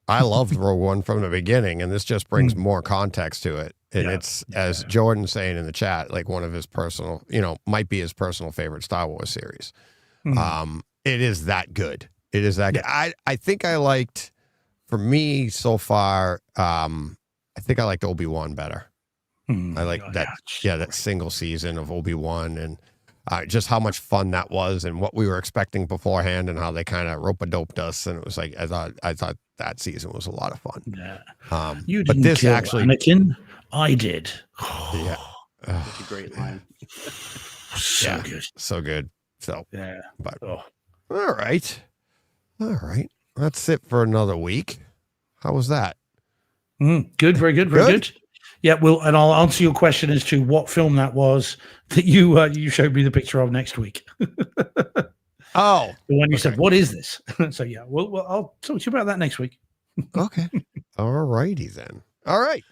S1: I loved Rogue One from the beginning, and this just brings more context to it. And it's, as Jordan's saying in the chat, like one of his personal, might be his personal favorite Star Wars series. It is that good. It is that good. I think I liked, for me so far, I think I liked Obi-Wan better. I like that single season of Obi-Wan, and just how much fun that was, and what we were expecting beforehand, and how they kind of rope-a-doped us. And it was like, I thought that season was a lot of fun.
S3: Yeah. You didn't kill Anakin. I did.
S1: Yeah.
S2: That's a great line.
S3: So good.
S1: So good. So, but
S3: all
S1: right. That's it for another week. How was that?
S3: Good. Very good. Very good. Yeah. And I'll answer your question as to what film that was that you showed me the picture of next week.
S1: Oh,
S3: the one you said, what is this? So yeah, well, I'll talk to you about that next week.
S1: Okay. All righty then. All right.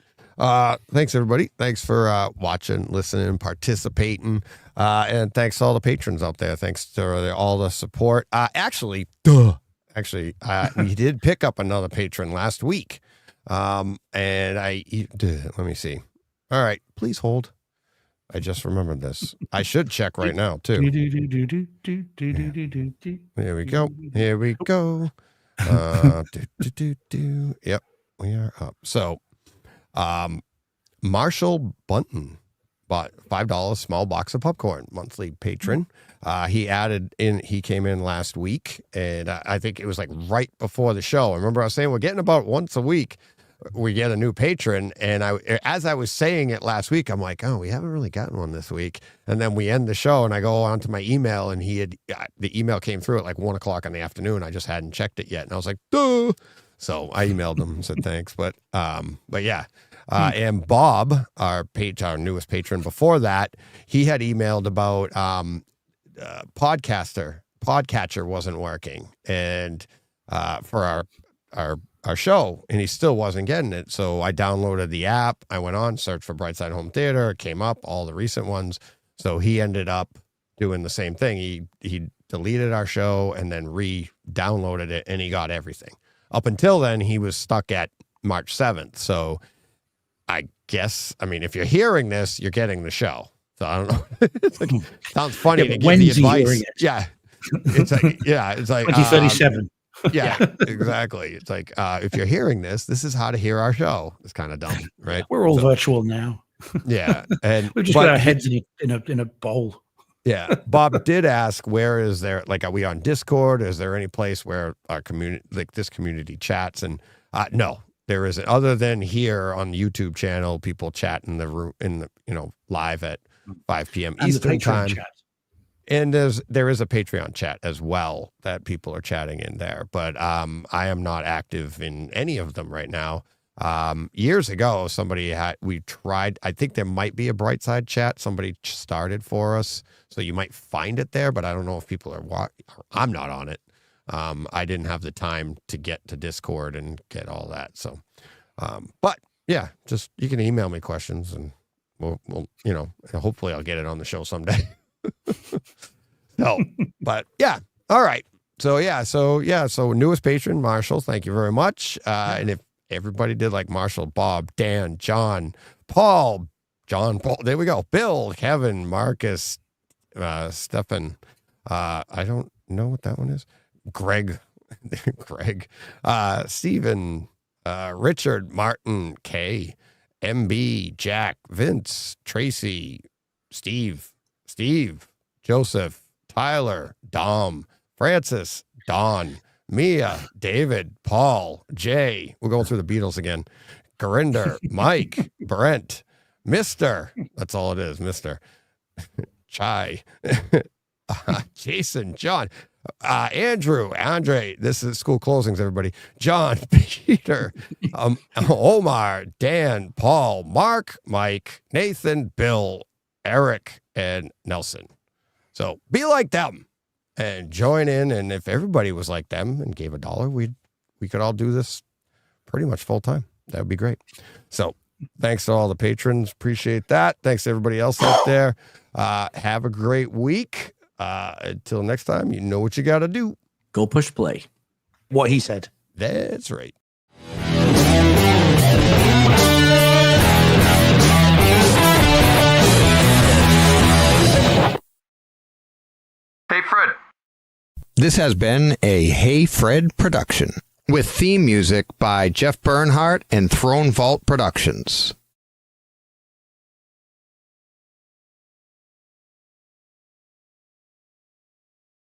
S1: Thanks everybody. Thanks for watching, listening, participating, and thanks to all the patrons out there. Thanks to all the support. Actually, we did pick up another patron last week, and let me see. All right, please hold. I just remembered this. I should check right now too. Here we go. Yep, we are up. So, Marshall Bunton bought $5 small box of popcorn, monthly patron. He came in last week, and I think it was like right before the show. I remember I was saying we're getting about once a week we get a new patron, and as I was saying it last week, I'm like, oh, we haven't really gotten one this week. And then we end the show, and I go onto my email, and the email came through at like 1:00 in the afternoon. I just hadn't checked it yet, and I was like, duh. So I emailed him and said thanks, but yeah. And Bob, our newest patron before that, he had emailed about Podcatcher wasn't working, and for our show, and he still wasn't getting it. So I downloaded the app. I went on, searched for Brightside Home Theater. It came up, all the recent ones. So he ended up doing the same thing. He deleted our show and then re-downloaded it, and he got everything. Up until then, he was stuck at March 7th. So I guess, if you're hearing this, you're getting the show. So I don't know. Sounds funny to give the advice. Yeah. It's like
S3: 2037.
S1: Yeah, exactly. It's like, if you're hearing this is how to hear our show. It's kind of dumb, right?
S3: We're all virtual now.
S1: Yeah. And
S3: we've just got our heads in a bowl.
S1: Yeah. Bob did ask, where is there, like, are we on Discord? Is there any place where our community, like this community chats? And no, there isn't, other than here on the YouTube channel, people chat in the room, live at 5 p.m. Eastern time. Chat. And there is a Patreon chat as well that people are chatting in there, but I am not active in any of them right now. Years ago, we tried, I think there might be a Brightside chat. Somebody started for us, so you might find it there, but I don't know if people are I'm not on it. I didn't have the time to get to Discord and get all that. So, but yeah, just, you can email me questions, and we'll hopefully I'll get it on the show someday. But yeah. All right. So newest patron, Marshall, thank you very much. And if everybody did like Marshall, Bob, Dan, John, Paul, there we go. Bill, Kevin, Marcus, Stefan. I don't know what that one is. Greg, Stephen, Richard, Martin, Kay, MB, Jack, Vince, Tracy, Steve, Joseph, Tyler, Dom, Francis, Don, Mia, David, Paul, Jay. We're going through the Beatles again. Garinder, Mike, Brent, Mr. That's all it is, Mr. Chai, Jason, John, Andrew, Andre. This is school closings, everybody. John, Peter, Omar, Dan, Paul, Mark, Mike, Nathan, Bill, Eric, and Nelson. So be like them and join in. And if everybody was like them and gave $1, we could all do this pretty much full time. That would be great. So thanks to all the patrons. Appreciate that. Thanks to everybody else out there. Have a great week. Until next time, you know what you got to do.
S2: Go push play.
S3: What he said.
S1: That's right.
S4: Hey, Fred.
S5: This has been a Hey Fred production with theme music by Jeff Bernhardt and Throne Vault Productions.